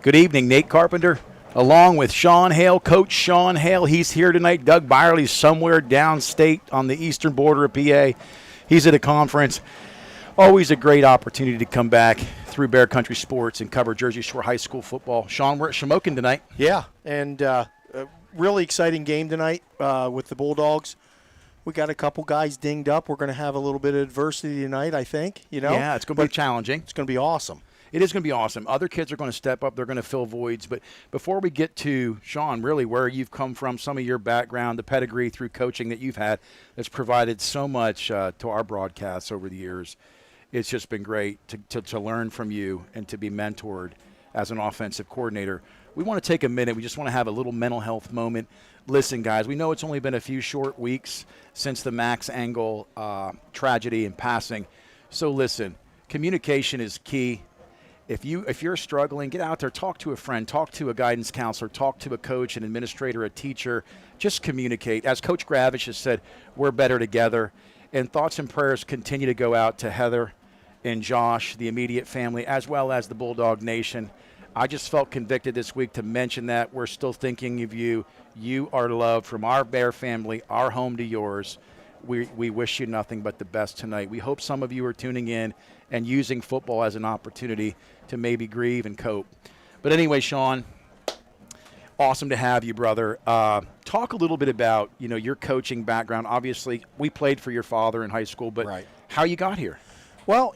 Good evening, Nate Carpenter, along with Sean Hale, Coach Sean Hale. He's here tonight. Doug Byerly's somewhere downstate on the eastern border of PA. He's at a conference. Always a great opportunity to come back through Bear Country Sports and cover Jersey Shore High School football. Sean, we're at Shamokin tonight. Yeah, and a really exciting game tonight with the Bulldogs. We got a couple guys dinged up. We're going to have a little bit of adversity tonight, I think. Yeah, it's going to be challenging. It's going to be awesome. It is going to be awesome. Other kids are going to step up. They're going to fill voids. But before we get to, Sean, really where you've come from, some of your background, the pedigree through coaching that you've had that's provided so much to our broadcasts over the years, it's just been great to learn from you and to be mentored as an offensive coordinator. We want to take a minute. We just want to have a little mental health moment. Listen, guys, we know it's only been a few short weeks since the Max Engel tragedy and passing. So listen, communication is key. If you're struggling, get out there, talk to a friend, talk to a guidance counselor, talk to a coach, an administrator, a teacher. Just communicate. As Coach Gravish has said, we're better together. And thoughts and prayers continue to go out to Heather and Josh, the immediate family, as well as the Bulldog Nation. I just felt convicted this week to mention that. We're still thinking of you. You are loved from our Bear family, our home to yours. We wish you nothing but the best tonight. We hope some of you are tuning in and using football as an opportunity to maybe grieve and cope. But anyway, Sean, awesome to have you, brother. Talk a little bit about, your coaching background. Obviously, we played for your father in high school, but Right. How you got here? Well,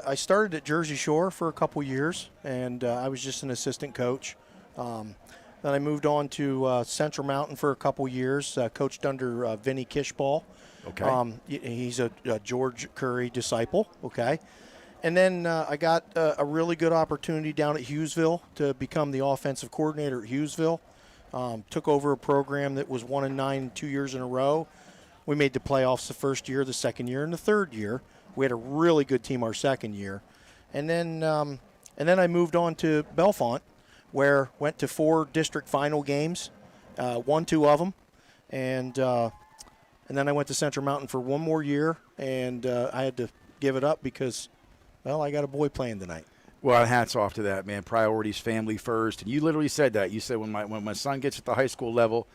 I started at Jersey Shore for a couple years, and I was just an assistant coach. Then I moved on to Central Mountain for a couple years, coached under Vinny Kishball. Okay. He's a George Curry disciple, okay? And then I got a really good opportunity down at Hughesville to become the offensive coordinator at Hughesville. Took over a program that was 1-9 2 years in a row. We made the playoffs the first year, the second year, and the third year. We had a really good team our second year. And then I moved on to Bellefonte, where went to 4 district final games, won 2 of them. And then I went to Central Mountain for one more year, and I had to give it up because, well, I got a boy playing tonight. Well, hats off to that, man. Priorities, family first. And you literally said that. You said when my son gets at the high school level,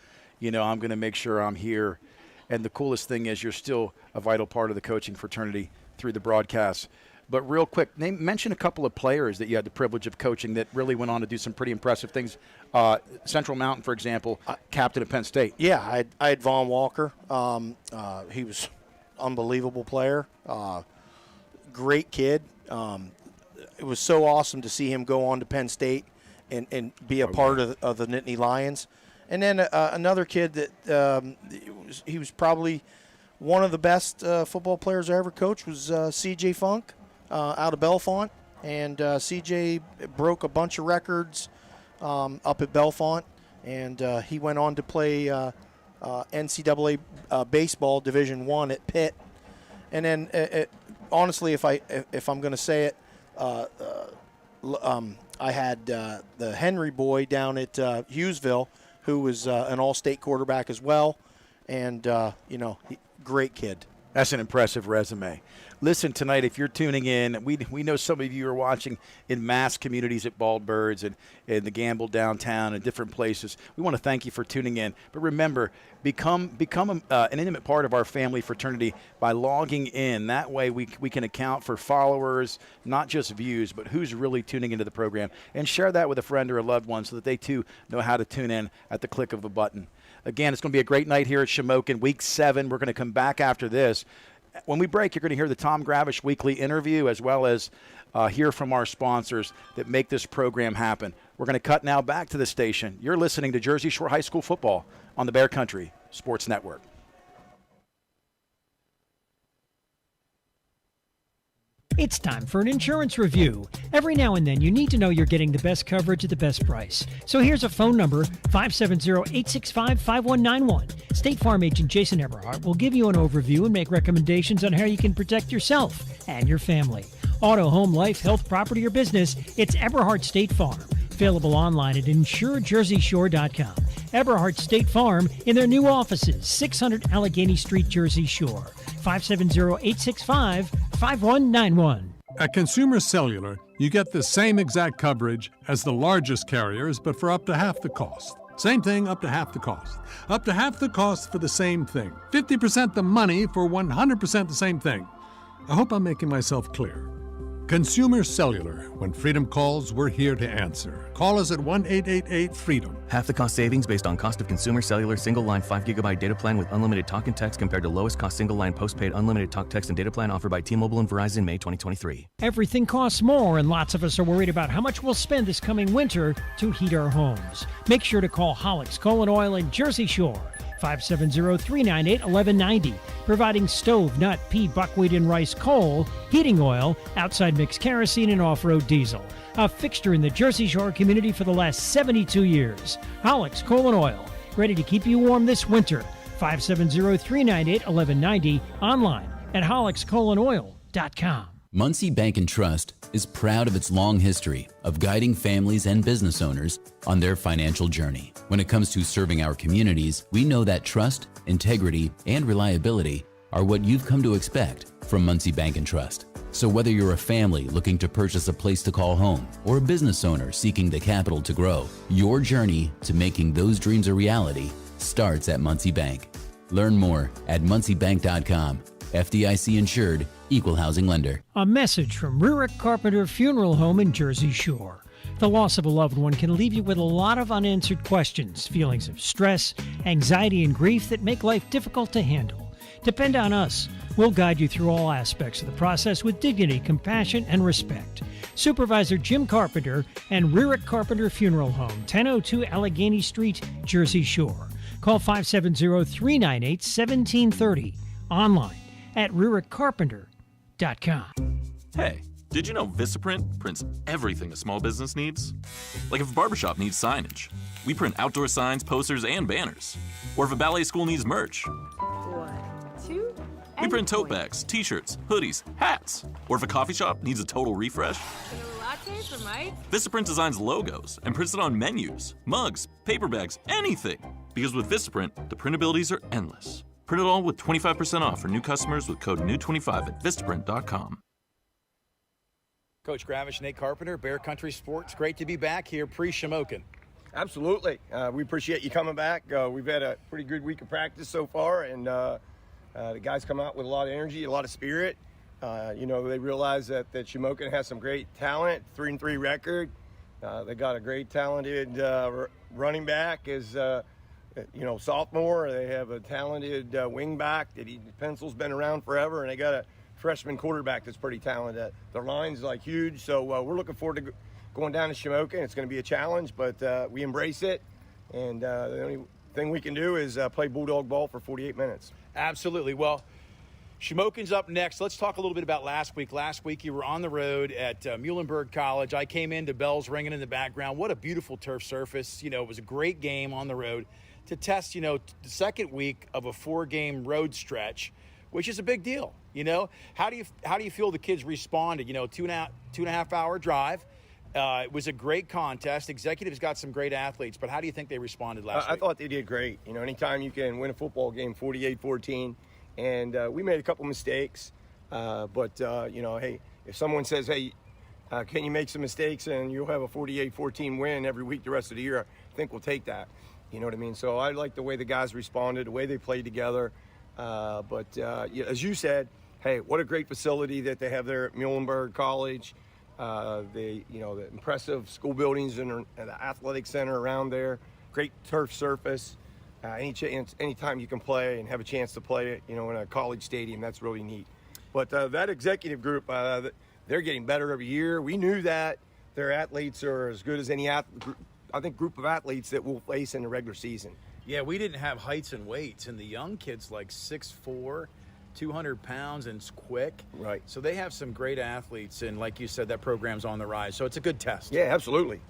I'm going to make sure I'm here. And the coolest thing is you're still a vital part of the coaching fraternity through the broadcast. But real quick, mention a couple of players that you had the privilege of coaching that really went on to do some pretty impressive things. Central Mountain, for example, captain of Penn State. Yeah, I had Vaughn Walker. He was unbelievable player. Great kid. It was so awesome to see him go on to Penn State and be a part of the Nittany Lions. And then another kid that he was probably one of the best football players I ever coached was C.J. Funk. Out of Bellefonte, and CJ broke a bunch of records up at Bellefonte, and he went on to play NCAA baseball Division I at Pitt. And then, honestly, if I'm going to say it, I had the Henry boy down at Hughesville, who was an all-state quarterback as well, and great kid. That's an impressive resume. Listen, tonight, if you're tuning in, we know some of you are watching in mass communities at Bald Birds and the Gamble downtown and different places. We want to thank you for tuning in. But remember, become an intimate part of our family fraternity by logging in. That way we can account for followers, not just views, but who's really tuning into the program. And share that with a friend or a loved one so that they, too, know how to tune in at the click of a button. Again, it's going to be a great night here at Shamokin, Week 7. We're going to come back after this. When we break, you're going to hear the Tom Gravish weekly interview as well as hear from our sponsors that make this program happen. We're going to cut now back to the station. You're listening to Jersey Shore High School football on the Bear Country Sports Network. It's time for an insurance review. Every now and then, you need to know you're getting the best coverage at the best price. So here's a phone number, 570-865-5191. State Farm agent Jason Eberhardt will give you an overview and make recommendations on how you can protect yourself and your family. Auto, home, life, health, property, or business, it's Eberhardt State Farm. Available online at InsureJerseyShore.com. Eberhardt State Farm in their new offices, 600 Allegheny Street, Jersey Shore. 570-865-5191. At Consumer Cellular, you get the same exact coverage as the largest carriers, but for up to half the cost. Same thing, up to half the cost. Up to half the cost for the same thing. 50% the money for 100% the same thing. I hope I'm making myself clear. Consumer Cellular. When freedom calls, we're here to answer. Call us at 1-888-FREEDOM. Half the cost savings based on cost of Consumer Cellular single-line 5GB data plan with unlimited talk and text compared to lowest cost single-line postpaid unlimited talk, text, and data plan offered by T-Mobile and Verizon May 2023. Everything costs more, and lots of us are worried about how much we'll spend this coming winter to heat our homes. Make sure to call Hollick's Coal and Oil in Jersey Shore, 570-398-1190, providing stove, nut, pea, buckwheat, and rice coal, heating oil, outside mix kerosene, and off-road diesel. A fixture in the Jersey Shore community for the last 72 years. Hollick's Coal and Oil, ready to keep you warm this winter. 570-398-1190, online at hollickscoalandoil.com. Muncie Bank and Trust is proud of its long history of guiding families and business owners on their financial journey. When it comes to serving our communities, we know that trust, integrity, and reliability are what you've come to expect from Muncie Bank and Trust. So whether you're a family looking to purchase a place to call home or a business owner seeking the capital to grow, your journey to making those dreams a reality starts at Muncie Bank. Learn more at munciebank.com. FDIC insured, equal housing lender. A message from Rurik Carpenter Funeral Home in Jersey Shore. The loss of a loved one can leave you with a lot of unanswered questions, feelings of stress, anxiety, and grief that make life difficult to handle. Depend on us. We'll guide you through all aspects of the process with dignity, compassion, and respect. Supervisor Jim Carpenter and Rurik Carpenter Funeral Home, 1002 Allegheny Street, Jersey Shore. Call 570-398-1730. Online at rurikcarpenter.com. Hey, did you know Vistaprint prints everything a small business needs? Like if a barbershop needs signage, we print outdoor signs, posters, and banners. Or if a ballet school needs merch, 1, 2, we print tote bags, t-shirts, hoodies, hats. Or if a coffee shop needs a total refresh, latte for Mike? Vistaprint designs logos and prints it on menus, mugs, paper bags, anything. Because with Vistaprint, the printabilities are endless. Print it all with 25% off for new customers with code NEW25 at Vistaprint.com. Coach Gravish, Nate Carpenter, Bear Country Sports. Great to be back here pre-Shamokin. Absolutely. We appreciate you coming back. We've had a pretty good week of practice so far, and the guys come out with a lot of energy, a lot of spirit. They realize that Shamokin has some great talent, 3-3 record. They got a great talented running back as sophomore. They have a talented wing back that Pencil's been around forever, and they got a freshman quarterback that's pretty talented. Their line's huge, so we're looking forward to going down to Shamokin. It's going to be a challenge, but we embrace it, and the only thing we can do is play Bulldog ball for 48 minutes. Absolutely. Well, Shamokin's up next. Let's talk a little bit about last week. Last week you were on the road at Muhlenberg College. I came into bells ringing in the background. What a beautiful turf surface. It was a great game on the road to test, the second week of a 4-game road stretch, which is a big deal. How do you feel the kids responded? 2.5 hour drive. It was a great contest. Executives got some great athletes, but how do you think they responded last week? I thought they did great. Anytime you can win a football game 48-14, and we made a couple mistakes, but hey, if someone says, hey, can you make some mistakes and you'll have a 48-14 win every week the rest of the year, I think we'll take that. You know what I mean? So I like the way the guys responded, the way they played together. But as you said, hey, what a great facility that they have there at Muhlenberg College. The impressive school buildings and the athletic center around there. Great turf surface. Anytime you can play and have a chance to play, in a college stadium, that's really neat. But that executive group, they're getting better every year. We knew that their athletes are as good as any group of athletes that we'll face in the regular season. Yeah, we didn't have heights and weights, and the young kids 6'4", 200 pounds, and quick. Right. So they have some great athletes, and like you said, that program's on the rise. So it's a good test. Yeah, absolutely.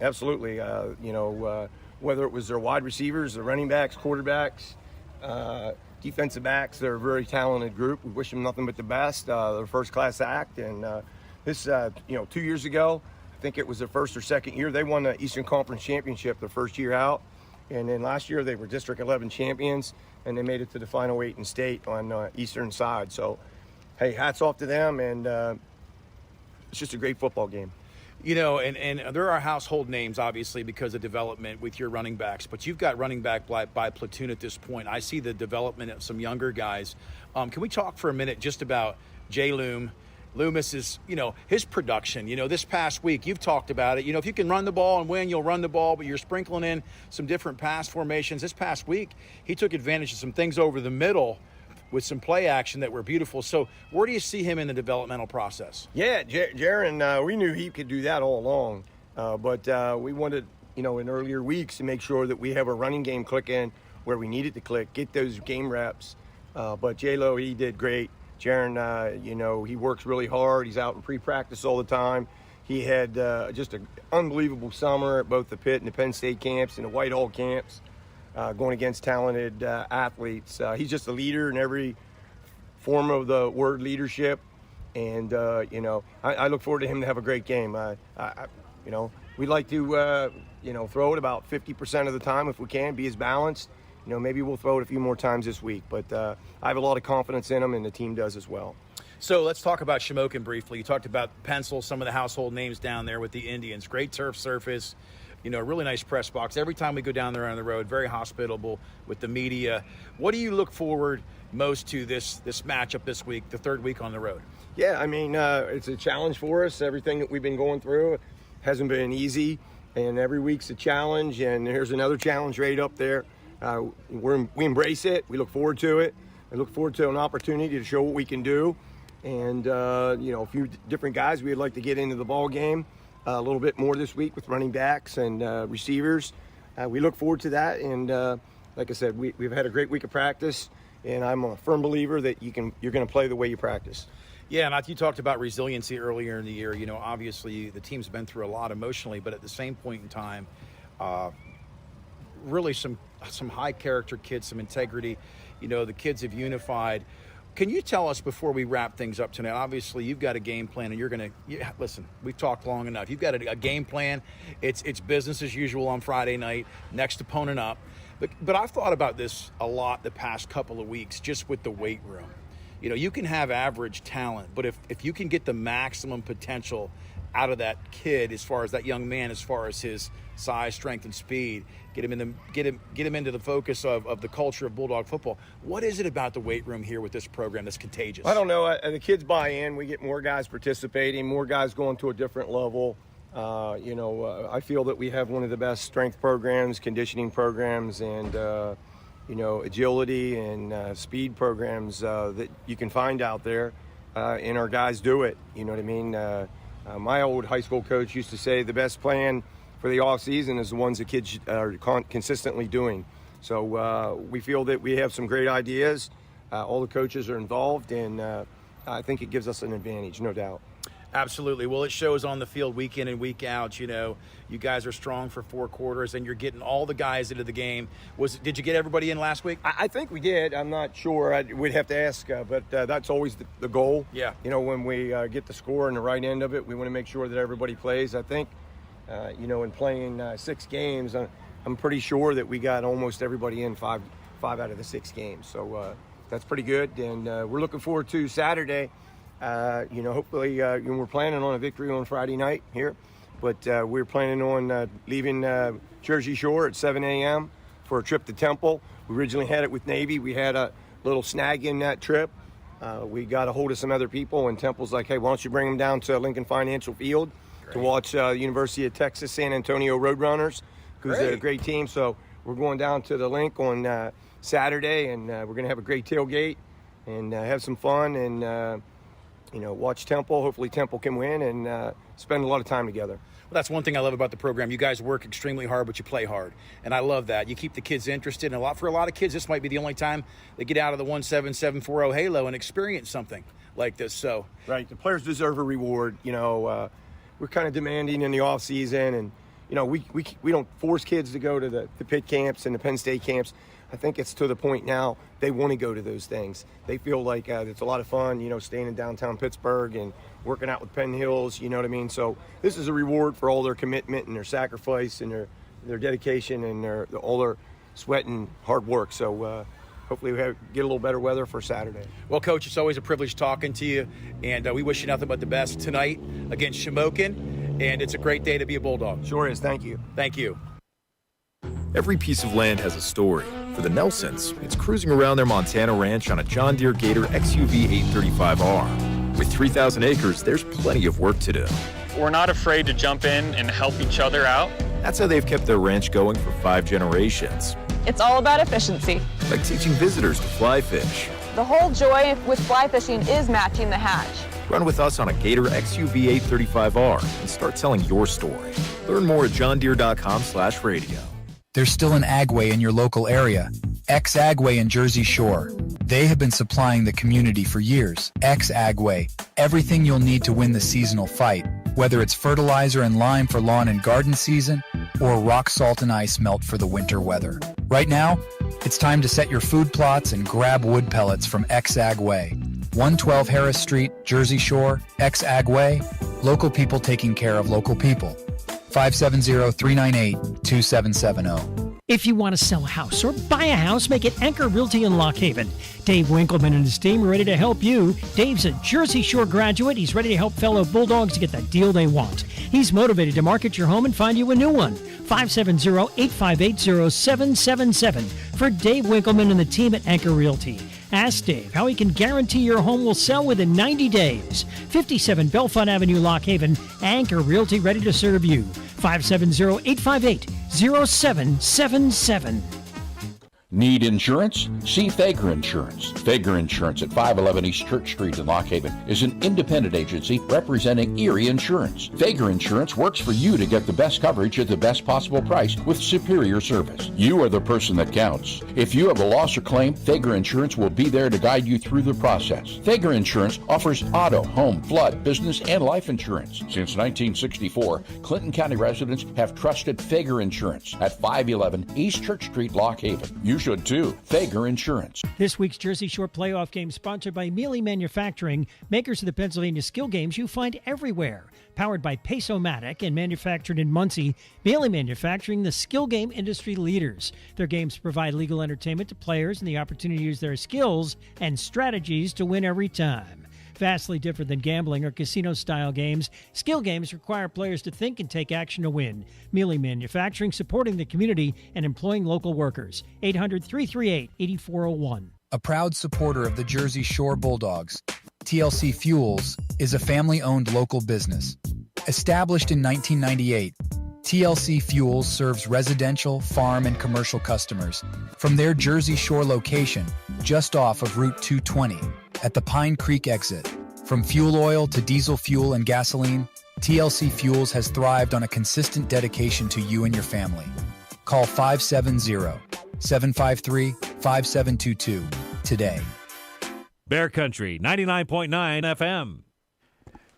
Whether it was their wide receivers, the running backs, quarterbacks, defensive backs, they're a very talented group. We wish them nothing but the best. They're a first-class act, and this, 2 years ago, I think it was their first or second year, they won the Eastern Conference Championship their first year out. And then last year they were District 11 champions, and they made it to the Final 8 in state on the eastern side. So, hey, hats off to them. And just a great football game. You know, and there are household names, obviously, because of development with your running backs. But you've got running back by platoon at this point. I see the development of some younger guys. Can we talk for a minute just about J. Loomis is, you know, his production. You know, this past week, you've talked about it. You know, if you can run the ball and win, you'll run the ball, but you're sprinkling in some different pass formations. This past week, he took advantage of some things over the middle with some play action that were beautiful. So where do you see him in the developmental process? Yeah, Jaron, we knew he could do that all along, but we wanted, you know, in earlier weeks to make sure that we have a running game clicking where we needed to click, get those game reps. But J-Lo, he did great. Jaron, you know, he works really hard. He's out in pre-practice all the time. He had just an unbelievable summer at both the Pitt and the Penn State camps and the Whitehall camps. Going against talented athletes. He's just a leader in every form of the word leadership. And, you know, I look forward to him to have a great game. You know, we like to, you know, throw it about 50% of the time if we can, be as balanced. You know, maybe we'll throw it a few more times this week. But I have a lot of confidence in him, and the team does as well. So let's talk about Shamokin briefly. You talked about Pencil, some of the household names down there with the Indians. Great turf surface. You know, a really nice press box. Every time we go down there on the road, very hospitable with the media. What do you look forward most to this matchup this week, the third week on the road? Yeah, I mean, it's a challenge for us. Everything that we've been going through hasn't been easy, and every week's a challenge, and here's another challenge right up there. We embrace it. We look forward to it. I look forward to an opportunity to show what we can do. And, you know, a few different guys we'd like to get into the ball game. A little bit more this week with running backs and receivers. We look forward to that, and like I said, we've had a great week of practice, and I'm a firm believer that you're going to play the way you practice. Yeah, and you talked about resiliency earlier in the year. You know, obviously the team's been through a lot emotionally, but at the same point in time, really some high character kids, some integrity. You know, the kids have unified. Can you tell us before we wrap things up tonight? Obviously, you've got a game plan, and you're going to listen. We've talked long enough. You've got a game plan. It's business as usual on Friday night. Next opponent up, but I've thought about this a lot the past couple of weeks, just with the weight room. You know, you can have average talent, but if you can get the maximum potential out of that kid, as far as that young man, as far as his size, strength, and speed, get him into the focus of the culture of Bulldog football. What is it about the weight room here with this program that's contagious? I don't know. The kids buy in. We get more guys participating, more guys going to a different level. You know, I feel that we have one of the best strength programs, conditioning programs, and you know, agility and speed programs that you can find out there, and our guys do it. You know what I mean? My old high school coach used to say the best plan for the off season is the ones the kids are consistently doing. So we feel that we have some great ideas. All the coaches are involved, and I think it gives us an advantage, no doubt. Absolutely. Well, it shows on the field week in and week out. You know, you guys are strong for 4 quarters, and you're getting all the guys into the game. Did you get everybody in last week? I think we did. I'm not sure. We'd have to ask, but that's always the goal. Yeah. You know, when we get the score on the right end of it, we want to make sure that everybody plays. I think, you know, in playing 6 games, I'm pretty sure that we got almost everybody in 5 out of the 6 games. So that's pretty good, and we're looking forward to Saturday. You know, hopefully, we're planning on a victory on Friday night here, but we're planning on leaving Jersey Shore at 7 a.m. for a trip to Temple. We originally had it with Navy. We had a little snag in that trip. We got a hold of some other people, and Temple's like, hey, why don't you bring them down to Lincoln Financial Field to watch University of Texas San Antonio Roadrunners, who's a great team. So we're going down to the link on Saturday, and we're going to have a great tailgate and have some fun and you know, watch Temple. Hopefully Temple can win and spend a lot of time together. Well, that's one thing I love about the program. You guys work extremely hard, but you play hard. And I love that. You keep the kids interested. And for a lot of kids, this might be the only time they get out of the 17740 halo and experience something like this. So right. The players deserve a reward. You know, we're kind of demanding in the off season, and, you know, we don't force kids to go to the Pitt camps and the Penn State camps. I think it's to the point now they want to go to those things. They feel like it's a lot of fun, you know, staying in downtown Pittsburgh and working out with Penn Hills, you know what I mean? So this is a reward for all their commitment and their sacrifice and their dedication and all their sweat and hard work. So hopefully we get a little better weather for Saturday. Well, Coach, it's always a privilege talking to you, and we wish you nothing but the best tonight against Shamokin, and it's a great day to be a Bulldog. Sure is. Thank you. Thank you. Every piece of land has a story. For the Nelsons, it's cruising around their Montana ranch on a John Deere Gator XUV 835R. With 3,000 acres, there's plenty of work to do. We're not afraid to jump in and help each other out. That's how they've kept their ranch going for 5 generations. It's all about efficiency. Like teaching visitors to fly fish. The whole joy with fly fishing is matching the hatch. Run with us on a Gator XUV 835R and start telling your story. Learn more at johndeere.com/radio. There's still an Agway in your local area. X-Agway in Jersey Shore. They have been supplying the community for years. X-Agway. Everything you'll need to win the seasonal fight. Whether it's fertilizer and lime for lawn and garden season, or rock salt and ice melt for the winter weather. Right now, it's time to set your food plots and grab wood pellets from X-Agway. 112 Harris Street, Jersey Shore, X-Agway. Local people taking care of local people. 570-398-2770. If you want to sell a house or buy a house, make it Anchor Realty in Lock Haven. Dave Winkleman and his team are ready to help you. Dave's a Jersey Shore graduate. He's ready to help fellow Bulldogs get that deal they want. He's motivated to market your home and find you a new one. 570-858-0777 for Dave Winkleman and the team at Anchor Realty. Ask Dave how he can guarantee your home will sell within 90 days. 57 Belfont Avenue, Lock Haven. Anchor Realty, ready to serve you. 570-858-0777. Need insurance? See Fager Insurance. Fager Insurance at 511 East Church Street in Lock Haven is an independent agency representing Erie Insurance. Fager Insurance works for you to get the best coverage at the best possible price with superior service. You are the person that counts. If you have a loss or claim, Fager Insurance will be there to guide you through the process. Fager Insurance offers auto, home, flood, business, and life insurance. Since 1964, Clinton County residents have trusted Fager Insurance at 511 East Church Street, Lock Haven. You should too. Fager Insurance. This week's Jersey Shore playoff game sponsored by Mealy Manufacturing, makers of the Pennsylvania skill games you find everywhere. Powered by Pace-O-Matic and manufactured in Muncie, Mealy Manufacturing, the skill game industry leaders. Their games provide legal entertainment to players and the opportunity to use their skills and strategies to win every time. Vastly different than gambling or casino-style games, skill games require players to think and take action to win. Mealy Manufacturing, supporting the community and employing local workers. 800-338-8401. A proud supporter of the Jersey Shore Bulldogs, TLC Fuels is a family-owned local business. Established in 1998, TLC Fuels serves residential, farm, and commercial customers from their Jersey Shore location just off of Route 220 at the Pine Creek exit. From fuel oil to diesel fuel and gasoline, TLC Fuels has thrived on a consistent dedication to you and your family. Call 570-753-5722 today. Bear Country 99.9 FM.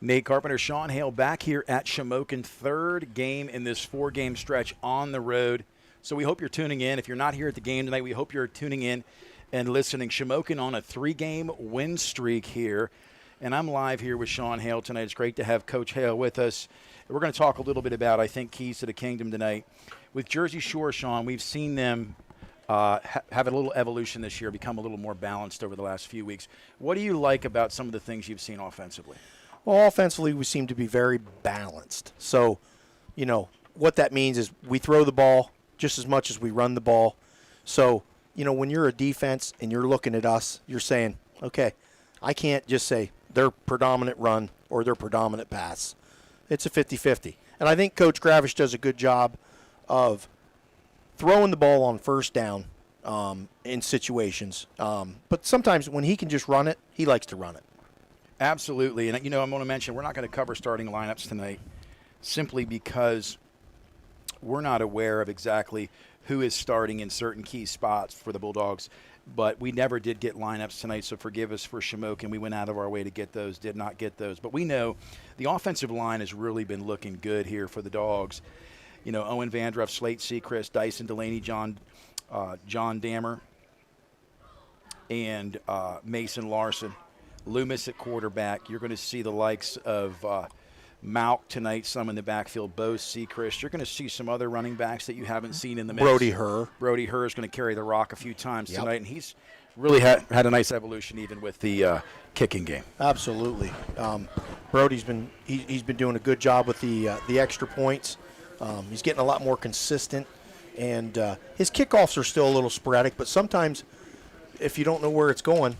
Nate Carpenter, Sean Hale back here at Shamokin, third game in this 4-game stretch on the road. So we hope you're tuning in. If you're not here at the game tonight, we hope you're tuning in and listening. Shamokin on a 3-game win streak here. And I'm live here with Sean Hale tonight. It's great to have Coach Hale with us. We're going to talk a little bit about, I think, keys to the kingdom tonight. With Jersey Shore, Sean, we've seen them have a little evolution this year, become a little more balanced over the last few weeks. What do you like about some of the things you've seen offensively? Well, offensively, we seem to be very balanced. So, what that means is we throw the ball just as much as we run the ball. So, when you're a defense and you're looking at us, you're saying, okay, I can't just say they're predominant run or they're predominant pass. It's a 50-50. And I think Coach Gravish does a good job of throwing the ball on first down in situations. But sometimes when he can just run it, he likes to run it. Absolutely. And, I'm going to mention we're not going to cover starting lineups tonight simply because we're not aware of exactly who is starting in certain key spots for the Bulldogs. But we never did get lineups tonight, so forgive us for Shamokin. We went out of our way to get those, did not get those. But we know the offensive line has really been looking good here for the Dogs. Owen Vandruff, Slate Seacrest, Dyson Delaney, John Dammer, and Mason Larson. Loomis at quarterback. You're going to see the likes of Malk tonight, some in the backfield, Bo Sechrist. You're going to see some other running backs that you haven't seen in the mix. Brody Herr. Brody Herr is going to carry the rock a few times tonight, and he's really had a nice evolution even with the kicking game. Absolutely. Brody's been he's been doing a good job with the extra points. He's getting a lot more consistent, and his kickoffs are still a little sporadic, but sometimes if you don't know where it's going,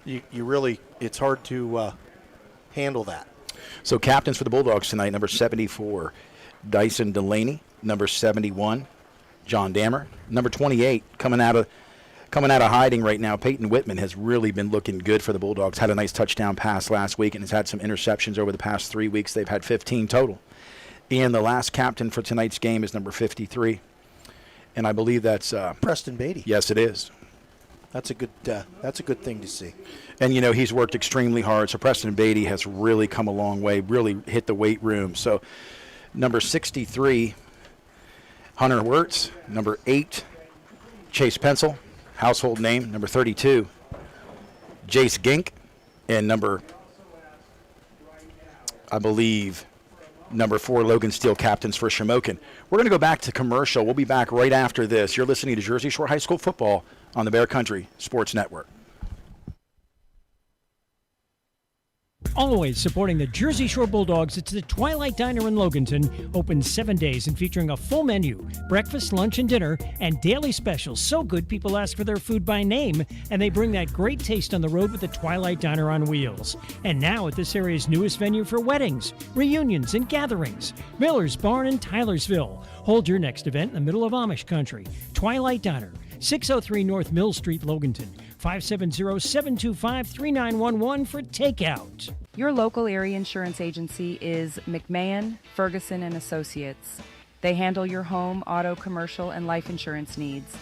you really, it's hard to handle that. So captains for the Bulldogs tonight, number 74, Dyson Delaney. Number 71, John Dammer. Number 28, coming out of hiding right now, Peyton Whitman has really been looking good for the Bulldogs. Had a nice touchdown pass last week and has had some interceptions over the past 3 weeks. They've had 15 total. And the last captain for tonight's game is number 53. And I believe that's Preston Beatty. Yes, it is. That's a good thing to see. And, you know, he's worked extremely hard. So Preston Beatty has really come a long way, really hit the weight room. So number 63, Hunter Wirtz. Number 8, Chase Pencil, household name. Number 32, Jace Gink. And number 4, Logan Steele, captains for Shamokin. We're going to go back to commercial. We'll be back right after this. You're listening to Jersey Shore High School football on the Bear Country Sports Network. Always supporting the Jersey Shore Bulldogs, it's the Twilight Diner in Loganton, open 7 days and featuring a full menu, breakfast, lunch, and dinner, and daily specials. So good, people ask for their food by name, and they bring that great taste on the road with the Twilight Diner on wheels. And now at this area's newest venue for weddings, reunions, and gatherings, Miller's Barn in Tylersville. Hold your next event in the middle of Amish country. Twilight Diner, 603 North Mill Street, Loganton, 570-725-3911 for takeout. Your local area insurance agency is McMahon, Ferguson & Associates. They handle your home, auto, commercial, and life insurance needs.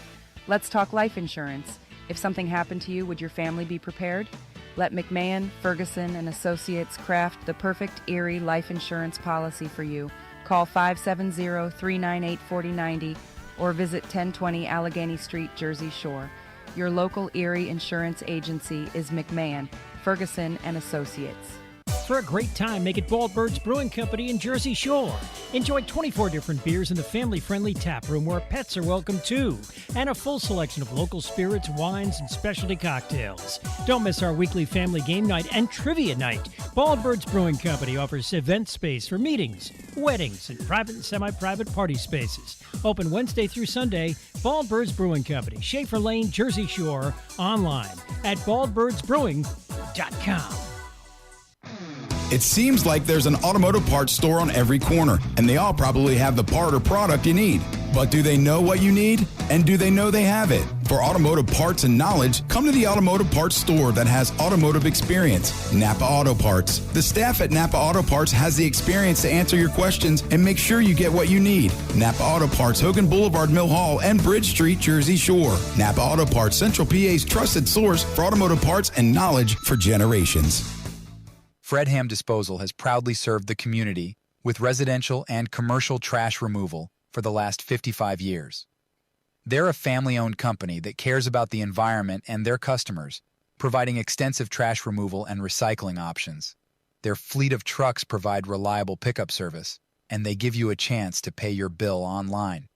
Let's talk life insurance. If something happened to you, would your family be prepared? Let McMahon, Ferguson & Associates craft the perfect Erie life insurance policy for you. Call 570-398-4090 or visit 1020 Allegheny Street, Jersey Shore. Your local Erie insurance agency is McMahon, Ferguson & Associates. For a great time, make it Baldbird's Brewing Company in Jersey Shore. Enjoy 24 different beers in the family-friendly tap room where pets are welcome too, and a full selection of local spirits, wines, and specialty cocktails. Don't miss our weekly family game night and trivia night. Baldbird's Brewing Company offers event space for meetings, weddings, and private and semi-private party spaces. Open Wednesday through Sunday, Baldbird's Brewing Company, Schaefer Lane, Jersey Shore, online at baldbirdsbrewing.com. It seems like there's an automotive parts store on every corner, and they all probably have the part or product you need. But do they know what you need? And do they know they have it? For automotive parts and knowledge, come to the automotive parts store that has automotive experience, Napa Auto Parts. The staff at Napa Auto Parts has the experience to answer your questions and make sure you get what you need. Napa Auto Parts, Hogan Boulevard, Mill Hall, and Bridge Street, Jersey Shore. Napa Auto Parts, Central PA's trusted source for automotive parts and knowledge for generations. Fred Ham Disposal has proudly served the community with residential and commercial trash removal for the last 55 years. They're a family-owned company that cares about the environment and their customers, providing extensive trash removal and recycling options. Their fleet of trucks provide reliable pickup service, and they give you a chance to pay your bill online.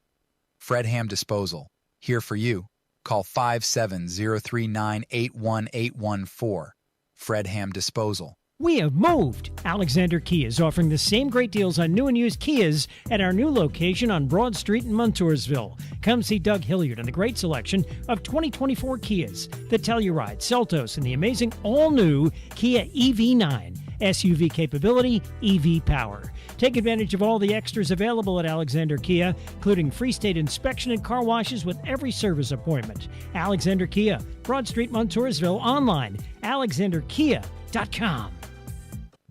Fred Ham Disposal, here for you. Call 570-398-1814. Fred Ham Disposal. We have moved! Alexander Kia is offering the same great deals on new and used Kias at our new location on Broad Street in Montoursville. Come see Doug Hilliard and the great selection of 2024 Kias, the Telluride, Seltos, and the amazing all-new Kia EV9. SUV capability, EV power. Take advantage of all the extras available at Alexander Kia, including free state inspection and car washes with every service appointment. Alexander Kia, Broad Street, Montoursville, online, alexanderkia.com.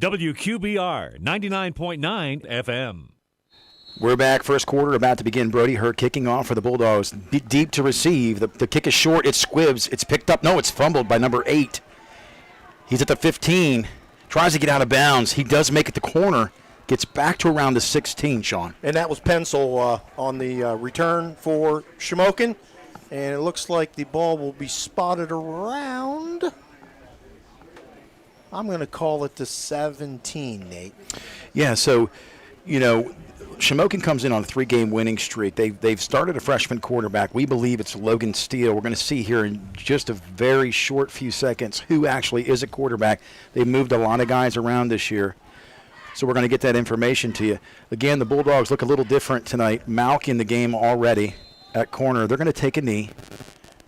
WQBR 99.9 FM. We're back. First quarter about to begin. Brody Herr kicking off for the Bulldogs. Deep to receive. The kick is short. It's squibs. It's picked up. No, it's fumbled by number 8. He's at the 15. Tries to get out of bounds. He does make it the corner. Gets back to around the 16, Sean. And that was Pencil on the return for Shamokin. And it looks like the ball will be spotted around. I'm going to call it to 17, Nate. Yeah, so, Shamokin comes in on a 3-game winning streak. They've started a freshman quarterback. We believe it's Logan Steele. We're going to see here in just a very short few seconds who actually is a quarterback. They've moved a lot of guys around this year, so we're going to get that information to you. Again, the Bulldogs look a little different tonight. Malk in the game already at corner. They're going to take a knee,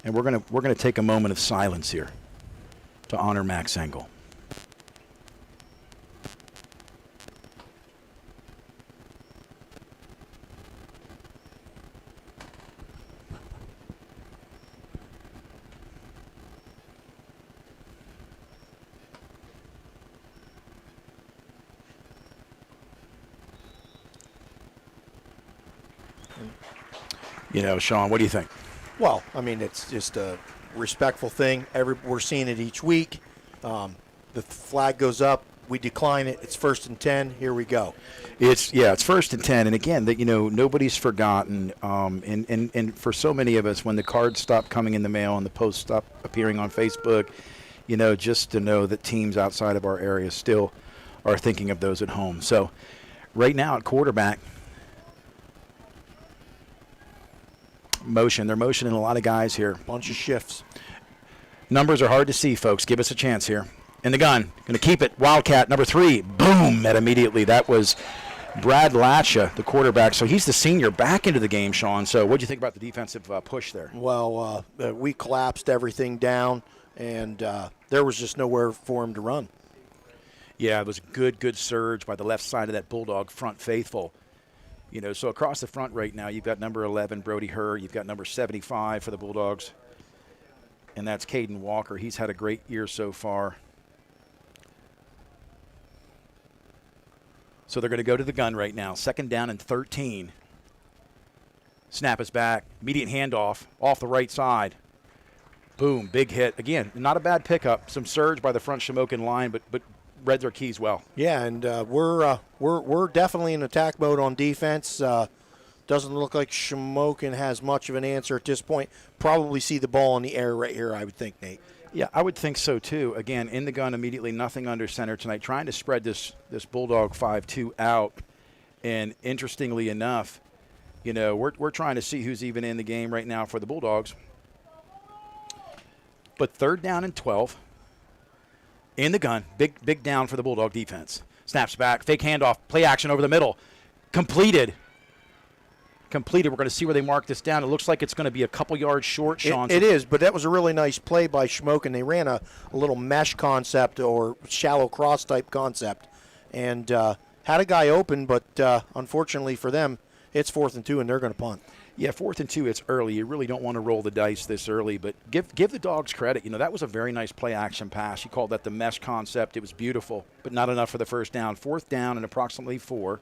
and we're going to take a moment of silence here to honor Max Engel. Sean, what do you think? Well, I mean, it's just a respectful thing. We're seeing it each week. The flag goes up. We decline it. It's 1st and 10. Here we go. It's 1st and 10. And again, that nobody's forgotten. And for so many of us, when the cards stop coming in the mail and the posts stop appearing on Facebook, just to know that teams outside of our area still are thinking of those at home. So right now at quarterback, they're motioning a lot of guys here. Bunch of shifts. Numbers are hard to see, folks. Give us a chance here. In the gun, going to keep it. Wildcat, number 3. Boom, met immediately. That was Brad Latcha, the quarterback. So he's the senior back into the game, Sean. So what do you think about the defensive push there? Well, we collapsed everything down, and there was just nowhere for him to run. Yeah, it was a good surge by the left side of that Bulldog front faithful. So across the front right now, you've got number 11, Brody Herr. You've got number 75 for the Bulldogs, and that's Caden Walker. He's had a great year so far. So they're going to go to the gun right now. 2nd down and 13. Snap is back. Immediate handoff off the right side. Boom, big hit. Again, not a bad pickup. Some surge by the front Shamokin line, but read their keys well. Yeah, and we're definitely in attack mode on defense. Doesn't look like Shamokin has much of an answer at this point. Probably see the ball in the air right here, I would think, Nate. Yeah, I would think so too. Again, in the gun immediately, nothing under center tonight, trying to spread this Bulldog 5-2 out. And interestingly enough, we're trying to see who's even in the game right now for the Bulldogs. But 3rd down and 12. In the gun, big down for the Bulldog defense. Snaps back, fake handoff, play action over the middle. Completed. We're going to see where they mark this down. It looks like it's going to be a couple yards short, Sean. It is, but that was a really nice play by Shamokin. They ran a little mesh concept or shallow cross type concept and had a guy open, but unfortunately for them, it's 4th and 2, and they're going to punt. Yeah, 4th and 2, it's early. You really don't want to roll the dice this early, but give the Dogs credit. That was a very nice play-action pass. You called that the mesh concept. It was beautiful, but not enough for the 1st down. 4th down and approximately 4.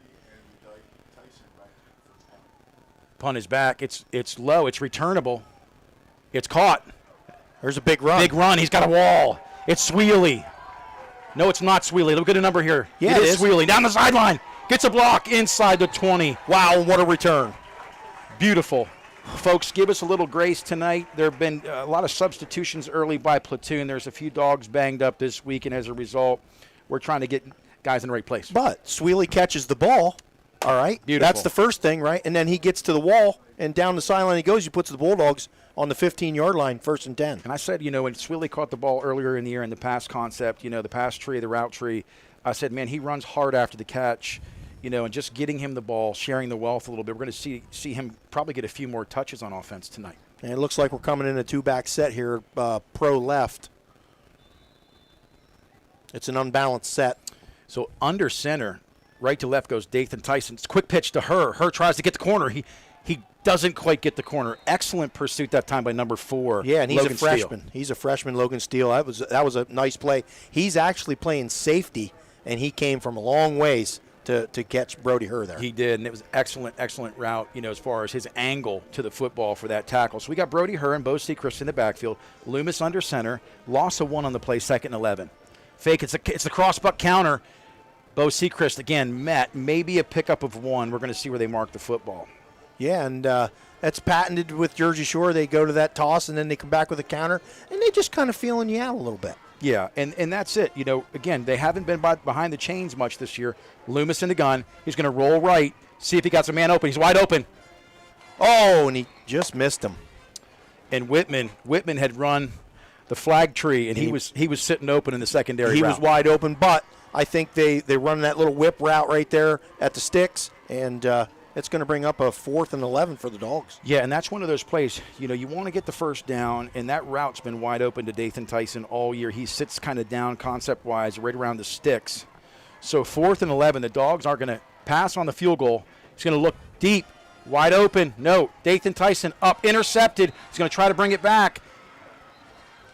Punt is back. It's low. It's returnable. It's caught. There's a big run. Big run. He's got a wall. It's Sweely. No, it's not Sweely. Look at a number here. Yeah, it is Sweely. Down the sideline. Gets a block inside the 20. Wow, what a return. Beautiful. Folks, give us a little grace tonight. There have been a lot of substitutions early by platoon. There's a few dogs banged up this week, and as a result, we're trying to get guys in the right place. But Sweely catches the ball, all right? Beautiful. That's the first thing, right? And then he gets to the wall, and down the sideline he goes. He puts the Bulldogs on the 15-yard line, 1st and 10. And I said, when Sweely caught the ball earlier in the year in the pass concept, the pass tree, the route tree, I said, man, he runs hard after the catch. And just getting him the ball, sharing the wealth a little bit. We're going to see him probably get a few more touches on offense tonight. And it looks like we're coming in a 2-back set here, pro left. It's an unbalanced set. So under center, right to left goes Dathan Tyson. It's a quick pitch to Herr. Herr tries to get the corner. He doesn't quite get the corner. Excellent pursuit that time by number 4. Yeah, and he's Logan a freshman. Steele. He's a freshman, Logan Steele. That was a nice play. He's actually playing safety, and he came from a long ways to catch Brody Herr there. He did, and it was excellent route, as far as his angle to the football for that tackle. So we got Brody Herr and Bo Sechrist in the backfield. Loomis under center. Loss of 1 on the play, 2nd and 11. Fake, it's the cross-buck counter. Bo Sechrist, again, met. Maybe a pickup of 1. We're going to see where they mark the football. Yeah, and that's patented with Jersey Shore. They go to that toss, and then they come back with a counter, and they just kind of feeling you out a little bit. Yeah, and that's it. Again, they haven't been behind the chains much this year. Loomis in the gun. He's going to roll right, see if he got some man open. He's wide open. Oh, and he just missed him. And Whitman had run the flag tree, and he was sitting open in the secondary He route. was wide open, but I think they run that little whip route right there at the sticks, and it's going to bring up a 4th and 11 for the Dogs. Yeah, and that's one of those plays, you want to get the first down, and that route's been wide open to Dathan Tyson all year. He sits kind of down concept-wise right around the sticks. So 4th and 11, the Dogs aren't going to pass on the field goal. He's going to look deep, wide open. No, Dathan Tyson up, intercepted. He's going to try to bring it back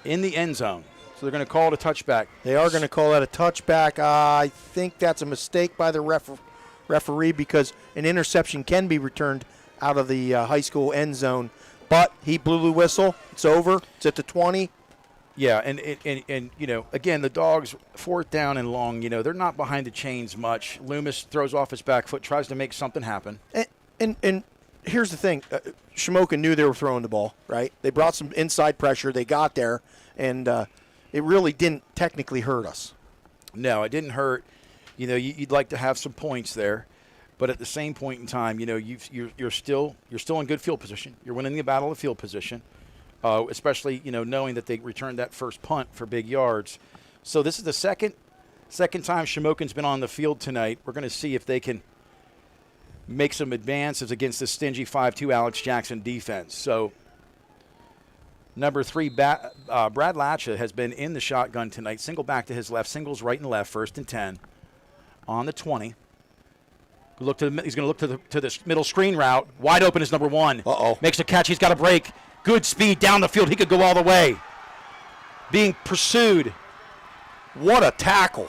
in the end zone. So they're going to call it a touchback. They are going to call that a touchback. I think that's a mistake by the referee because an interception can be returned out of the high school end zone. But he blew the whistle. It's over. It's at the 20. Yeah, and again, the Dogs, 4th down and long, they're not behind the chains much. Loomis throws off his back foot, tries to make something happen. And here's the thing. Shamokin knew they were throwing the ball, right? They brought some inside pressure. They got there, and it really didn't technically hurt us. No, it didn't hurt. You'd like to have some points there, but at the same point in time, you're still in good field position. You're winning the battle of field position, especially knowing that they returned that first punt for big yards. So this is the second time Shamokin's been on the field tonight. We're going to see if they can make some advances against the stingy 5-2 Alex Jackson defense. So number 3, Brad Latcha has been in the shotgun tonight. Single back to his left, singles right and left, 1st and 10 on the 20. He's going to look to the middle screen route. Wide open is number 1. Uh-oh. Makes a catch. He's got a break. Good speed down the field. He could go all the way. Being pursued. What a tackle.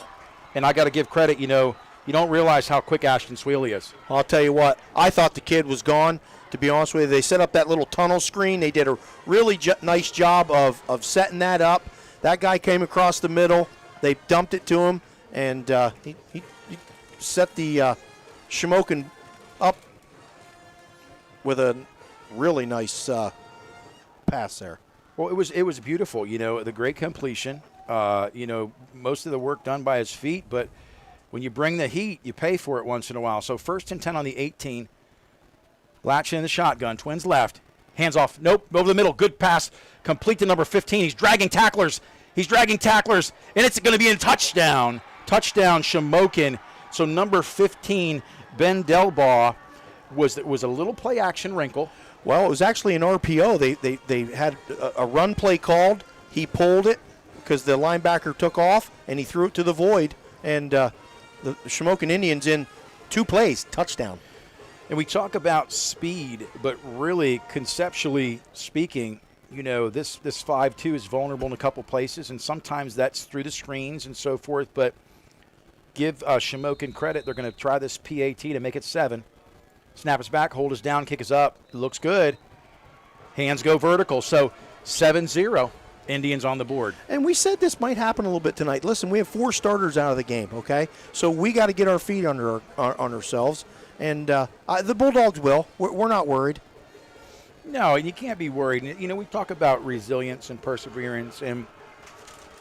And I got to give credit, you don't realize how quick Ashton Swaley is. I'll tell you what, I thought the kid was gone, to be honest with you. They set up that little tunnel screen. They did a really nice job of setting that up. That guy came across the middle. They dumped it to him, and he set the Shamokin up with a really nice pass there. Well, it was beautiful, the great completion. Most of the work done by his feet, but when you bring the heat, you pay for it once in a while. So 1st and 10 on the 18. Latch in the shotgun. Twins left. Hands off. Nope. Over the middle. Good pass. Complete to number 15. He's dragging tacklers. And it's going to be a touchdown. Touchdown, Shamokin. So number 15, Ben Delbaugh, was a little play action wrinkle. Well, it was actually an RPO. They had a run play called. He pulled it because the linebacker took off, and he threw it to the void. And the Shamokin Indians in 2 plays, touchdown. And we talk about speed, but really conceptually speaking, this 5-2 is vulnerable in a couple places, and sometimes that's through the screens and so forth. But give Shamokin credit. They're going to try this PAT to make it 7. Snap is back, hold is down, kick is up. It looks good. Hands go vertical. So 7-0. Indians on the board. And we said this might happen a little bit tonight. Listen, we have 4 starters out of the game, okay? So we got to get our feet under on ourselves. And the Bulldogs will. We're not worried. No, and you can't be worried. We talk about resilience and perseverance, and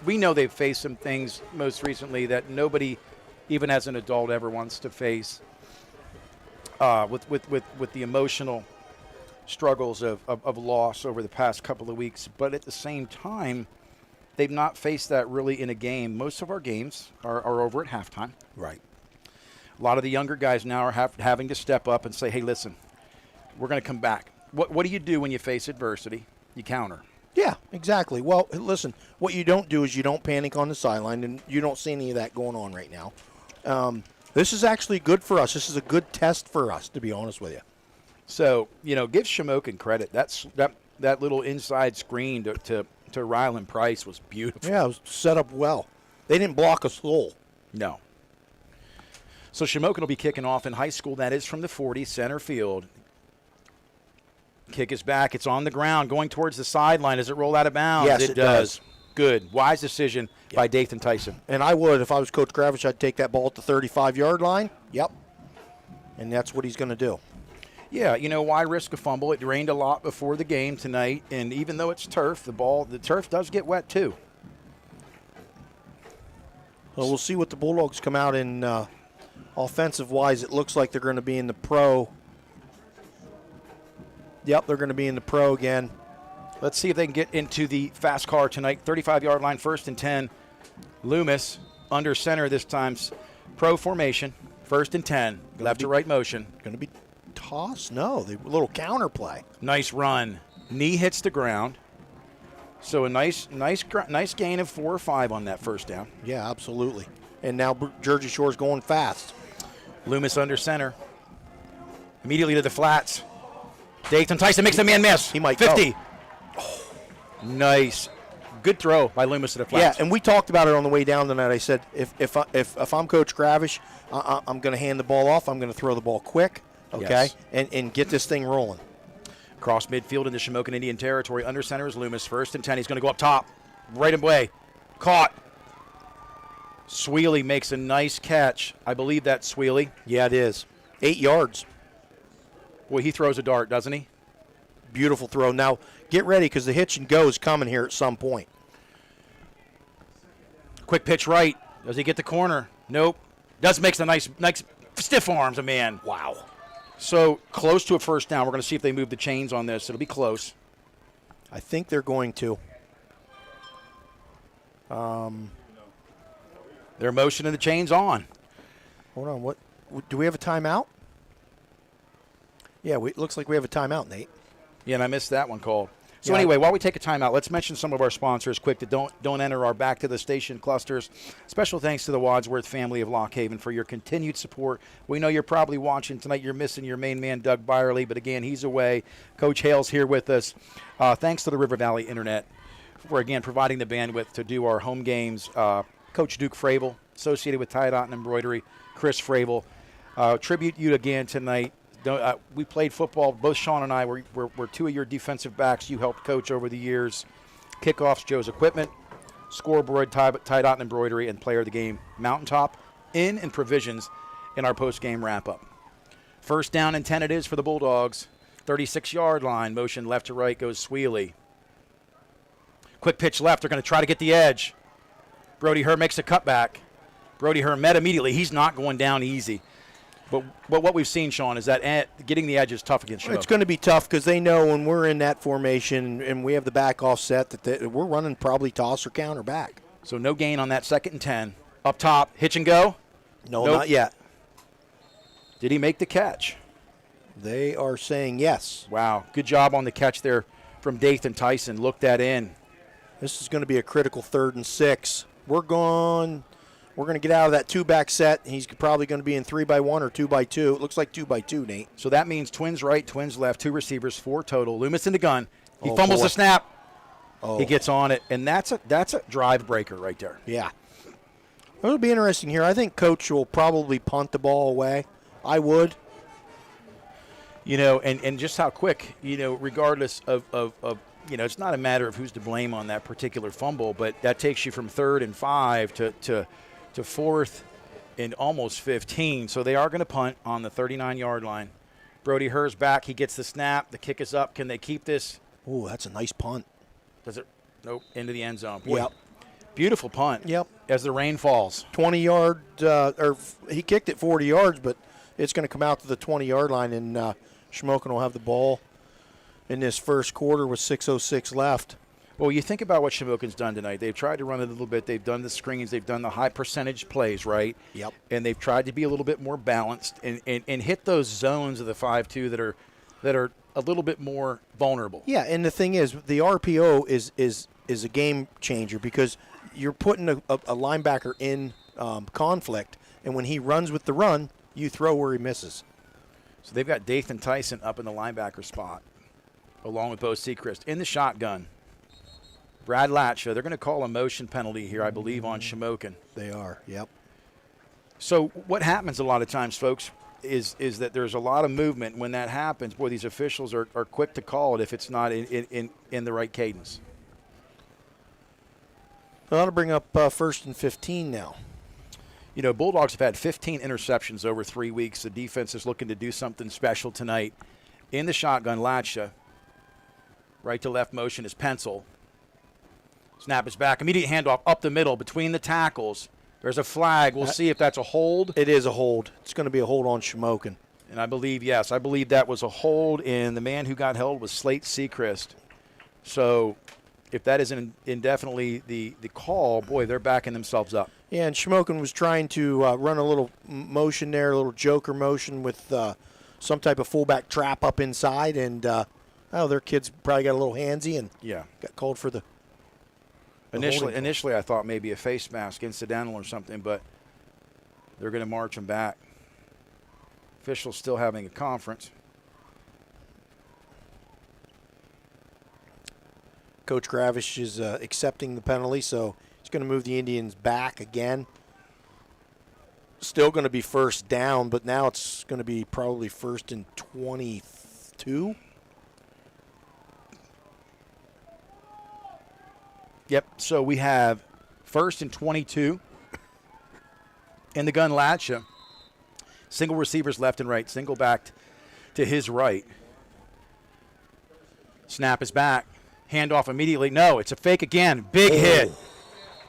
we know they've faced some things most recently that nobody, even as an adult, ever wants to face with the emotional struggles of loss over the past couple of weeks. But at the same time, they've not faced that really in a game. Most of our games are over at halftime. Right. A lot of the younger guys now are having to step up and say, hey, listen, we're going to come back. What do you do when you face adversity? You counter. Yeah, exactly. Well, listen, what you don't do is you don't panic on the sideline, and you don't see any of that going on right now. This is actually good for us. This is a good test for us, to be honest with you. So, give Shamokin credit. That little inside screen to Ryland Price was beautiful. Yeah, it was set up well. They didn't block a soul. No. So Shamokin will be kicking off in high school. That is from the 40, center field. Kick is back. It's on the ground, going towards the sideline. Does it roll out of bounds? Yes, it does. Good. Wise decision by Dathan Tyson. And I would, if I was Coach Kravich, I'd take that ball at the 35-yard line. Yep. And that's what he's going to do. Yeah, why risk a fumble? It rained a lot before the game tonight, and even though it's turf, the turf does get wet too. Well, we'll see what the Bulldogs come out in offensive-wise. It looks like they're going to be in the pro. Yep, they're going to be in the pro again. Let's see if they can get into the fast car tonight. 35-yard line, 1st and 10. Loomis under center this time. Pro formation, 1st and 10. Left to right motion. Going to be toss? No, the little counter play. Nice run. Knee hits the ground. So a nice gain of 4 or 5 on that first down. Yeah, absolutely. And now Jersey Shore's going fast. Loomis under center. Immediately to the flats. Dayton Tyson makes the man miss. He might 50. go. Oh, nice. Good throw by Loomis to the flats. Yeah, and we talked about it on the way down tonight. I said, if I'm Coach Gravish, I'm going to hand the ball off. I'm going to throw the ball quick, okay, Yes. and get this thing rolling. Cross midfield into Shamokin Indian territory. Under center is Loomis. 1st and 10. He's going to go up top. Right away. Caught. Sweely makes a nice catch. I believe that's Sweely. Yeah, it is. 8 yards. Well, he throws a dart, doesn't he? Beautiful throw. Now, get ready because the hitch and go is coming here at some point. Quick pitch right. Does he get the corner? Nope. Does makes a nice stiff arms a man. Wow. So close to a first down. We're going to see if they move the chains on this. It'll be close. I think they're going to. They're motioning the chains on. Hold on. What? Do we have a timeout? Yeah, it looks like we have a timeout, Nate. Yeah, and I missed that one called. So Yeah. anyway, while we take a timeout, let's mention some of our sponsors quick that don't enter our back to the station clusters. Special thanks to the Wadsworth family of Lock Haven for your continued support. We know you're probably watching tonight. You're missing your main man, Doug Byerly, but again, he's away. Coach Hale's here with us. Thanks to the River Valley Internet for, again, providing the bandwidth to do our home games. Coach Duke Fravel, associated with Tie Dot and Embroidery, Chris Fravel. Tribute you again tonight. We played football. Both Sean and I were 2 of your defensive backs you helped coach over the years. Kickoffs, Joe's Equipment. Scoreboard, Tie Dot and Embroidery, and Player of the Game, Mountaintop. And provisions in our post-game wrap-up. 1st down and 10 it is for the Bulldogs. 36-yard line. Motion left to right goes Sweely. Quick pitch left. They're going to try to get the edge. Brody Herr makes a cutback. Brody Herr met immediately. He's not going down easy. But what we've seen, Sean, is that getting the edge is tough against Shamokin. It's going to be tough because they know when we're in that formation and we have the back offset that we're running probably toss or counter back. So no gain on that 2nd and 10. Up top, hitch and go? No, nope. Not yet. Did he make the catch? They are saying yes. Wow, good job on the catch there from Dathan Tyson. Look that in. This is going to be a critical 3rd and 6. We're going to get out of that 2-back set. He's probably going to be in 3-by-1 or 2-by-2. It looks like 2-by-2, Nate. So that means twins right, twins left, 2 receivers, 4 total. Loomis in the gun. He fumbles the snap. Oh. He gets on it, and that's a drive breaker right there. Yeah. It'll be interesting here. I think Coach will probably punt the ball away. I would. And just how quick, regardless of it's not a matter of who's to blame on that particular fumble, but that takes you from 3rd and 5 to 4th and almost 15. So they are going to punt on the 39-yard line. Brody Herr's back. He gets the snap. The kick is up. Can they keep this? Oh, that's a nice punt. Does it? Nope. Into the end zone. Boy, yep. Beautiful punt. Yep. As the rain falls. 20-yard, or he kicked it 40 yards, but it's going to come out to the 20-yard line, and Shamokin will have the ball in this first quarter with 6:06 left. Well, you think about what Shamokin's done tonight. They've tried to run it a little bit. They've done the screens. They've done the high percentage plays, right? Yep. And they've tried to be a little bit more balanced and hit those zones of the 5-2 that are a little bit more vulnerable. Yeah, and the thing is, the RPO is a game changer because you're putting a linebacker in conflict, and when he runs with the run, you throw where he misses. So they've got Dathan Tyson up in the linebacker spot, along with Bo Sechrist in the shotgun. Brad Latcha, they're going to call a motion penalty here, I believe, on Shamokin. They are, yep. So what happens a lot of times, folks, is that there's a lot of movement. When that happens, boy, these officials are quick to call it if it's not in the right cadence. Well, that'll bring up 1st and 15 now. Bulldogs have had 15 interceptions over 3 weeks. The defense is looking to do something special tonight. In the shotgun, Latcha. Right to left motion is Pencil. Snap is back. Immediate handoff up the middle between the tackles. There's a flag. We'll see if that's a hold. It is a hold. It's going to be a hold on Shamokin. And I believe that was a hold, and the man who got held was Slate Sechrist. So if that isn't indefinitely the call, boy, they're backing themselves up. Yeah, and Shamokin was trying to run a little motion there, a little joker motion with some type of fullback trap up inside, and their kids probably got a little handsy and got called for the Initially, I thought maybe a face mask, incidental or something, but they're going to march them back. Officials still having a conference. Coach Gravish is accepting the penalty, so he's going to move the Indians back again. Still going to be first down, but now it's going to be probably first and 22. Yep, so we have first and 22 in the gun. Latcha. Single receivers left and right. Single back to his right. Snap is back. Handoff immediately. No, it's a fake again. Big hit.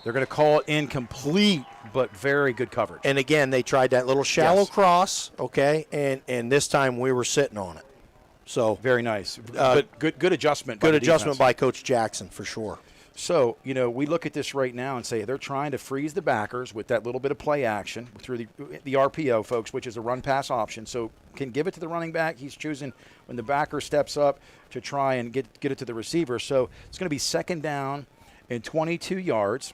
They're going to call it incomplete, but very good coverage. And again, they tried that little shallow cross, okay, and this time we were sitting on it. So very nice. Good adjustment. Good adjustment by Coach Jackson for sure. So, we look at this right now and say they're trying to freeze the backers with that little bit of play action through the RPO, folks, which is a run-pass option. So can give it to the running back. He's choosing when the backer steps up to try and get it to the receiver. So it's going to be second down and 22 yards.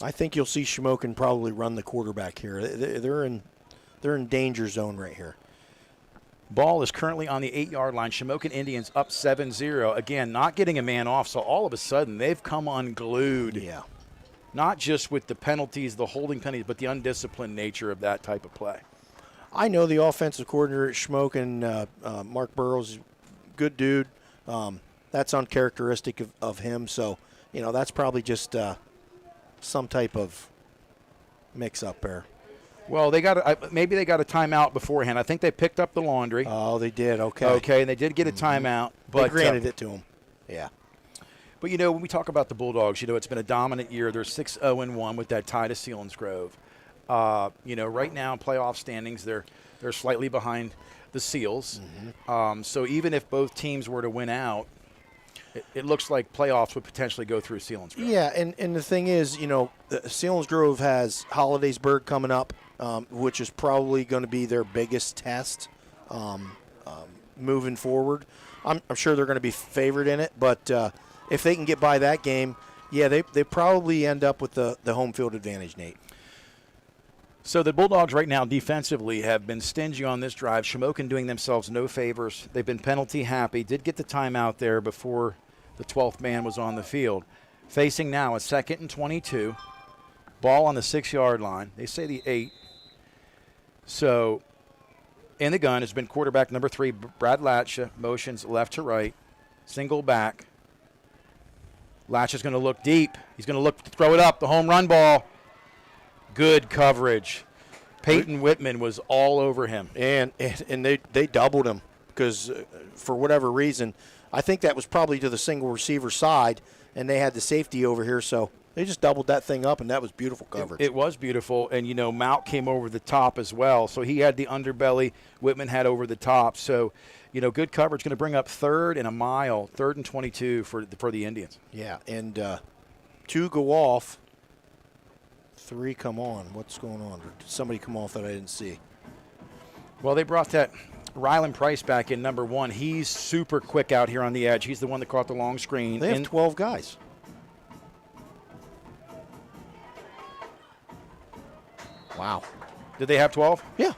I think you'll see Shamokin probably run the quarterback here. They're in danger zone right here. Ball is currently on the 8-yard line. Shamokin Indians up 7-0. Again, not getting a man off, so all of a sudden they've come unglued. Yeah. Not just with the penalties, the holding penalties, but the undisciplined nature of that type of play. I know the offensive coordinator at Shamokin, Mark Burrows, good dude. That's uncharacteristic of him, so, that's probably just some type of mix-up there. Well, maybe they got a timeout beforehand. I think they picked up the laundry. Oh, they did. Okay. Okay, and they did get a timeout. But they granted it to them. Yeah. But, when we talk about the Bulldogs, it's been a dominant year. They're 6-0-1 with that tie to Selinsgrove. Right now in playoff standings, they're slightly behind the Seals. Mm-hmm. So even if both teams were to win out, it looks like playoffs would potentially go through Selinsgrove. Yeah, and the thing is, Selinsgrove has Hollidaysburg coming up, which is probably going to be their biggest test moving forward. I'm sure they're going to be favored in it, but if they can get by that game, they probably end up with the home field advantage, Nate. So the Bulldogs right now defensively have been stingy on this drive. Shamokin doing themselves no favors. They've been penalty happy. Did get the timeout there before the 12th man was on the field. Facing now a second and 22. Ball on the 6-yard line. They say the 8. So in the gun has been quarterback number 3, Brad Latcha. Motions left to right. Single back. Latcha's going to look deep. He's going to look to throw it up. The home run ball. Good coverage. Peyton Whitman was all over him. And they doubled him because for whatever reason, I think that was probably to the single receiver side, and they had the safety over here, so they just doubled that thing up, and that was beautiful coverage. It was beautiful, and, Mount came over the top as well. So he had the underbelly. Whitman had over the top. So, good coverage. Going to bring up 3rd and a mile, 3rd and 22 for the Indians. Yeah, and 2 go off. 3 come on. What's going on? Did somebody come off that I didn't see? Well, they brought that Rylan Price back in number 1. He's super quick out here on the edge. He's the one that caught the long screen. They have 12 guys. Wow. Did they have 12? Yeah.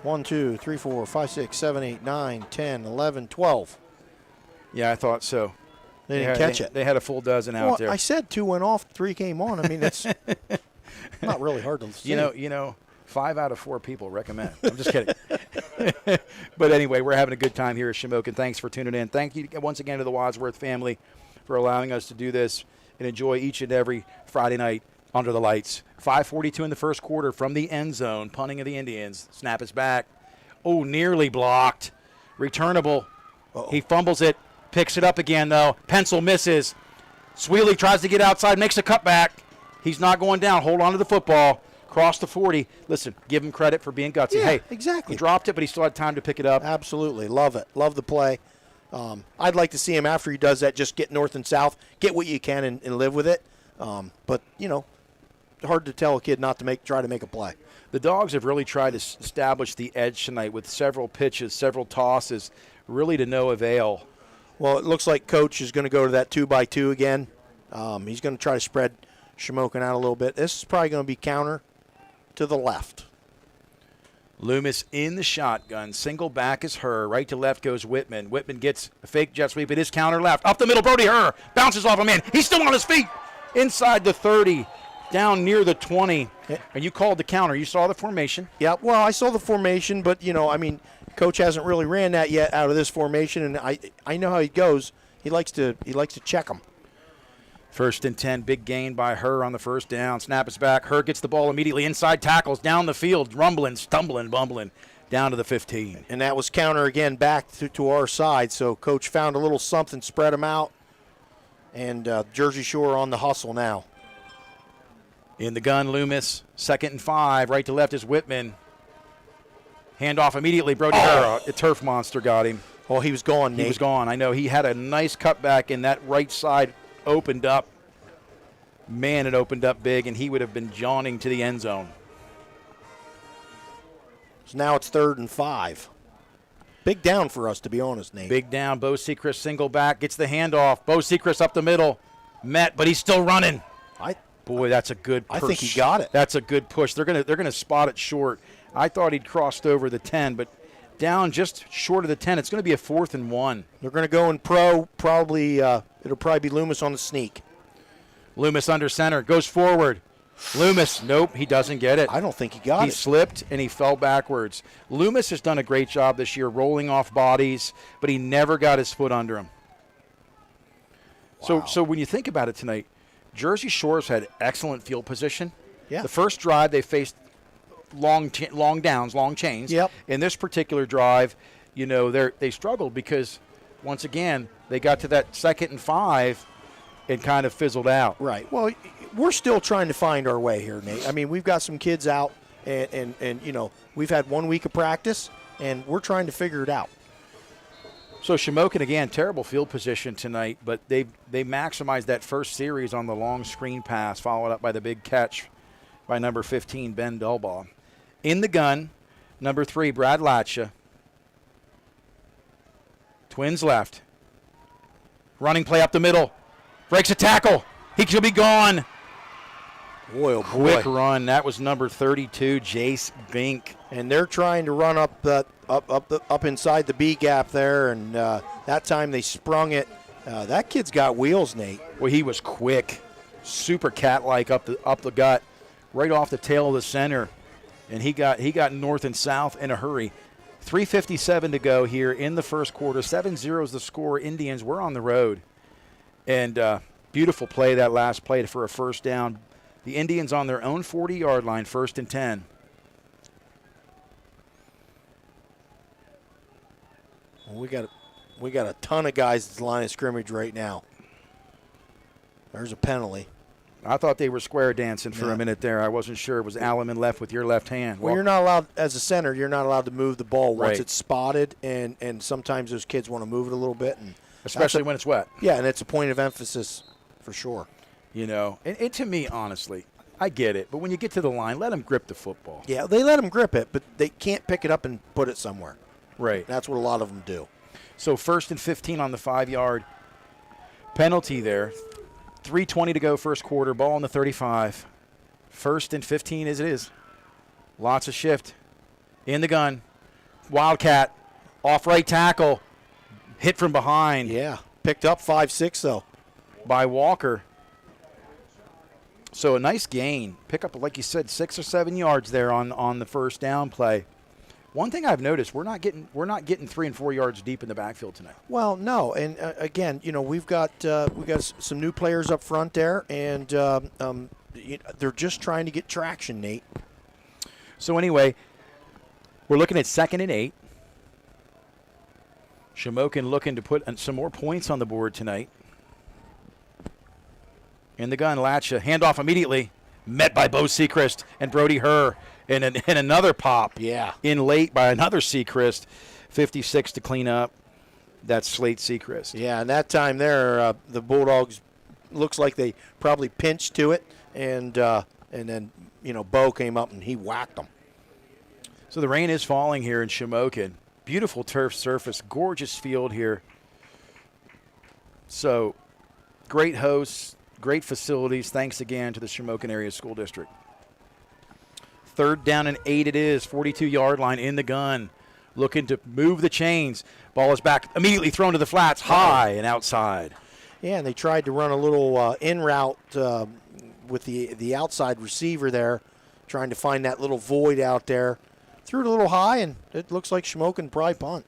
1, 2, 3, 4, 5, 6, 7, 8, 9, 10, 11, 12. Yeah, I thought so. They didn't catch it. They had a full dozen out there. I said 2 went off, 3 came on. I mean, it's not really hard to see. 5 out of 4 people recommend. I'm just kidding. But anyway, we're having a good time here at Shamokin. Thanks for tuning in. Thank you once again to the Wadsworth family for allowing us to do this and enjoy each and every Friday night under the lights. 5:42 in the first quarter from the end zone. Punting of the Indians. Snap is back. Oh, nearly blocked. Returnable. Uh-oh. He fumbles it. Picks it up again, though. Pencil misses. Sweely tries to get outside, makes a cutback. He's not going down. Hold on to the football. Cross the 40. Listen, give him credit for being gutsy. Yeah, hey, exactly. He dropped it, but he still had time to pick it up. Absolutely. Love it. Love the play. I'd like to see him after he does that just get north and south, get what you can and live with it. But, hard to tell a kid not to try to make a play. The Dogs have really tried to establish the edge tonight with several pitches, several tosses, really to no avail. Well, it looks like Coach is going to go to that 2x2 again. He's going to try to spread Shamokin out a little bit. This is probably going to be counter to the left. Loomis in the shotgun. Single back is Herr. Right to left goes Whitman. Whitman gets a fake jet sweep. It is counter left. Up the middle, Brody Herr. Bounces off a man. He's still on his feet. Inside the 30. Down near the 20. And you called the counter. You saw the formation. Yeah, well, I saw the formation, but, Coach hasn't really ran that yet out of this formation, and I know how he goes. He likes to check them. 1st and 10, big gain by Herr on the first down. Snap is back. Herr gets the ball immediately inside, tackles down the field, rumbling, stumbling, bumbling, down to the 15. And that was counter again back to our side. So Coach found a little something, spread them out, and Jersey Shore on the hustle now. In the gun, Loomis. 2nd and 5. Right to left is Whitman. Handoff immediately. Brody Herr, a turf monster, got him. Oh, he was gone, Nate. He was gone. I know. He had a nice cutback, and that right side opened up. Man, it opened up big, and he would have been jawing to the end zone. So now it's 3rd and 5. Big down for us, to be honest, Nate. Big down. Bo Sechrist single back, gets the handoff. Bo Sechrist up the middle. Met, but he's still running. Boy, that's a good push. I think he got it. That's a good push. They're gonna spot it short. I thought he'd crossed over the 10, but down just short of the 10. It's going to be a 4th and 1. They're going to go in pro. Probably it'll probably be Loomis on the sneak. Loomis under center, goes forward. Loomis, nope, he doesn't get it. I don't think he got it. He slipped and he fell backwards. Loomis has done a great job this year rolling off bodies, but he never got his foot under him. Wow. So when you think about it tonight, Jersey Shore's had excellent field position. Yeah. The first drive they faced long downs, long chains. Yep. In this particular drive, they struggled because, once again, they got to that 2nd and 5 and kind of fizzled out. Right. Well, we're still trying to find our way here, Nate. I mean, we've got some kids out, and we've had 1 week of practice, and we're trying to figure it out. So Shamokin, again, terrible field position tonight, but they maximized that first series on the long screen pass, followed up by the big catch by number 15, Ben Delbaugh. In the gun, number 3, Brad Latcha. Twins left. Running play up the middle. Breaks a tackle. He should be gone. Boy, oh boy. Quick run. That was number 32, Jace Bink. And they're trying to run up inside the B gap there, and that time they sprung it. That kid's got wheels, Nate. Well, he was quick, super cat-like up the gut, right off the tail of the center, and he got north and south in a hurry. 3:57 to go here in the first quarter. 7-0 is the score. Indians, we're on the road, and beautiful play, that last play for a first down. The Indians on their own 40-yard line, 1st and 10. We got a ton of guys at the line of scrimmage right now. There's a penalty. I thought they were square dancing for a minute there. I wasn't sure. It was Alleman left with your left hand. Well, you're not allowed, as a center, you're not allowed to move the ball once Right. it's spotted, and sometimes those kids want to move it a little bit. And especially when it's wet. Yeah, and it's a point of emphasis for sure. And to me, honestly, I get it. But when you get to the line, let them grip the football. Yeah, they let them grip it, but they can't pick it up and put it somewhere. Right. That's what a lot of them do. So 1st and 15 on the 5-yard penalty there. 3:20 to go first quarter. Ball on the 35. 1st and 15 as it is. Lots of shift. In the gun. Wildcat. Off right tackle. Hit from behind. Yeah. Picked up 5-6 though. By Walker. So a nice gain. Pick up, like you said, 6 or 7 yards there on the first down play. One thing I've noticed, we're not getting 3 and 4 yards deep in the backfield tonight. Well, no, and again, we've got some new players up front there, and they're just trying to get traction, Nate. So anyway, we're looking at 2nd and 8. Shamokin looking to put some more points on the board tonight. In the gun, Latcha, handoff immediately, met by Bo Sechrist and Brody Herr, and another pop. Yeah. In late by another Sechrist, 56 to clean up. That's Slate Sechrist. Yeah, and that time there, the Bulldogs looks like they probably pinched to it, and then Bo came up and he whacked them. So the rain is falling here in Shamokin. Beautiful turf surface, gorgeous field here. So great hosts, great facilities. Thanks again to the Shamokin Area School District. 3rd down and 8 it is, 42-yard line in the gun. Looking to move the chains. Ball is back, immediately thrown to the flats, high and outside. Yeah, and they tried to run a little in route with the outside receiver there, trying to find that little void out there. Threw it a little high, and it looks like Shamokin probably punt.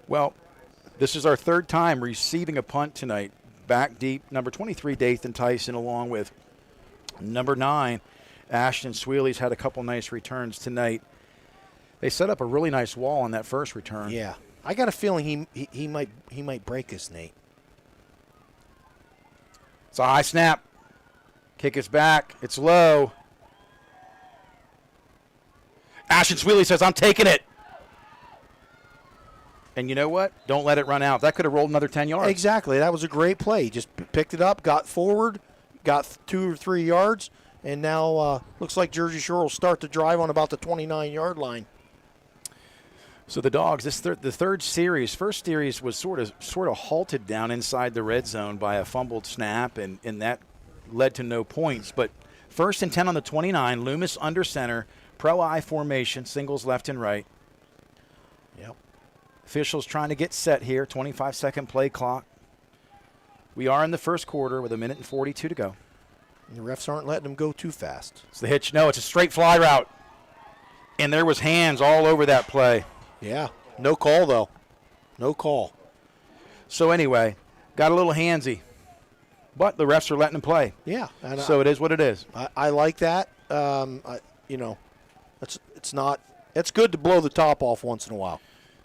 Well, this is our 3rd time receiving a punt tonight. Back deep, number 23, Dathan Tyson, along with number 9, Ashton Sweely's had a couple nice returns tonight. They set up a really nice wall on that first return. Yeah, I got a feeling he might break this, Nate. It's a high snap. Kick is back. It's low. Ashton Sweely says, I'm taking it. And you know what? Don't let it run out. That could have rolled another 10 yards. Exactly. That was a great play. He just picked it up, got forward, got 2 or 3 yards, and now looks like Jersey Shore will start the drive on about the 29-yard line. So the Dogs, the third series, first series was sort of halted down inside the red zone by a fumbled snap, and that led to no points. But 1st and 10 on the 29, Loomis under center, pro-I formation, singles left and right. Yep. Officials trying to get set here, 25-second play clock. We are in the first quarter with 1:42 to go. And the refs aren't letting them go too fast. It's the hitch. No, it's a straight fly route. And there was hands all over that play. Yeah. No call, though. No call. So anyway, got a little handsy. But the refs are letting them play. Yeah. So it is what it is. I like that. It's good to blow the top off once in a while.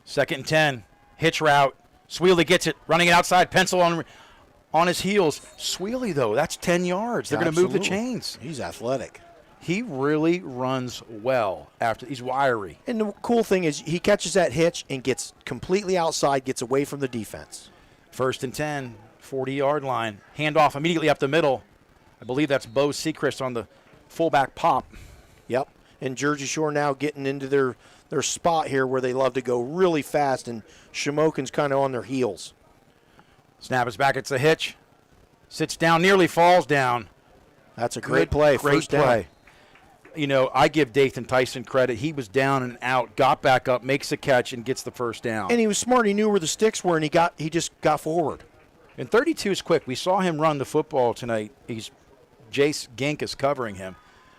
2nd and 10. Hitch route. Sweely gets it. Running it outside. Pencil on his heels. Sweely, though, that's 10 yards. They're going to move the chains. He's athletic. He really runs well after. He's wiry. And the cool thing is he catches that hitch and gets completely outside, gets away from the defense. 1st and 10, 40-yard line. Handoff immediately up the middle. I believe that's Bo Sechrist on the fullback pop. Yep. And Jersey Shore now getting into their spot here where they love to go really fast, and Shamokin's kind of on their heels. Snap is back. It's a hitch. Sits down, nearly falls down. That's a great play. Great play. I give Dathan Tyson credit. He was down and out, got back up, makes a catch, and gets the first down. And he was smart. He knew where the sticks were, and he just got forward. And 32 is quick. We saw him run the football tonight. Jace Gink is covering him.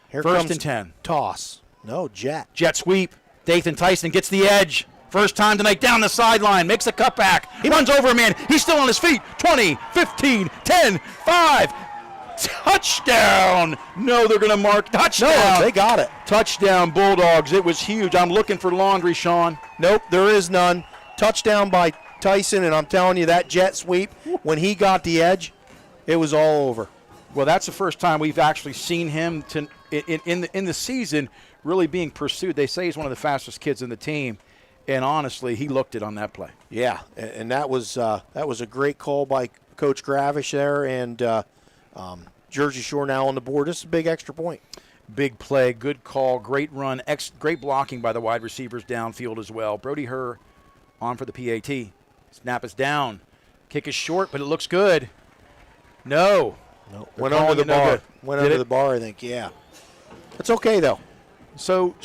Here 1st comes and 10. Toss. No, jet. Jet sweep. Dathan Tyson gets the edge. First time tonight down the sideline. Makes a cutback. He runs over a man. He's still on his feet. 20, 15, 10, 5. Touchdown. No, they're going to mark touchdown. No, they got it. Touchdown, Bulldogs. It was huge. I'm looking for laundry, Sean. Nope, there is none. Touchdown by Tyson, and I'm telling you, that jet sweep, when he got the edge, it was all over. Well, that's the first time we've actually seen him in the season really being pursued. They say he's one of the fastest kids in the team, and honestly, he looked it on that play. Yeah, and that was a great call by Coach Gravish there, and Jersey Shore now on the board. This is a big extra point. Big play, good call, great run, great blocking by the wide receivers downfield as well. Brody Herr on for the PAT. Snap is down. Kick is short, but it looks good. No. Went under the bar. Went under the bar, I think, yeah. It's okay, though. So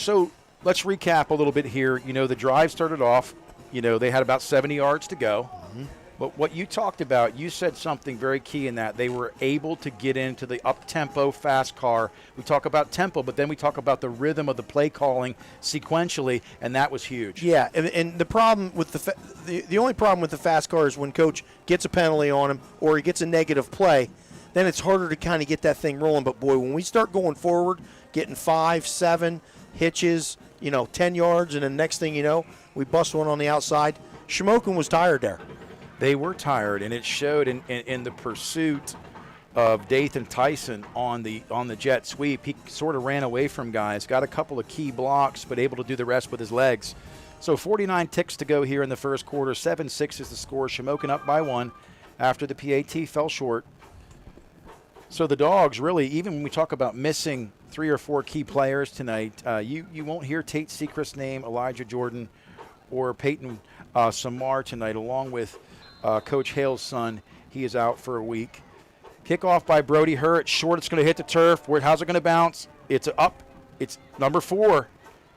let's recap a little bit here. The drive started off, they had about 70 yards to go. Mm-hmm. But what you talked about, you said something very key in that. They were able to get into the up-tempo fast car. We talk about tempo, but then we talk about the rhythm of the play calling sequentially, and that was huge. Yeah, and the problem with the only problem with the fast car is when Coach gets a penalty on him or he gets a negative play, then it's harder to kind of get that thing rolling. But, boy, when we start going forward, getting 5, 7 hitches, 10 yards, and then next thing you know, we bust one on the outside. Shamokin was tired there. They were tired, and it showed in the pursuit of Dathan Tyson on the jet sweep. He sort of ran away from guys, got a couple of key blocks, but able to do the rest with his legs. So 49 ticks to go here in the first quarter. 7-6 is the score. Shamokin up by 1 after the PAT fell short. So the Dogs really, even when we talk about missing 3 or 4 key players tonight, you won't hear Tate Secret's name, Elijah Jordan, or Peyton Samar tonight, along with Coach Hale's son. He is out for a week. Kickoff by Brody Herr. It's short. It's going to hit the turf. How's it going to bounce? It's up. It's number 4.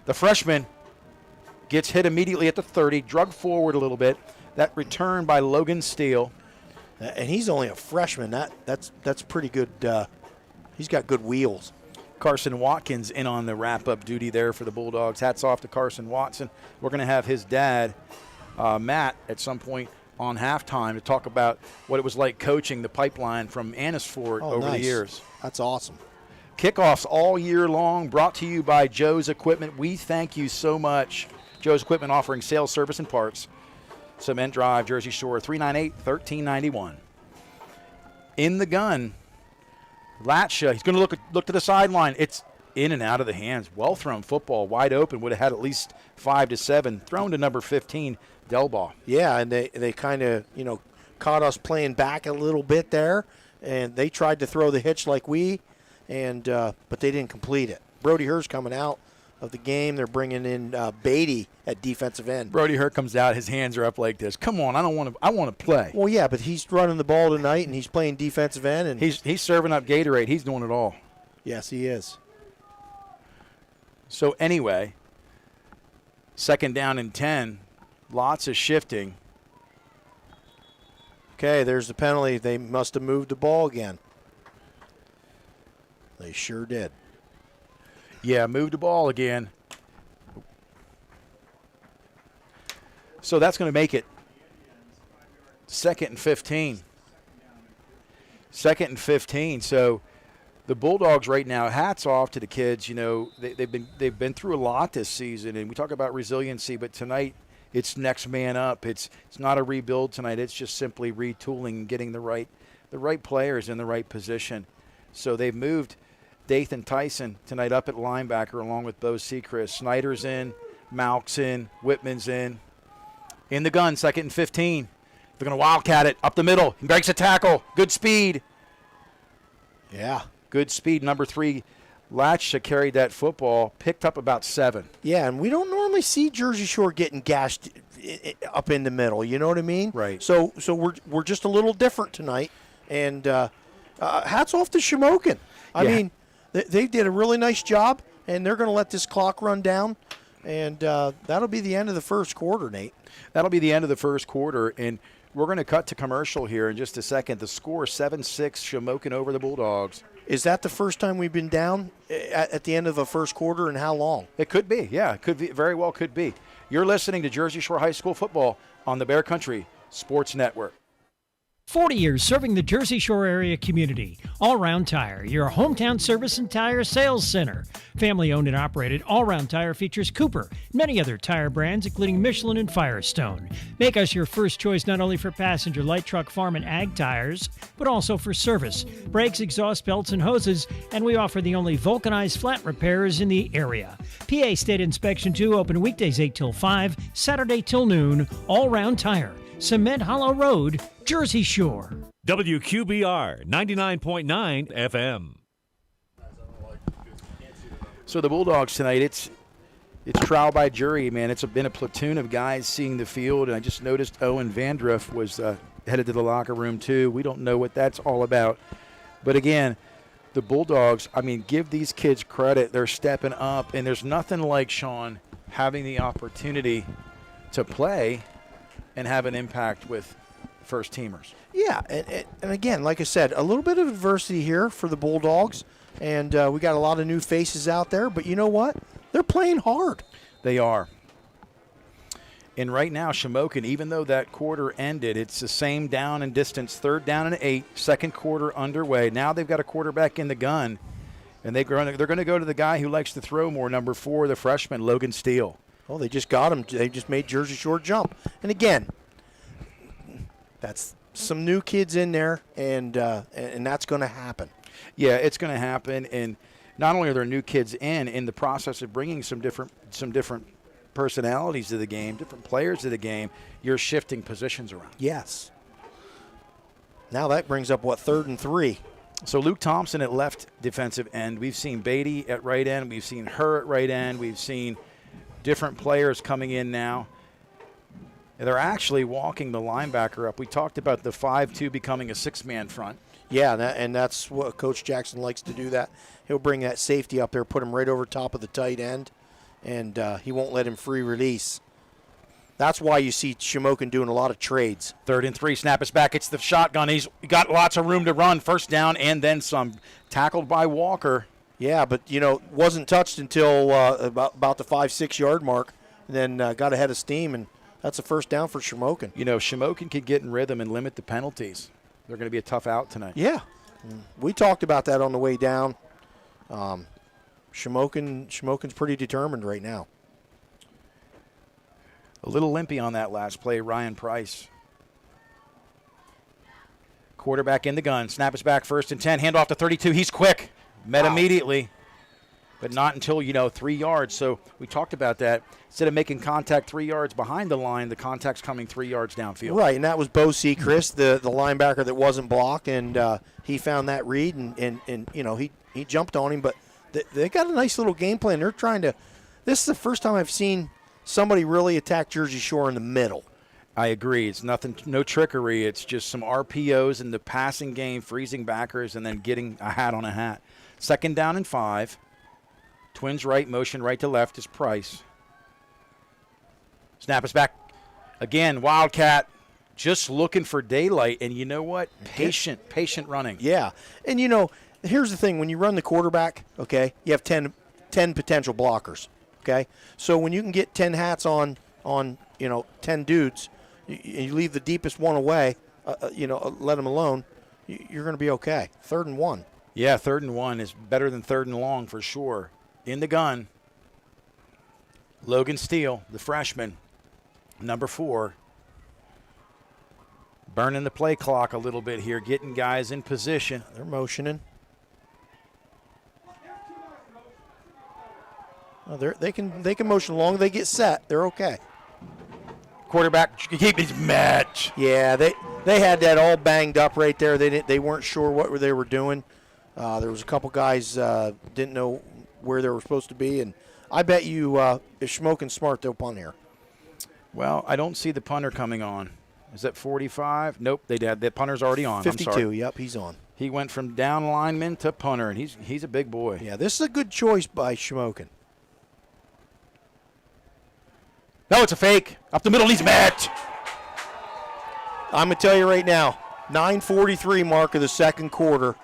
The freshman gets hit immediately at the 30, drug forward a little bit. That return by Logan Steele. And he's only a freshman. That's pretty good. He's got good wheels. Carson Watkins in on the wrap-up duty there for the Bulldogs. Hats off to Carson Watson. We're going to have his dad, Matt, at some point on halftime to talk about what it was like coaching the pipeline from Annisford over the years. That's awesome. Kickoffs all year long, brought to you by Joe's Equipment. We thank you so much. Joe's Equipment offering sales, service, and parts. Cement Drive, Jersey Shore, 398-1391. In the gun, Latcha, he's going to look to the sideline. It's in and out of the hands. Well thrown football, wide open. Would have had at least 5 to 7. Thrown to number 15, Delbaugh. Yeah, and they kind of, caught us playing back a little bit there, and they tried to throw the hitch like we, but they didn't complete it. Brody Herr's coming out of the game. They're bringing in Beatty at defensive end. Brody Herr comes out. His hands are up like this. Come on, I want to play. Well, yeah, but he's running the ball tonight, and he's playing defensive end. And he's serving up Gatorade. He's doing it all. Yes, he is. So anyway, 2nd down and 10. Lots of shifting. Okay, there's the penalty. They must have moved the ball again. They sure did. Yeah, moved the ball again. So that's going to make it 2nd and 15. 2nd and 15. So the Bulldogs right now, hats off to the kids. They've been through a lot this season, and we talk about resiliency, but tonight it's next man up. It's not a rebuild tonight. It's just simply retooling and getting the right players in the right position. So they've moved Dathan Tyson tonight up at linebacker along with Bo Sechrist. Snyder's in, Malk's in, Whitman's in. In the gun, 2nd and 15. They're going to wildcat it up the middle. He breaks a tackle. Good speed. Yeah. Good speed. Number 3, Latcha carried that football, picked up about 7. Yeah, and we don't normally see Jersey Shore getting gashed up in the middle. You know what I mean? Right. So we're just a little different tonight. And hats off to Shamokin. I mean, they did a really nice job, and they're going to let this clock run down. And that'll be the end of the first quarter, Nate. That'll be the end of the first quarter, and we're going to cut to commercial here in just a second. The score, 7-6, Shamokin over the Bulldogs. Is that the first time we've been down at the end of a first quarter, and how long? It could be, yeah. It could be, very well could be. You're listening to Jersey Shore High School football on the Bear Country Sports Network. 40 years serving the Jersey Shore area community. All Round Tire, your hometown service and tire sales center. Family owned and operated, All Round Tire features Cooper, many other tire brands, including Michelin and Firestone. Make us your first choice not only for passenger, light truck, farm, and ag tires, but also for service, brakes, exhaust belts, and hoses. And we offer the only vulcanized flat repairs in the area. PA State Inspection 2, open weekdays 8 till 5, Saturday till noon. All Round Tire. Cement Hollow Road, Jersey Shore. WQBR 99.9 FM. So the Bulldogs tonight, it's trial by jury, man. It's been a platoon of guys seeing the field, and I just noticed Owen Vandruff was headed to the locker room too. We don't know what that's all about. But again, the Bulldogs, I mean, give these kids credit. They're stepping up, and there's nothing like, Sean, having the opportunity to play and have an impact with first-teamers. Yeah, and again, like I said, a little bit of adversity here for the Bulldogs, and we got a lot of new faces out there, but you know what? They're playing hard. They are. And right now, Shamokin, even though that quarter ended, it's the same down and distance, 3rd down and 8, second quarter underway. Now they've got a quarterback in the gun, and they're going to go to the guy who likes to throw more, number 4, the freshman, Logan Steele. Well, they just got him. They just made Jersey Shore jump. And again, that's some new kids in there, and that's going to happen. Yeah, it's going to happen, and not only are there new kids in the process of bringing some different personalities to the game, different players to the game, you're shifting positions around. Yes. Now that brings up, 3rd and 3. So Luke Thompson at left defensive end. We've seen Beatty at right end. We've seen her at right end. We've seen different players coming in now. And they're actually walking the linebacker up. We talked about the 5-2 becoming a 6-man front. Yeah, and that's what Coach Jackson likes to do. That he'll bring that safety up there, put him right over top of the tight end, and he won't let him free release. That's why you see Shamokin doing a lot of trades. 3rd and 3, snap us back. It's the shotgun. He's got lots of room to run. First down and then some. Tackled by Walker. Yeah, but, wasn't touched until about the 5-6 yard mark, and then got ahead of steam, and that's a first down for Shamokin. Shamokin could get in rhythm and limit the penalties. They're going to be a tough out tonight. Yeah. We talked about that on the way down. Shamokin's pretty determined right now. A little limpy on that last play, Ryan Price. Quarterback in the gun. Snap is back, 1st and 10. Hand off to 32. He's quick. Met immediately. But not until, 3 yards. So we talked about that. Instead of making contact 3 yards behind the line, the contact's coming 3 yards downfield. Right, and that was Bo Sechrist, the linebacker that wasn't blocked, and he found that read, and he jumped on him. But they got a nice little game plan. They're trying to – this is the first time I've seen somebody really attack Jersey Shore in the middle. I agree. It's nothing, no trickery. It's just some RPOs in the passing game, freezing backers, and then getting a hat on a hat. 2nd down and 5. Twins right, motion right to left is Price. Snap us back. Again, Wildcat just looking for daylight. And you know what? Patient running. Yeah. And, here's the thing. When you run the quarterback, okay, you have 10 potential blockers, okay? So when you can get 10 hats on 10 dudes, you leave the deepest one away, let them alone, you're going to be okay. 3rd and 1. Yeah, 3rd and 1 is better than 3rd and long for sure. In the gun, Logan Steele, the freshman, number 4. Burning the play clock a little bit here, getting guys in position. They're motioning. Oh, they can motion along. They get set. They're okay. Quarterback keep his match. Yeah, they had that all banged up right there. They weren't sure what they were doing. There was a couple guys didn't know where they were supposed to be, and I bet you if Shamokin's smart, they'll punt here. Well, I don't see the punter coming on. Is that 45? Nope, the punter's already on. 52, I'm sorry. Yep, he's on. He went from down lineman to punter, and he's a big boy. Yeah, this is a good choice by Shamokin. No, it's a fake. Up the middle, he's met. I'm going to tell you right now, 9:43 mark of the 2nd quarter.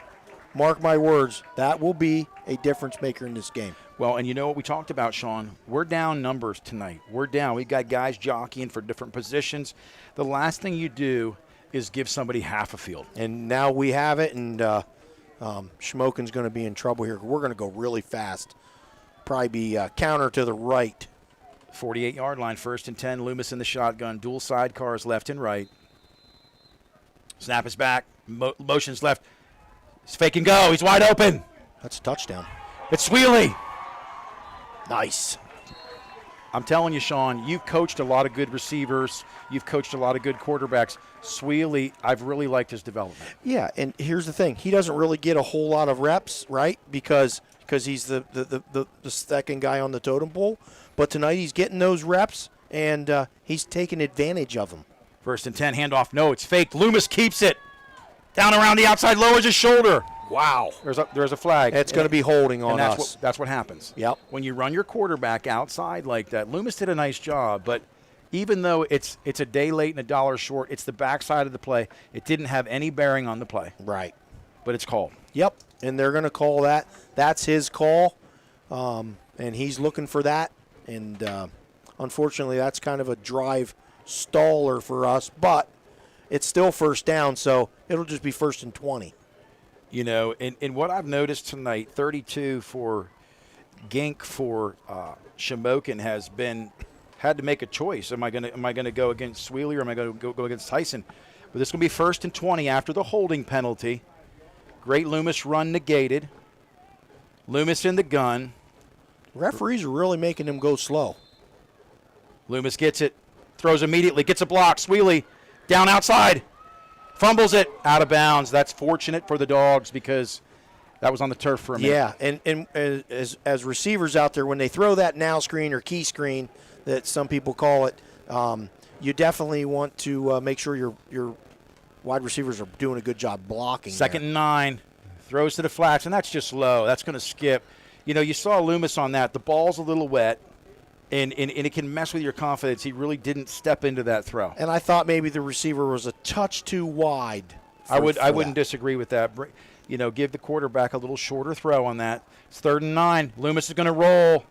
Mark my words, that will be a difference maker in this game. Well, and you know what we talked about, Sean? We're down numbers tonight. We're down. We've got guys jockeying for different positions. The last thing you do is give somebody half a field. And now we have it, and Shamokin's going to be in trouble here. We're going to go really fast. Probably be counter to the right. 48-yard line, 1st and 10. Loomis in the shotgun. Dual sidecars left and right. Snap is back. Motion's left. It's fake and go. He's wide open. That's a touchdown. It's Sweely. Nice. I'm telling you, Sean, you've coached a lot of good receivers. You've coached a lot of good quarterbacks. Sweely, I've really liked his development. Yeah, and here's the thing. He doesn't really get a whole lot of reps, right, because he's the 2nd guy on the totem pole. But tonight he's getting those reps, and he's taking advantage of them. 1st and 10, handoff. No, it's faked. Loomis keeps it. Down around the outside, lowers his shoulder. Wow. There's a flag. It's going to be holding on us. That's what happens. Yep. When you run your quarterback outside like that, Loomis did a nice job, but even though it's a day late and a dollar short, it's the backside of the play. It didn't have any bearing on the play. Right. But it's called. Yep, and they're going to call that. That's his call, and he's looking for that. And unfortunately, that's kind of a drive staller for us, but it's still 1st down, so it'll just be 1st and 20. And what I've noticed tonight, 32 for Gink for Shamokin had to make a choice. Am I going to go against Sweely or am I going to go against Tyson? But this is going to be 1st and 20 after the holding penalty. Great Loomis run negated. Loomis in the gun. Referees are really making him go slow. Loomis gets it. Throws immediately. Gets a block. Sweely down outside. Fumbles it. Out of bounds. That's fortunate for the Dogs because that was on the turf for a minute. Yeah, and as receivers out there, when they throw that now screen or key screen that some people call it, you definitely want to make sure your wide receivers are doing a good job blocking. 2nd and 9. Throws to the flats, and that's just low. That's going to skip. You know, you saw Loomis on that. The ball's a little wet, and it can mess with your confidence. He really didn't step into that throw. And I thought maybe the receiver was a touch too wide. I wouldn't disagree with that. You know, give the quarterback a little shorter throw on that. It's 3rd and 9. Loomis is going to roll.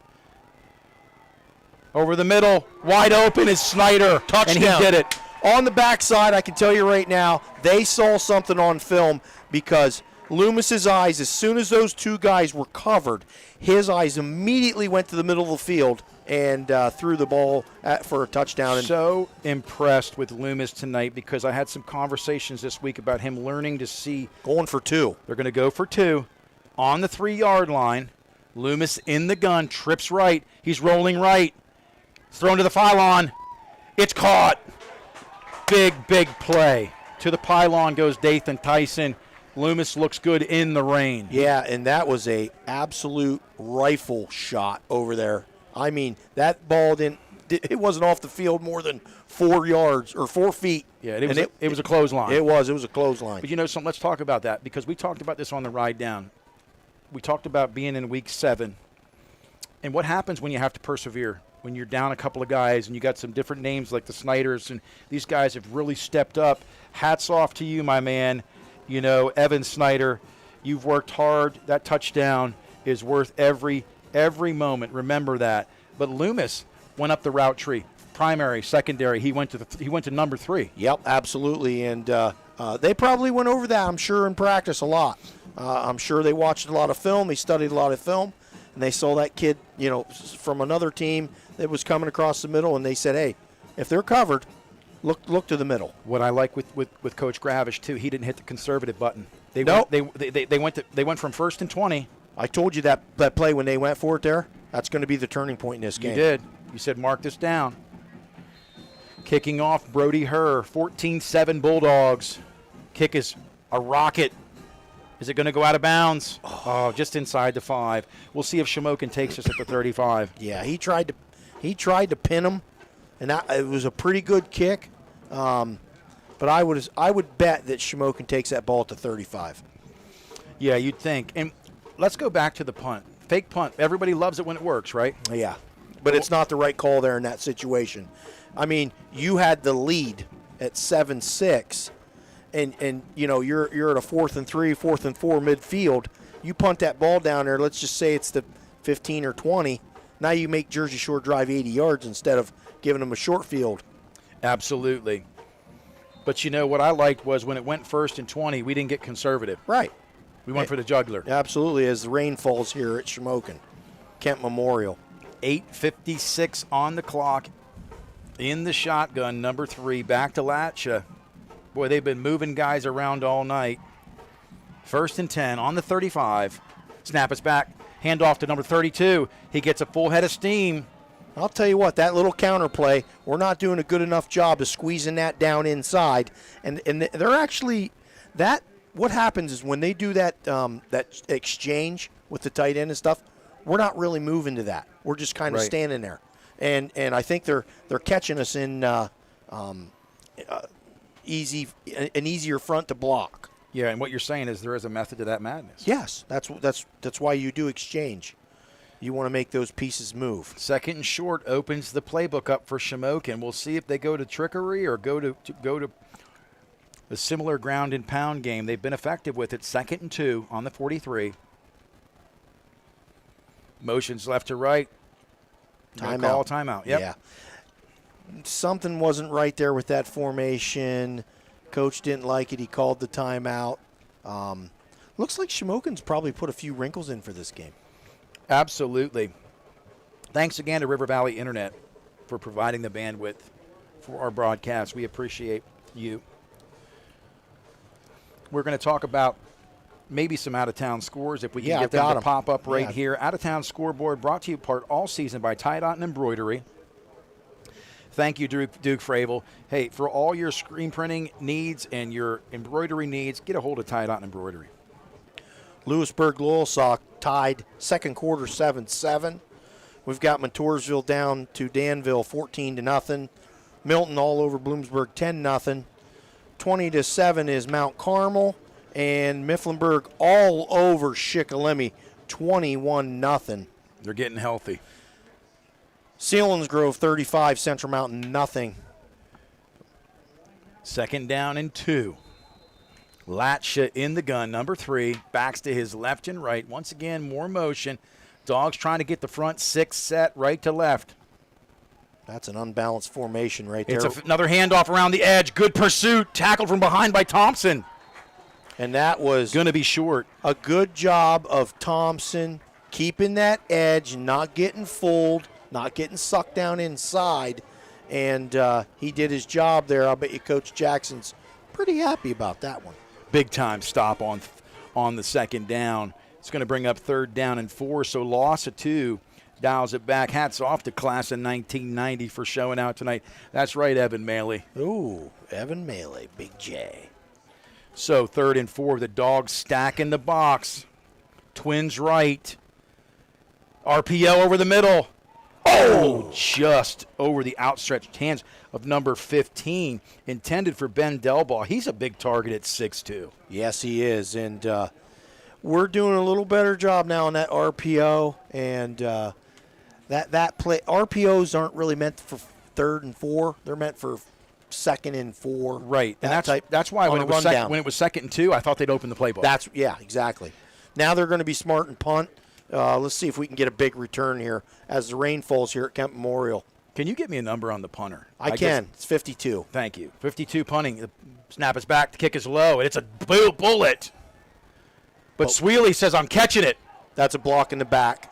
Over the middle. Wide open is Snyder. Touchdown. And he did it. On the backside, I can tell you right now, they saw something on film because Loomis's eyes, as soon as those two guys were covered, his eyes immediately went to the middle of the field and threw the ball for a touchdown. So impressed with Loomis tonight because I had some conversations this week about him learning to see. Going for 2. They're going to go for 2 on the 3-yard line. Loomis in the gun, trips right. He's rolling right. Thrown to the pylon. It's caught. Big play. To the pylon goes Dathan Tyson. Loomis looks good in the rain. Yeah, and that was a absolute rifle shot over there. I mean, that ball it wasn't off the field more than 4 yards or 4 feet. Yeah, it was a clothesline. It was a clothesline. But you know something, let's talk about that because we talked about this on the ride down. We talked about being in week 7 and what happens when you have to persevere. When you're down a couple of guys and you got some different names like the Snyders and these guys have really stepped up. Hats off to you, my man. You know, Evan Snyder, you've worked hard. That touchdown is worth every moment. Remember that. But Loomis went up the route tree. Primary, secondary, he went to number 3. Yep, absolutely. And they probably went over that, I'm sure, in practice a lot. I'm sure they watched a lot of film. They studied a lot of film. And they saw that kid, you know, from another team that was coming across the middle, and they said, hey, if they're covered, look to the middle. What I like with Coach Gravish, too, he didn't hit the conservative button. They went from 1st and 20. I told you that play when they went for it there, that's going to be the turning point in this game. You did. You said mark this down. Kicking off, Brody Herr, 14-7 Bulldogs. Kick is a rocket. Is it going to go out of bounds? Oh, just inside the 5. We'll see if Shamokin takes us at the 35. Yeah, he tried to pin him, and it was a pretty good kick. But I would bet that Shamokin takes that ball at the 35. Yeah, you'd think. And let's go back to the punt. Fake punt. Everybody loves it when it works, right? Yeah, but it's not the right call there in that situation. I mean, you had the lead at 7-6. And you know, you're at a 4th and 3, 4th and 4 midfield. You punt that ball down there, let's just say it's the 15 or 20. Now you make Jersey Shore drive 80 yards instead of giving them a short field. Absolutely. But you know, what I liked was when it went 1st and 20, we didn't get conservative. Right. We went for the jugular. Absolutely, as the rain falls here at Shamokin. Kent Memorial. 8:56 on the clock. In the shotgun, number 3, back to Latcha. Boy, they've been moving guys around all night. 1st and 10 on the 35. Snap is back. Hand off to number 32. He gets a full head of steam. I'll tell you what, that little counter play, we're not doing a good enough job of squeezing that down inside. And they're actually, what happens is when they do that exchange with the tight end and stuff, we're not really moving to that. We're just kind of standing there. And I think they're catching us in an easier front to block. Yeah, and what you're saying is there is a method to that madness. Yes, that's why you do exchange. You want to make those pieces move. 2nd and short opens the playbook up for Shamokin. We'll see if they go to trickery or go to a similar ground and pound game. They've been effective with it. 2nd and 2 on the 43. Motions left to right. Timeout. Yep. Yeah. Something wasn't right there with that formation. Coach didn't like it. He called the timeout. Looks like Shamokin's probably put a few wrinkles in for this game. Absolutely. Thanks again to River Valley Internet for providing the bandwidth for our broadcast. We appreciate you. we're going to talk about maybe some out-of-town scores if we can get them to pop up right here. Out-of-town scoreboard brought to you part all season by Tie Dot and Embroidery. Thank you, Duke Fravel. Hey, for all your screen printing needs and your embroidery needs, get a hold of Tie Dot and Embroidery. Lewisburg-Loyalsock tied second quarter 7-7. We've got Montoursville down to Danville 14-0. Milton all over Bloomsburg 10-0. 20-7 is Mount Carmel. And Mifflinburg all over Shikellamy 21-0. They're getting healthy. Selinsgrove 35, Central Mountain nothing. Second down and 2. Latcha in the gun, number 3. Backs to his left and right. Once again, more motion. Dogs trying to get the front 6 set right to left. That's an unbalanced formation right there. It's another handoff around the edge. Good pursuit. Tackled from behind by Thompson. And that was going to be short. A good job of Thompson keeping that edge, not getting fooled, not getting sucked down inside. And he did his job there. I'll bet you Coach Jackson's pretty happy about that one. Big time stop on the second down. It's going to bring up 3rd down and 4, so loss of 2. Dials it back. Hats off to class of 1990 for showing out tonight. That's right, Evan Maley. Ooh, Evan Maley, Big J. So 3rd and 4, the Dogs stack in the box. Twins right. RPO over the middle. Oh, just over the outstretched hands of number 15, intended for Ben Delbaugh. He's a big target at 6'2". Yes, he is, and we're doing a little better job now on that RPO, and that play. RPOs aren't really meant for 3rd and 4; they're meant for 2nd and 4. Right, and that's why when it was 2nd and 2, I thought they'd open the playbook. Yeah, exactly. Now they're going to be smart and punt. Let's see if we can get a big return here as the rain falls here at Kent Memorial. Can you get me a number on the punter? I can. It's 52. Thank you. 52 punting. The snap is back. The kick is low, and it's a bullet. But Sweely says, I'm catching it. That's a block in the back.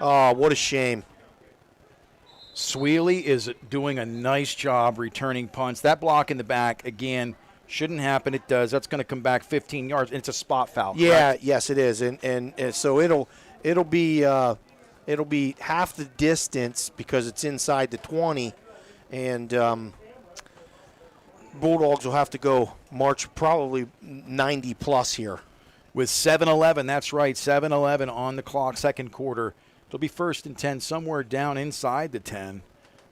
Oh, what a shame. Sweely is doing a nice job returning punts. That block in the back, again, shouldn't happen. It does. That's going to come back 15 yards, and it's a spot foul. Yeah, correct? Yes, it is, and so it'll be half the distance because it's inside the 20, and Bulldogs will have to go march probably 90 plus here. With 7:11, that's right, 7:11 on the clock, second quarter. It'll be 1st and 10, somewhere down inside the 10.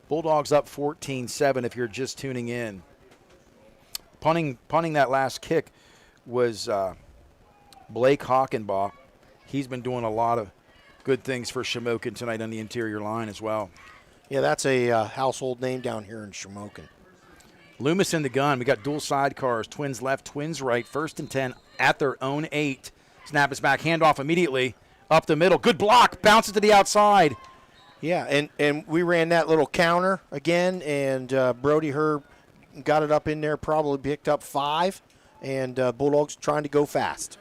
Bulldogs up 14-7 if you're just tuning in. Punting that last kick was Blake Hockenbach. He's been doing a lot of good things for Shamokin tonight on the interior line as well. Yeah, that's a household name down here in Shamokin. Loomis in the gun. We got dual sidecars, twins left, twins right, 1st and 10 at their own 8. Snap is back, handoff immediately. Up the middle, good block, bounces to the outside. Yeah, and we ran that little counter again, and Brody Herb got it up in there, probably picked up 5, and Bulldogs trying to go fast.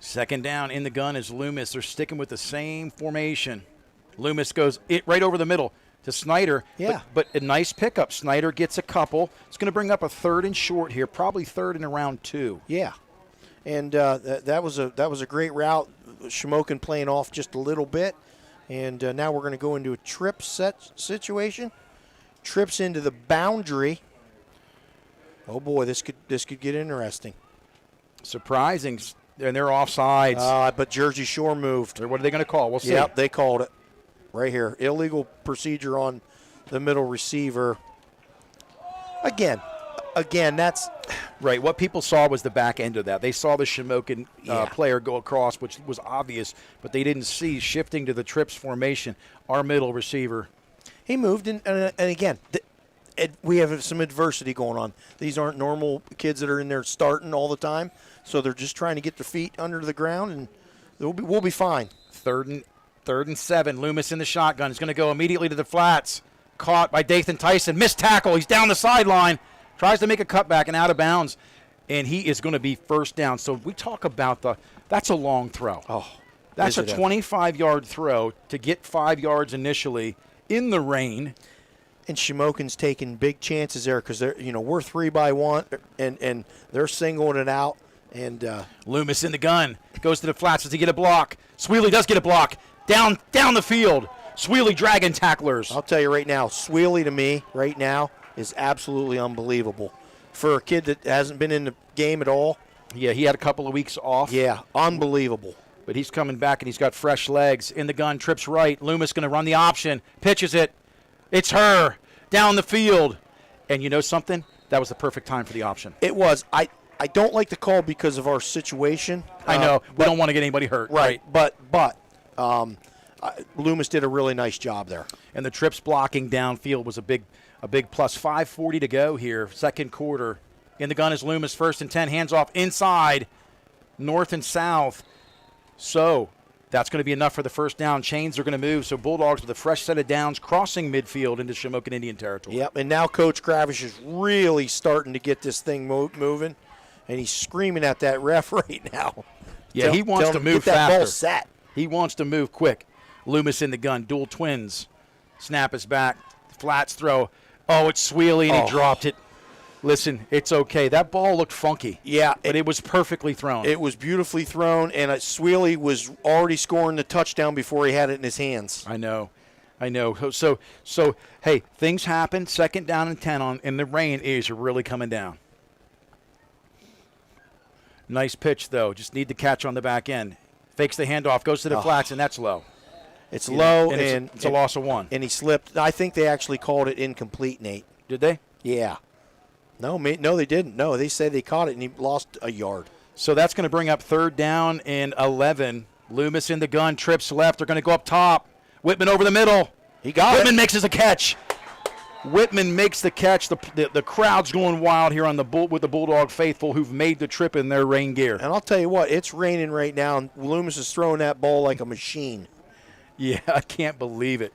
2nd down in the gun is Loomis. They're sticking with the same formation. Loomis goes right over the middle to Snyder. Yeah. But a nice pickup. Snyder gets a couple. It's going to bring up a 3rd and short here, probably 3rd and around 2. Yeah. And that was a great route. Shamokin playing off just a little bit. And now we're going to go into a trip set situation. Trips into the boundary. Oh boy, this could get interesting. Surprising, and they're offsides. But Jersey Shore moved. What are they going to call? We'll see. Yep, they called it right here. Illegal procedure on the middle receiver. Again, that's right. What people saw was the back end of that. They saw the Shamokin player go across, which was obvious, but they didn't see shifting to the trips formation. Our middle receiver. He moved, and again, we have some adversity going on. These aren't normal kids that are in there starting all the time, so they're just trying to get their feet under the ground, and we'll be fine. 3rd and 7. Loomis in the shotgun. He's going to go immediately to the flats. Caught by Dathan Tyson. Missed tackle. He's down the sideline. Tries to make a cutback and out of bounds, and he is going to be 1st down. So we talk about that's a long throw. Oh, that's a 25-yard throw to get 5 yards initially in the rain. And Shamokin's taking big chances there because we're 3-by-1 and they're singling it out. And Loomis in the gun, goes to the flats. Does he get a block? Sweely does get a block. Down the field. Sweely dragging tacklers. I'll tell you right now, Sweely to me right now is absolutely unbelievable. For a kid that hasn't been in the game at all. Yeah, he had a couple of weeks off. Yeah, unbelievable. But he's coming back and he's got fresh legs. In the gun, trips right. Loomis going to run the option, pitches it. It's her down the field. And you know something? That was the perfect time for the option. It was. I don't like the call because of our situation. I know. We don't want to get anybody hurt. Right. But Loomis did a really nice job there. And the trips blocking downfield was a big plus. 5:40 to go here, second quarter. In the gun is Loomis, 1st and 10. Hands off inside, north and south. So that's going to be enough for the first down. Chains are going to move. So Bulldogs with a fresh set of downs crossing midfield into Shamokin Indian territory. Yep, and now Coach Gravish is really starting to get this thing moving, and he's screaming at that ref right now. Yeah, he wants to move get that faster. ball set. He wants to move quick. Loomis in the gun, dual twins. Snap is back. Flats throw. Oh, it's Sweely, and he dropped it. Listen, it's okay. That ball looked funky. Yeah. But it was perfectly thrown. It was beautifully thrown, and Sweely was already scoring the touchdown before he had it in his hands. I know. So hey, things happen. 2nd down and 10 in the rain is really coming down. Nice pitch, though. Just need the catch on the back end. Fakes the handoff, goes to the flats, and that's low. It's low, and it's a loss of 1. And he slipped. I think they actually called it incomplete, Nate. Did they? Yeah. No, they didn't. No, they said they caught it, and he lost a yard. So that's going to bring up 3rd down and 11. Loomis in the gun, trips left. They're going to go up top. Whitman over the middle. He got Whitman it. makes a catch. Whitman makes the catch. The crowd's going wild here with the Bulldog faithful who've made the trip in their rain gear. And I'll tell you what, it's raining right now, and Loomis is throwing that ball like a machine. Yeah, I can't believe it.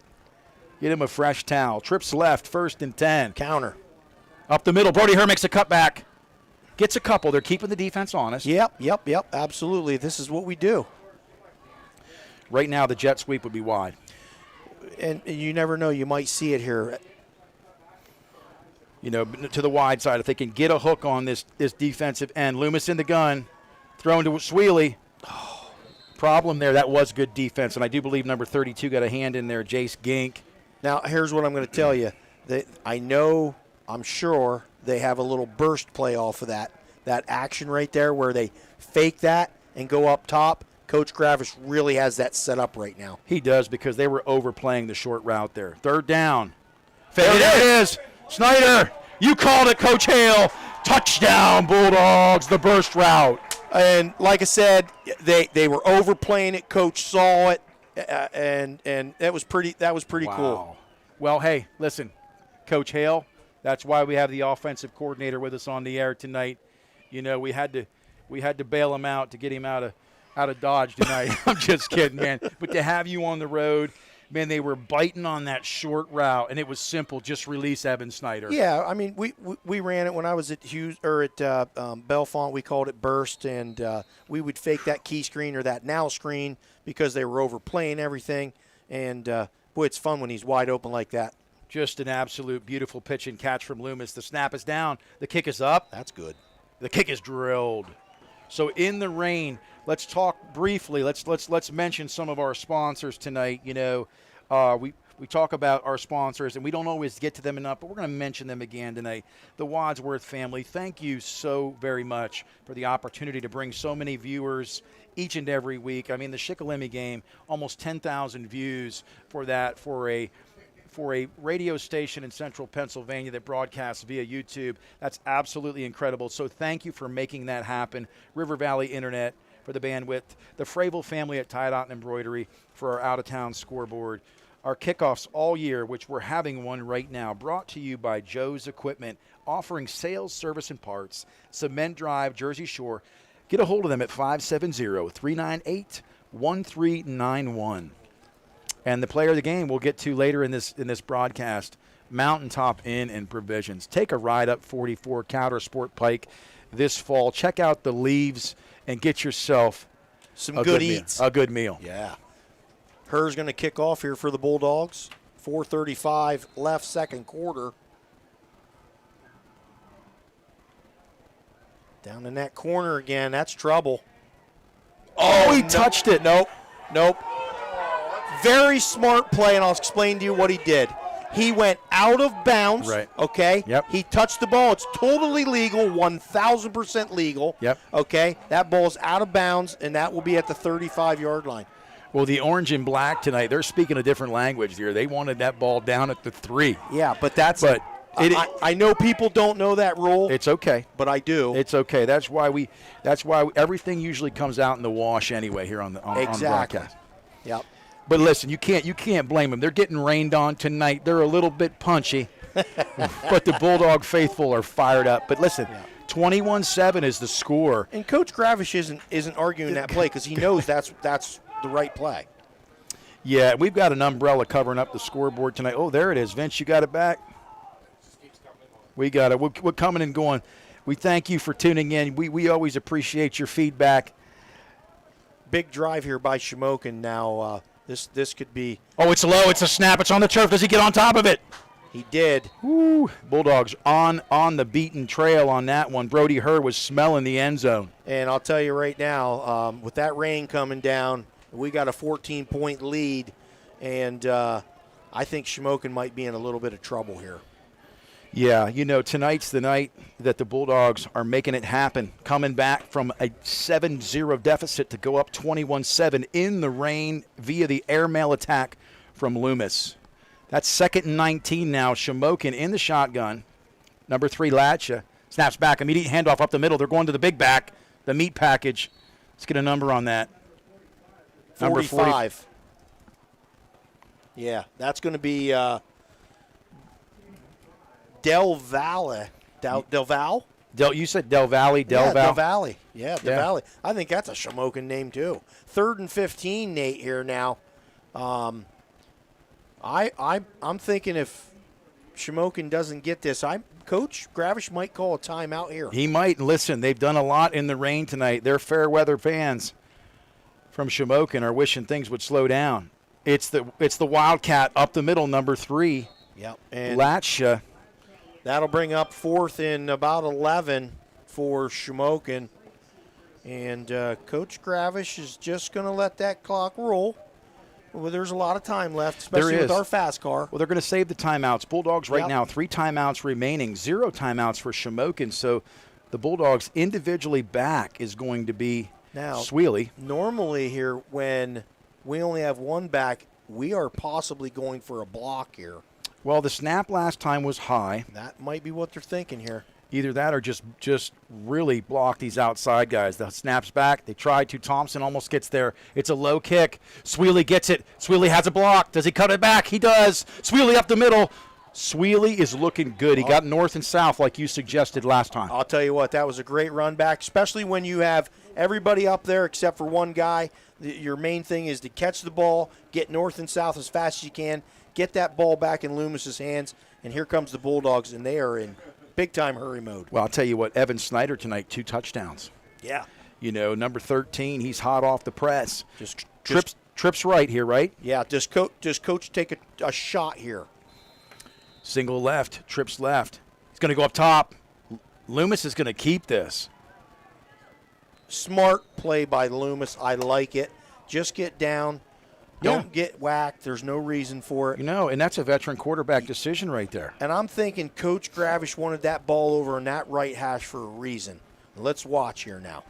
Get him a fresh towel. Trips left, 1st and 10. Counter. Up the middle, Brody Herr makes a cutback. Gets a couple. They're keeping the defense honest. Yep, absolutely. This is what we do. Right now, the jet sweep would be wide. And you never know. You might see it here. To the wide side. If they can get a hook on this defensive end. Loomis in the gun. Thrown to Sweely. Problem there. That was good defense. And I do believe number 32 got a hand in there, Jace Gink. Now, here's what I'm going to tell you. I'm sure they have a little burst play off of that action right there where they fake that and go up top. Coach Gravish really has that set up right now. He does because they were overplaying the short route there. 3rd down. There it is. Snyder, you called it, Coach Hale. Touchdown, Bulldogs, the burst route. And like I said, they were overplaying it. Coach saw it, and that was pretty cool. Well, hey, listen, Coach Hale, that's why we have the offensive coordinator with us on the air tonight. We had to bail him out to get him out of Dodge tonight. I'm just kidding, man. But to have you on the road, man, they were biting on that short route, and it was simple. Just release Evan Snyder. Yeah, I mean, we ran it when I was at Bellefonte. We called it burst, and we would fake that key screen or that now screen because they were overplaying everything. And boy, it's fun when he's wide open like that. Just an absolute beautiful pitch and catch from Loomis. The snap is down. The kick is up. That's good. The kick is drilled. So in the rain, let's talk briefly. Let's mention some of our sponsors tonight. We talk about our sponsors, and we don't always get to them enough, but we're going to mention them again tonight. The Wadsworth family, thank you so very much for the opportunity to bring so many viewers each and every week. I mean, the Shikellamy game, almost 10,000 views for a radio station in central Pennsylvania that broadcasts via YouTube. That's absolutely incredible. So thank you for making that happen. River Valley Internet for the bandwidth. The Fravel family at Tie Dot and Embroidery for our out-of-town scoreboard. Our kickoffs all year, which we're having one right now, brought to you by Joe's Equipment, offering sales, service, and parts. Cement Drive, Jersey Shore. Get a hold of them at 570-398-1391. And the player of the game we'll get to later in this broadcast, Mountaintop Inn and Provisions. Take a ride up 44 Counter Sport Pike this fall. Check out the leaves and get yourself some good eats. A good meal. Yeah. Herr's going to kick off here for the Bulldogs. 4:35 left, second quarter. Down in that corner again. That's trouble. Oh, he touched it. Nope. Very smart play, and I'll explain to you what he did. He went out of bounds, Right. Okay? Yep. He touched the ball. It's totally legal, 1,000% legal. Yep. Okay? That ball's out of bounds, and that will be at the 35-yard line. Well, the orange and black tonight, they're speaking a different language here. They wanted that ball down at the 3. Yeah, but that's But I know people don't know that rule. It's okay. But I do. It's okay. That's why everything usually comes out in the wash anyway here on the broadcast. Yep. But listen, you can't blame them. They're getting rained on tonight. They're a little bit punchy, but the Bulldog faithful are fired up. But listen, 21-7 is the score. And Coach Gravish isn't arguing that play because he knows that's the right play. Yeah, we've got an umbrella covering up the scoreboard tonight. Oh, there it is. Vince, you got it back? We got it. We're coming and going. We thank you for tuning in. We always appreciate your feedback. Big drive here by Shamokin now. This could be. Oh, it's low. It's a snap. It's on the turf. Does he get on top of it? He did. Woo. Bulldogs on the beaten trail on that one. Brody Hurd was smelling the end zone. And I'll tell you right now, with that rain coming down, we got a 14-point lead, and I think Shamokin might be in a little bit of trouble here. Yeah, tonight's the night that the Bulldogs are making it happen, coming back from a 7-0 deficit to go up 21-7 in the rain via the airmail attack from Loomis. That's 2nd and 19 now. Shamokin in the shotgun. Number 3, Latcha. Snaps back, immediate handoff up the middle. They're going to the big back, the meat package. Let's get a number on that. 45. Number 40. Yeah, that's going to be Del Valle. Del Val? You said Del Valle, Del Val? Del Valle. Yeah, Del Valle. I think that's a Shamokin name, too. 3rd and 15, Nate, here now. I'm thinking if Shamokin doesn't get this, Coach Gravish might call a timeout here. He might. Listen, they've done a lot in the rain tonight. Their fair weather fans from Shamokin are wishing things would slow down. It's the Wildcat up the middle, number 3. Yep. And Latcha. That'll bring up 4th and about 11 for Shamokin. And Coach Gravish is just going to let that clock roll. Well, there's a lot of time left, especially with our fast car. Well, they're going to save the timeouts. Bulldogs right now, 3 timeouts remaining, 0 timeouts for Shamokin. So the Bulldogs individually back is going to be Sweely. Normally here, when we only have 1 back, we are possibly going for a block here. Well, the snap last time was high. That might be what they're thinking here. Either that or just really block these outside guys. The snap's back. They tried to. Thompson almost gets there. It's a low kick. Sweely gets it. Sweely has a block. Does he cut it back? He does. Sweely up the middle. Sweely is looking good. He got north and south like you suggested last time. I'll tell you what, that was a great run back, especially when you have everybody up there except for one guy. Your main thing is to catch the ball, get north and south as fast as you can, get that ball back in Loomis's hands, and here comes the Bulldogs, and they are in big-time hurry mode. Well, I'll tell you what, Evan Snyder tonight, 2 touchdowns. Yeah. Number 13, he's hot off the press. Trips right here, right? Yeah, does Coach take a shot here? Single left, trips left. He's going to go up top. Loomis is going to keep this. Smart play by Loomis. I like it. Just get down. Don't get whacked. There's no reason for it. And that's a veteran quarterback decision right there. And I'm thinking Coach Gravish wanted that ball over on that right hash for a reason. Let's watch here now.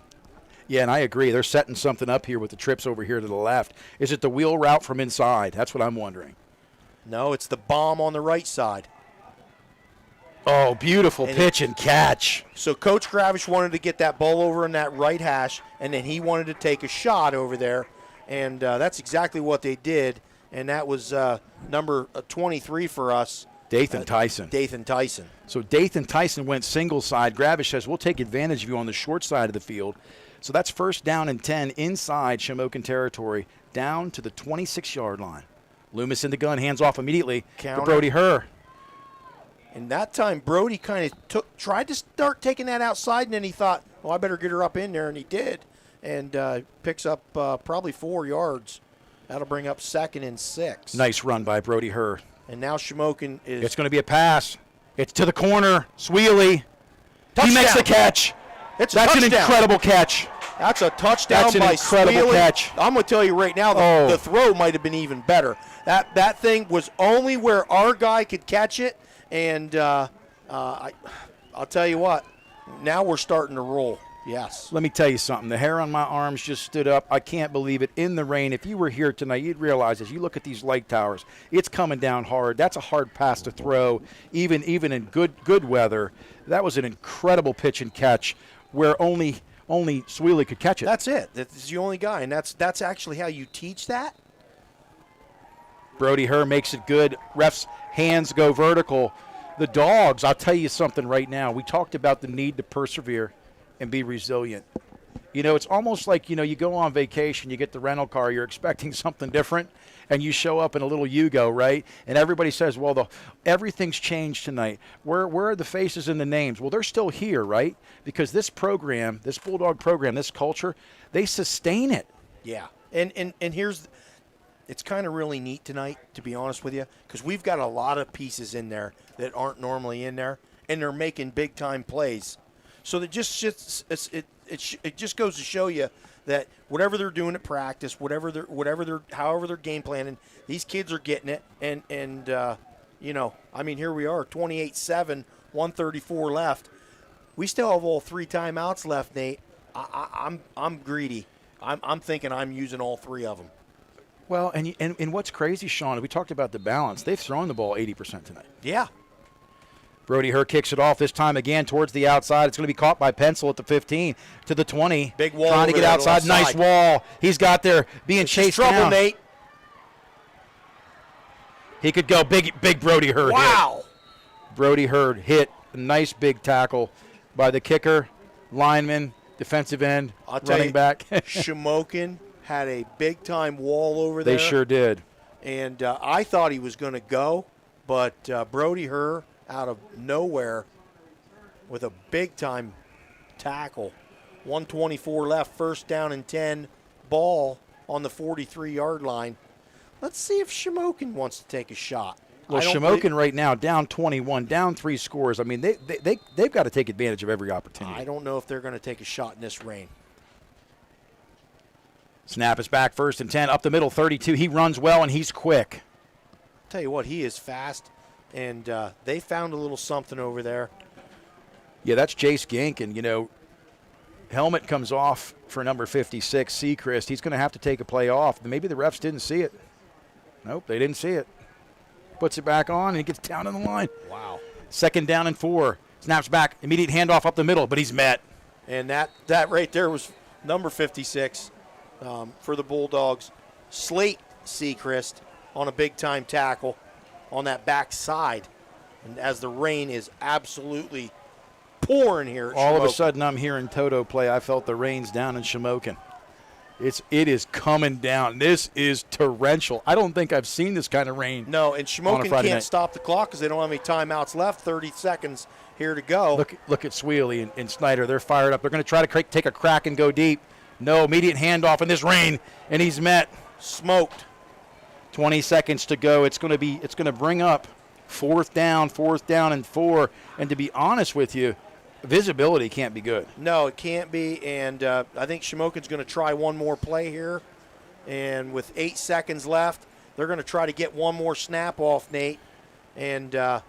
Yeah, and I agree. They're setting something up here with the trips over here to the left. Is it the wheel route from inside? That's what I'm wondering. No, it's the bomb on the right side. Oh, beautiful pitch and catch. So Coach Gravish wanted to get that ball over in that right hash, and then he wanted to take a shot over there, and that's exactly what they did, and that was number 23 for us. Dathan Tyson. Dathan Tyson. So Dathan Tyson went single side. Gravish says, we'll take advantage of you on the short side of the field. So that's 1st down and 10 inside Shamokin territory, down to the 26-yard line. Loomis in the gun, hands off immediately to Brody Hurd. And that time, Brody kind of tried to start taking that outside, and then he thought, I better get her up in there, and he did. And picks up probably 4 yards. That'll bring up 2nd and 6. Nice run by Brody Hurd. And now Shamokin is. It's going to be a pass. It's to the corner. Sweely. He makes the catch. That's an incredible catch. That's a touchdown That's an by incredible Sweely. catch. I'm going to tell you right now, the throw might have been even better. That thing was only where our guy could catch it, and I'll tell you what, now we're starting to roll. Yes. Let me tell you something. The hair on my arms just stood up. I can't believe it. In the rain, if you were here tonight, you'd realize as you look at these light towers, it's coming down hard. That's a hard pass to throw, even in good weather. That was an incredible pitch and catch where only Sweely could catch it. That's it. That's the only guy, and that's actually how you teach that. Brody Herr makes it good. Ref's hands go vertical. The Dogs, I'll tell you something right now. We talked about the need to persevere and be resilient. You know, it's almost like, you go on vacation, you get the rental car, you're expecting something different, and you show up in a little Yugo, right? And everybody says, well, everything's changed tonight. Where are the faces and the names? Well, they're still here, right? Because this program, this Bulldog program, this culture, they sustain it. Yeah. And here's – it's kind of really neat tonight, to be honest with you, because we've got a lot of pieces in there that aren't normally in there, and they're making big-time plays. So that it just goes to show you that whatever they're doing at practice, however they're game planning, these kids are getting it. And here we are, 28-7, 134 left. We still have all 3 timeouts left, Nate. I'm greedy. I'm thinking I'm using all 3 of them. Well, and what's crazy, Sean, we talked about the balance. They've thrown the ball 80% tonight. Yeah. Brody Herr kicks it off this time again towards the outside. It's going to be caught by Pencil at the 15 to the 20. Big wall. Trying to get outside. Nice wall. He's got there being chased trouble, down. Nate. He could go. Big Brody Herr. Wow. Hit. Brody Herr hit. A nice big tackle by the kicker, lineman, defensive end, running back. Shamokin had a big-time wall over there. They sure did. And I thought he was going to go, but Brody Herr out of nowhere with a big-time tackle. 124 left, first down and 10, ball on the 43-yard line. Let's see if Shamokin wants to take a shot. Well, Shamokin right now down 21, down 3 scores. I mean, they've got to take advantage of every opportunity. I don't know if they're going to take a shot in this rain. Snap is back, first and 10, up the middle, 32. He runs well, and he's quick. Tell you what, he is fast, and they found a little something over there. Yeah, that's Jace Gink, and, helmet comes off for number 56, Seacrest. He's going to have to take a play off. Maybe the refs didn't see it. Nope, they didn't see it. Puts it back on, and he gets down on the line. Wow. Second down and 4. Snaps back, immediate handoff up the middle, but he's met. And that right there was number 56 for the Bulldogs. Slate Seacrest on a big-time tackle on that back side. And as the rain is absolutely pouring here at All of a Shamokin. sudden, I'm hearing Toto play. I felt the rain's down in Shamokin. It is coming down. This is torrential. I don't think I've seen this kind of rain. No, and Shamokin can't night. stop the clock because they don't have any timeouts left. 30 seconds here to go. Look at Sweely and Snyder. They're fired up. They're going to try to take a crack and go deep. No, immediate handoff in this rain, and he's met. Smoked. 20 seconds to go. It's going to bring up fourth down and 4. And to be honest with you, visibility can't be good. No, it can't be, and I think Shamokin's going to try one more play here. And with 8 seconds left, they're going to try to get one more snap off, Nate. And they're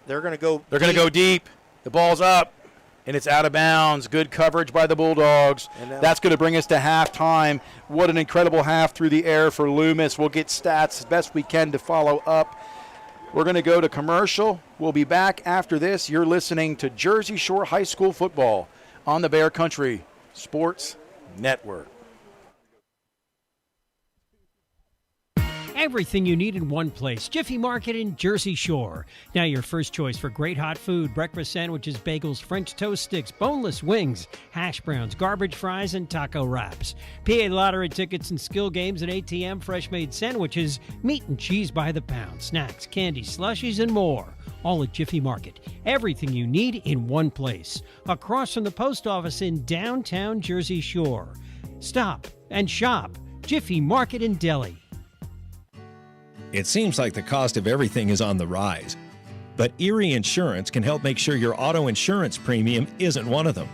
going to go They're going to go deep. The ball's up, and it's out of bounds. Good coverage by the Bulldogs. That's going to bring us to halftime. What an incredible half through the air for Loomis. We'll get stats as best we can to follow up. We're going to go to commercial. We'll be back after this. You're listening to Jersey Shore High School football on the Bear Country Sports Network. Everything you need in one place. Jiffy Market in Jersey Shore. Now your first choice for great hot food, breakfast sandwiches, bagels, French toast sticks, boneless wings, hash browns, garbage fries, and taco wraps. PA lottery tickets and skill games and ATM fresh-made sandwiches, meat and cheese by the pound, snacks, candy, slushies, and more. All at Jiffy Market. Everything you need in one place. Across from the post office in downtown Jersey Shore. Stop and shop. Jiffy Market in Delhi. It seems like the cost of everything is on the rise. But Erie Insurance can help make sure your auto insurance premium isn't one of them.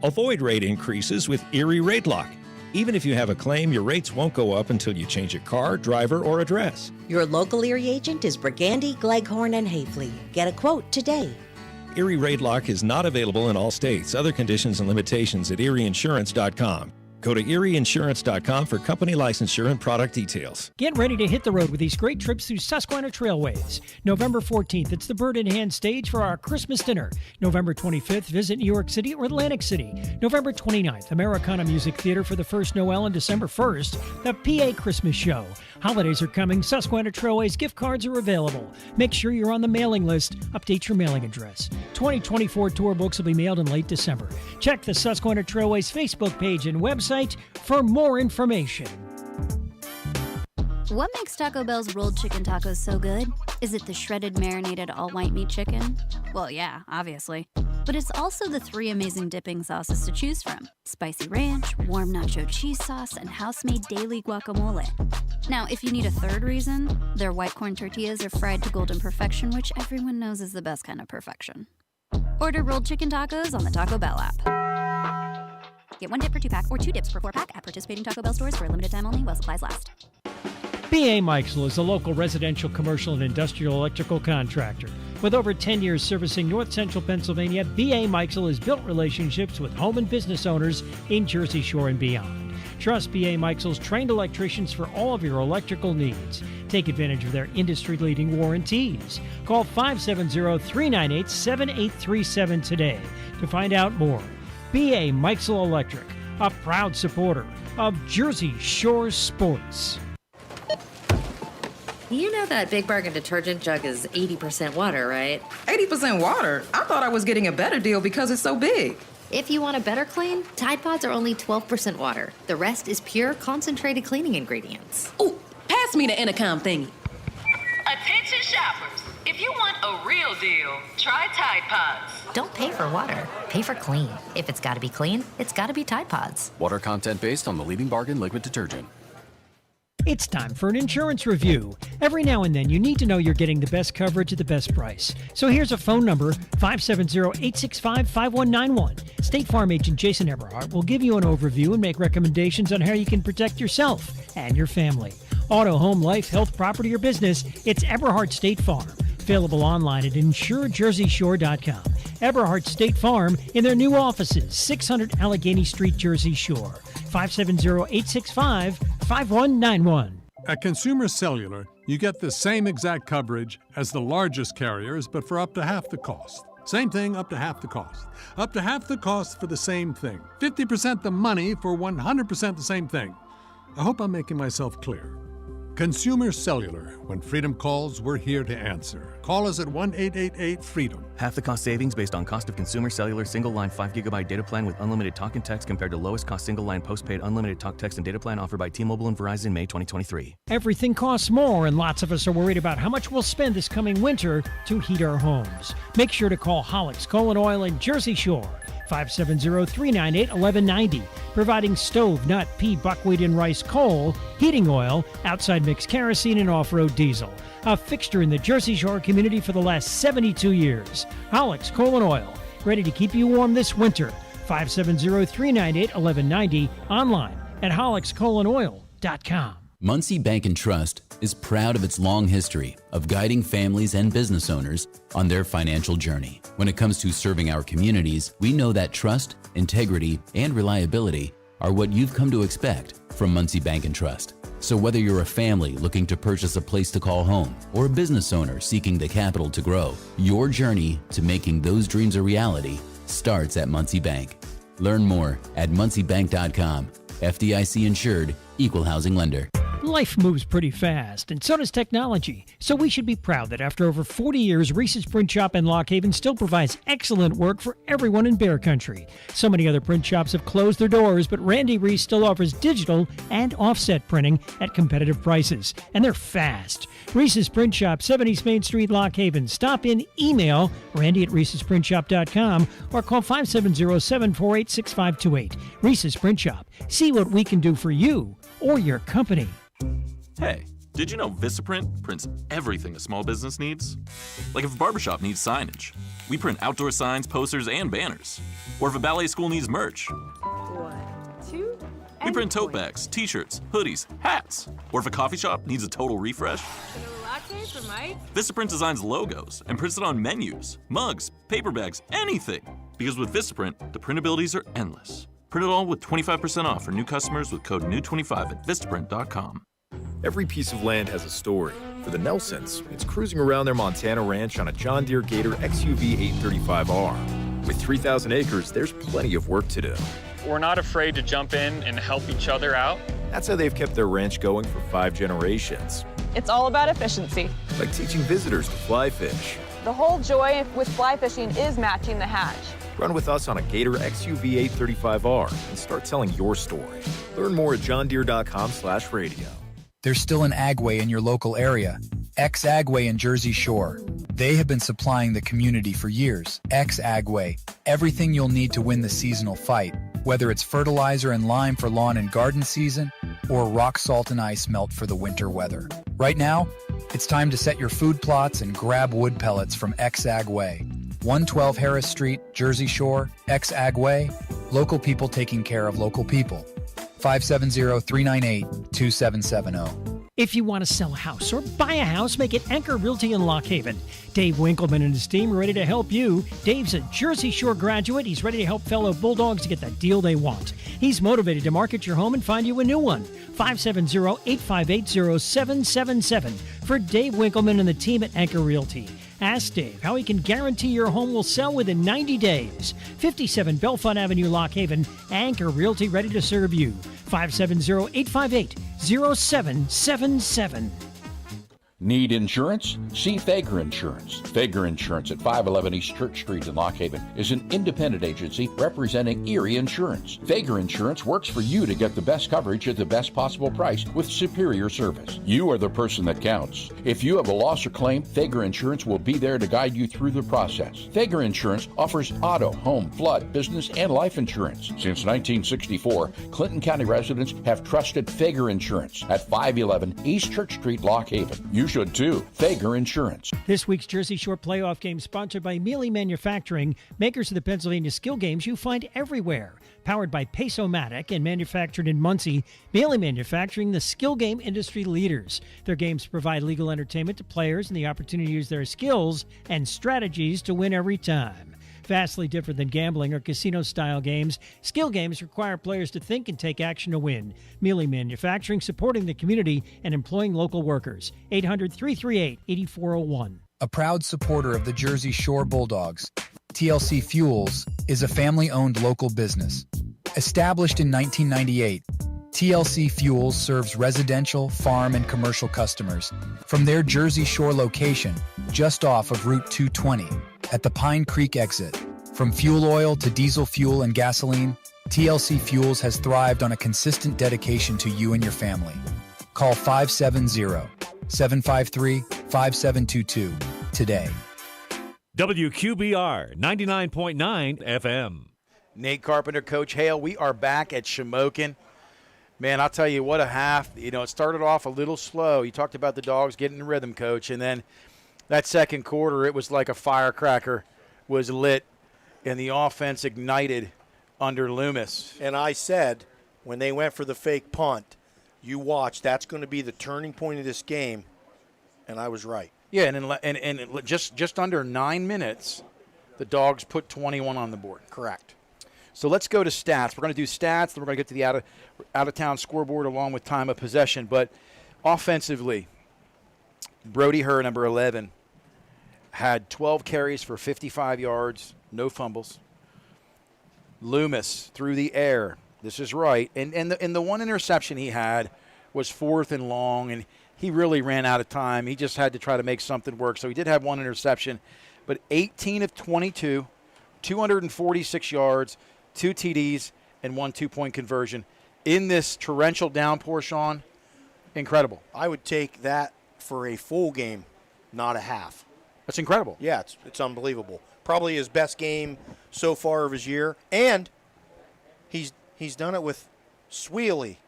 Avoid rate increases with Erie Rate Lock. Even if you have a claim, your rates won't go up until you change your car, driver, or address. Your local Erie agent is Brigandy, Gleghorn, and Hafley. Get a quote today. Erie Rate Lock is not available in all states. Other conditions and limitations at erieinsurance.com. Go to erieinsurance.com for company licensure and product details. Get ready to hit the road with these great trips through Susquehanna Trailways. November 14th, it's the Bird in Hand stage for our Christmas dinner. November 25th, visit New York City or Atlantic City. November 29th, Americana Music Theater for the first Noel, and December 1st, the PA Christmas Show. Holidays are coming. Susquehanna Trailways gift cards are available. Make sure you're on the mailing list. Update your mailing address. 2024 tour books will be mailed in late December. Check the Susquehanna Trailways Facebook page and website for more information. What makes Taco Bell's rolled chicken tacos so good? Is it the shredded marinated all white meat chicken? Well, yeah, obviously. But it's also the 3 amazing dipping sauces to choose from: spicy ranch, warm nacho cheese sauce, and house-made daily guacamole. Now, if you need a third reason, their white corn tortillas are fried to golden perfection, which everyone knows is the best kind of perfection. Order rolled chicken tacos on the Taco Bell app. Get 1 dip for 2-pack or 2 dips for 4-pack at participating Taco Bell stores for a limited time only while supplies last. B.A. Meixel is a local residential, commercial, and industrial electrical contractor. With over 10 years servicing north central Pennsylvania, B.A. Meixel has built relationships with home and business owners in Jersey Shore and beyond. Trust B.A. Meixel's trained electricians for all of your electrical needs. Take advantage of their industry-leading warranties. Call 570-398-7837 today to find out more. B.A. Meixel Electric, a proud supporter of Jersey Shore sports. You know that Big Bargain detergent jug is 80% water, right? 80% water? I thought I was getting a better deal because it's so big. If you want a better clean, Tide Pods are only 12% water. The rest is pure, concentrated cleaning ingredients. Ooh, pass me the intercom thingy. Attention shoppers. If you want a real deal, try Tide Pods. Don't pay for water. Pay for clean. If it's got to be clean, it's got to be Tide Pods. Water content based on the leading bargain liquid detergent. It's time for an insurance review. Every now and then, you need to know you're getting the best coverage at the best price. So here's a phone number, 570-865-5191. State Farm agent Jason Eberhardt will give you an overview and make recommendations on how you can protect yourself and your family. Auto, home, life, health, property, or business, it's Eberhardt State Farm. Available online at insurejerseyshore.com. Eberhardt State Farm in their new offices, 600 Allegheny Street, Jersey Shore. 570-865-5191. At Consumer Cellular, you get the same exact coverage as the largest carriers, but for up to half the cost. Same thing, up to half the cost. Up to half the cost for the same thing. 50% the money for 100% the same thing. I hope I'm making myself clear. Consumer Cellular. When freedom calls, we're here to answer. Call us at 1-888-FREEDOM. Half the cost savings based on cost of Consumer Cellular single-line 5GB data plan with unlimited talk and text compared to lowest cost single-line postpaid unlimited talk, text, and data plan offered by T-Mobile and Verizon May 2023. Everything costs more, and lots of us are worried about how much we'll spend this coming winter to heat our homes. Make sure to call Hollick's Coal and Oil in Jersey Shore. 570-398-1190, providing stove, nut, pea, buckwheat, and rice coal, heating oil, outside mix kerosene, and off-road diesel. A fixture in the Jersey Shore community for the last 72 years. Hollick's Coal and Oil, ready to keep you warm this winter. 570-398-1190, online at hollickscoalandoil.com. Muncie Bank and Trust is proud of its long history of guiding families and business owners on their financial journey. When it comes to serving our communities, we know that trust, integrity, and reliability are what you've come to expect from Muncie Bank and Trust. So whether you're a family looking to purchase a place to call home or a business owner seeking the capital to grow, your journey to making those dreams a reality starts at Muncie Bank. Learn more at munciebank.com. FDIC insured, equal housing lender. Life moves pretty fast, and so does technology. So we should be proud that after over 40 years, Reese's Print Shop in Lock Haven still provides excellent work for everyone in Bear Country. So many other print shops have closed their doors, but Randy Reese still offers digital and offset printing at competitive prices, and they're fast. Reese's Print Shop, 7 East Main Street, Lock Haven. Stop in, email randy@reesesprintshop.com or call 570-748-6528. Reese's Print Shop. See what we can do for you or your company. Hey, Did you know Vistaprint prints everything a small business needs? Like if a barbershop needs signage, we print outdoor signs, posters, and banners. Or if a ballet school needs merch, 1, 2, we print tote bags, t-shirts, hoodies, hats. Or if a coffee shop needs a total refresh, latte for Mike? Vistaprint designs logos and prints it on menus, mugs, paper bags, anything. Because with Vistaprint, the printabilities are endless. Print it all with 25% off for new customers with code NEW25 at Vistaprint.com. Every piece of land has a story. For the Nelsons, it's cruising around their Montana ranch on a John Deere Gator XUV 835R. With 3,000 acres, there's plenty of work to do. We're not afraid to jump in and help each other out. That's how they've kept their ranch going for 5 generations. It's all about efficiency. Like teaching visitors to fly fish. The whole joy with fly fishing is matching the hatch. Run with us on a Gator XUV 835R and start telling your story. Learn more at johndeere.com/radio. There's still an Agway in your local area. X-Agway in Jersey Shore. They have been supplying the community for years. X-Agway, everything you'll need to win the seasonal fight, whether it's fertilizer and lime for lawn and garden season, or rock salt and ice melt for the winter weather. Right now, it's time to set your food plots and grab wood pellets from X-Agway. 112 Harris Street, Jersey Shore, X-Agway, local people taking care of local people. 570-398-2770. If you want to sell a house or buy a house, make it Anchor Realty in Lock Haven. Dave Winkleman and his team are ready to help you. Dave's a Jersey Shore graduate. He's ready to help fellow Bulldogs to get the deal they want. He's motivated to market your home and find you a new one. 570-858-0777 for Dave Winkleman and the team at Anchor Realty. Ask Dave how he can guarantee your home will sell within 90 days. 57 Belfont Avenue, Lock Haven. Anchor Realty, ready to serve you. 570-858-0777. Need insurance? See Fager Insurance. Fager Insurance at 511 East Church Street in Lock Haven is an independent agency representing Erie Insurance. Fager Insurance works for you to get the best coverage at the best possible price with superior service. You are the person that counts. If you have a loss or claim, Fager Insurance will be there to guide you through the process. Fager Insurance offers auto, home, flood, business, and life insurance. Since 1964, Clinton County residents have trusted Fager Insurance at 511 East Church Street, Lock Haven. You should too. Fager Insurance. This week's Jersey Shore playoff game sponsored by Mealy Manufacturing, makers of the Pennsylvania skill games you find everywhere. Powered by Pace-O-Matic and manufactured in Muncie, Mealy Manufacturing, the skill game industry leaders. Their games provide legal entertainment to players and the opportunity to use their skills and strategies to win every time. Vastly different than gambling or casino-style games, skill games require players to think and take action to win. Mealy Manufacturing, supporting the community and employing local workers. 800-338-8401. A proud supporter of the Jersey Shore Bulldogs, TLC Fuels is a family-owned local business. Established in 1998, TLC Fuels serves residential, farm, and commercial customers from their Jersey Shore location just off of Route 220 at the Pine Creek exit. From fuel oil to diesel fuel and gasoline, TLC Fuels has thrived on a consistent dedication to you and your family. Call 570-753-5722 today. WQBR 99.9 FM. Nate Carpenter, Coach Hale. We are back at Shamokin. Man, I'll tell you what a half. You know, it started off a little slow. You talked about the Dogs getting in rhythm, Coach, and then that second quarter, it was like a firecracker was lit, and the offense ignited under Loomis. And I said, when they went for the fake punt, you watch, that's going to be the turning point of this game, and I was right. Yeah, and just under 9 minutes, the Dogs put 21 on the board. Correct. So let's go to stats. We're going to do stats, then we're going to get to the out-of-town scoreboard along with time of possession. But offensively, Brody Herr, number 11, had 12 carries for 55 yards, no fumbles. Loomis through the air. This is right. And the one interception he had was 4th and long, and he really ran out of time. He just had to try to make something work. So he did have one interception. But 18 of 22, 246 yards, 2 TDs, and 1 2-point conversion. In this torrential downpour, Sean, incredible. I would take that for a full game, not a half. That's incredible. Yeah, it's unbelievable. Probably his best game so far of his year. And he's done it with Sweely,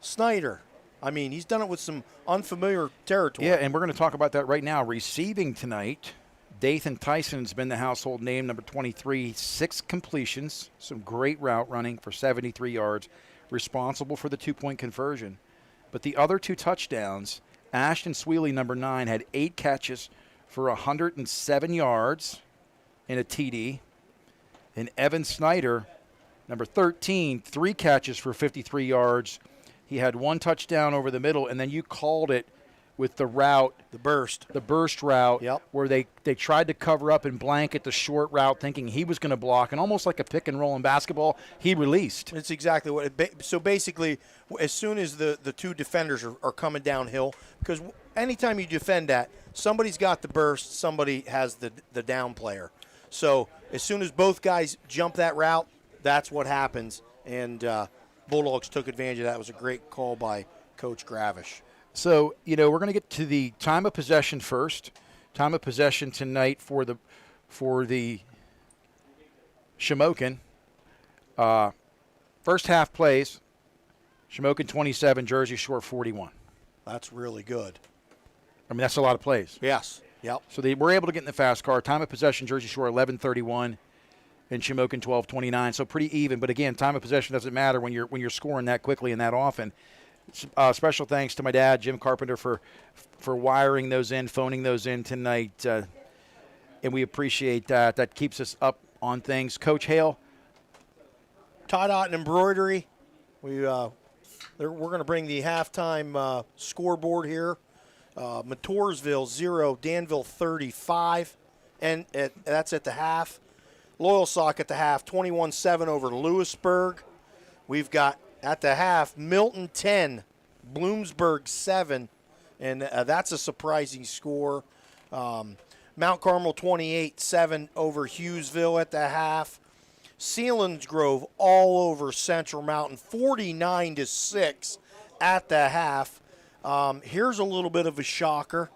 Snyder. I mean, he's done it with some unfamiliar territory. Yeah, and we're going to talk about that right now. Receiving tonight, Dathan Tyson's been the household name, number 23, 6 completions, some great route running for 73 yards, responsible for the 2-point conversion. But the other 2 touchdowns, Ashton Sweely, number 9, had 8 catches for 107 yards and a TD. And Evan Snyder, number 13, 3 catches for 53 yards. He had 1 touchdown over the middle, and then you called it with the route. The burst route, where they tried to cover up and blanket the short route, thinking he was going to block, and almost like a pick and roll in basketball, he released. It's exactly what so basically, as soon as the 2 defenders are coming downhill, because anytime you defend that, somebody's got the burst, somebody has the down player. So as soon as both guys jump that route, that's what happens, and Bulldogs took advantage of that. It was a great call by Coach Gravish. So, we're going to get to the time of possession first. Time of possession tonight for the Shamokin. First half plays, Shamokin 27, Jersey Shore 41. That's really good. I mean, that's a lot of plays. Yes. Yep. So they were able to get in the fast car. Time of possession, Jersey Shore 11:31, and Shamokin 12:29. So pretty even. But again, time of possession doesn't matter when you're scoring that quickly and that often. Special thanks to my dad, Jim Carpenter, for wiring those in, phoning those in tonight, and we appreciate that. That keeps us up on things. Coach Hale, tie dot and embroidery. We're going to bring the halftime scoreboard here. Matorsville 0, Danville 35, and that's at the half. Loyalsock at the half, 21-7 over Lewisburg. We've got at the half, Milton 10, Bloomsburg 7, and that's a surprising score. Mount Carmel 28-7 over Hughesville at the half. Selinsgrove all over Central Mountain, 49-6 at the half. Here's a little bit of a shocker.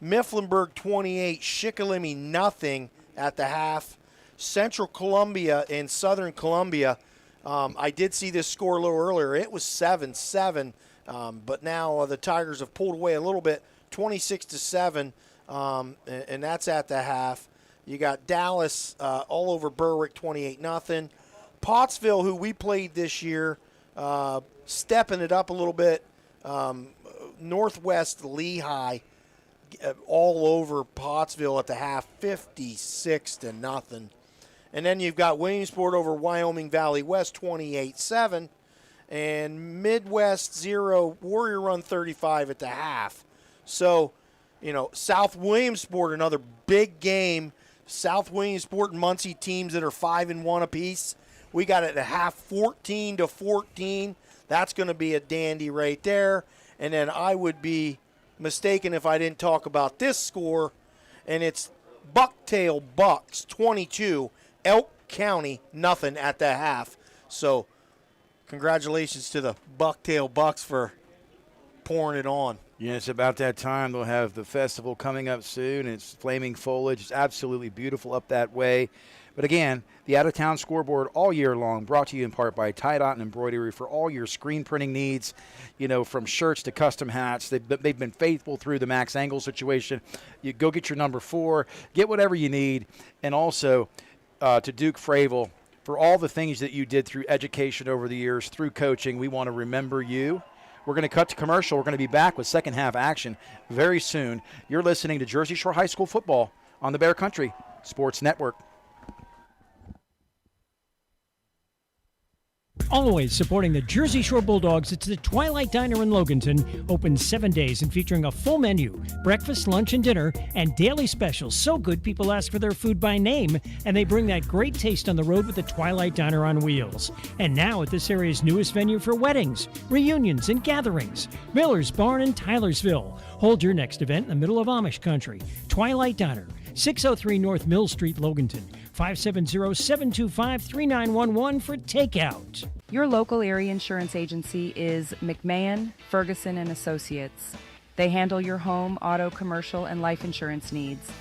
Mifflinburg 28, Shikellamy nothing at the half. Central Columbia and Southern Columbia, I did see this score a little earlier. It was 7-7, but now the Tigers have pulled away a little bit, 26-7, and that's at the half. You got Dallas all over Berwick, 28-0. Pottsville, who we played this year, stepping it up a little bit. Northwest Lehigh all over Pottsville at the half, 56-0. And then you've got Williamsport over Wyoming Valley West, 28-7. And Midwest 0, Warrior Run 35 at the half. So, South Williamsport, another big game. South Williamsport and Muncie teams that are 5-1 apiece. We got it at half, 14-14. That's going to be a dandy right there. And then I would be mistaken if I didn't talk about this score, and it's Bucktail Bucks 22, Elk County nothing at the half. So congratulations to the Bucktail Bucks for pouring it on. Yeah, it's about that time. They'll have the festival coming up soon. It's flaming foliage. It's absolutely beautiful up that way. But again, the out-of-town scoreboard all year long, brought to you in part by Tie Dot and Embroidery for all your screen printing needs, from shirts to custom hats. They've been faithful through the Max Angle situation. You go get your number 4, get whatever you need, and also to Duke Fravel for all the things that you did through education over the years, through coaching. We want to remember you. We're going to cut to commercial. We're going to be back with second half action very soon. You're listening to Jersey Shore High School football on the Bear Country Sports Network. Always supporting the Jersey Shore Bulldogs, it's the Twilight Diner in Loganton, open 7 days and featuring a full menu, breakfast, lunch, and dinner, and daily specials. So good people ask for their food by name, and they bring that great taste on the road with the Twilight Diner on wheels. And now at this area's newest venue for weddings, reunions, and gatherings, Miller's Barn in Tylersville. Hold your next event in the middle of Amish country. Twilight Diner, 603 North Mill Street, Loganton. 570-725-3911 for takeout. Your local area insurance agency is McMahon, Ferguson & Associates. They handle your home, auto, commercial, and life insurance needs.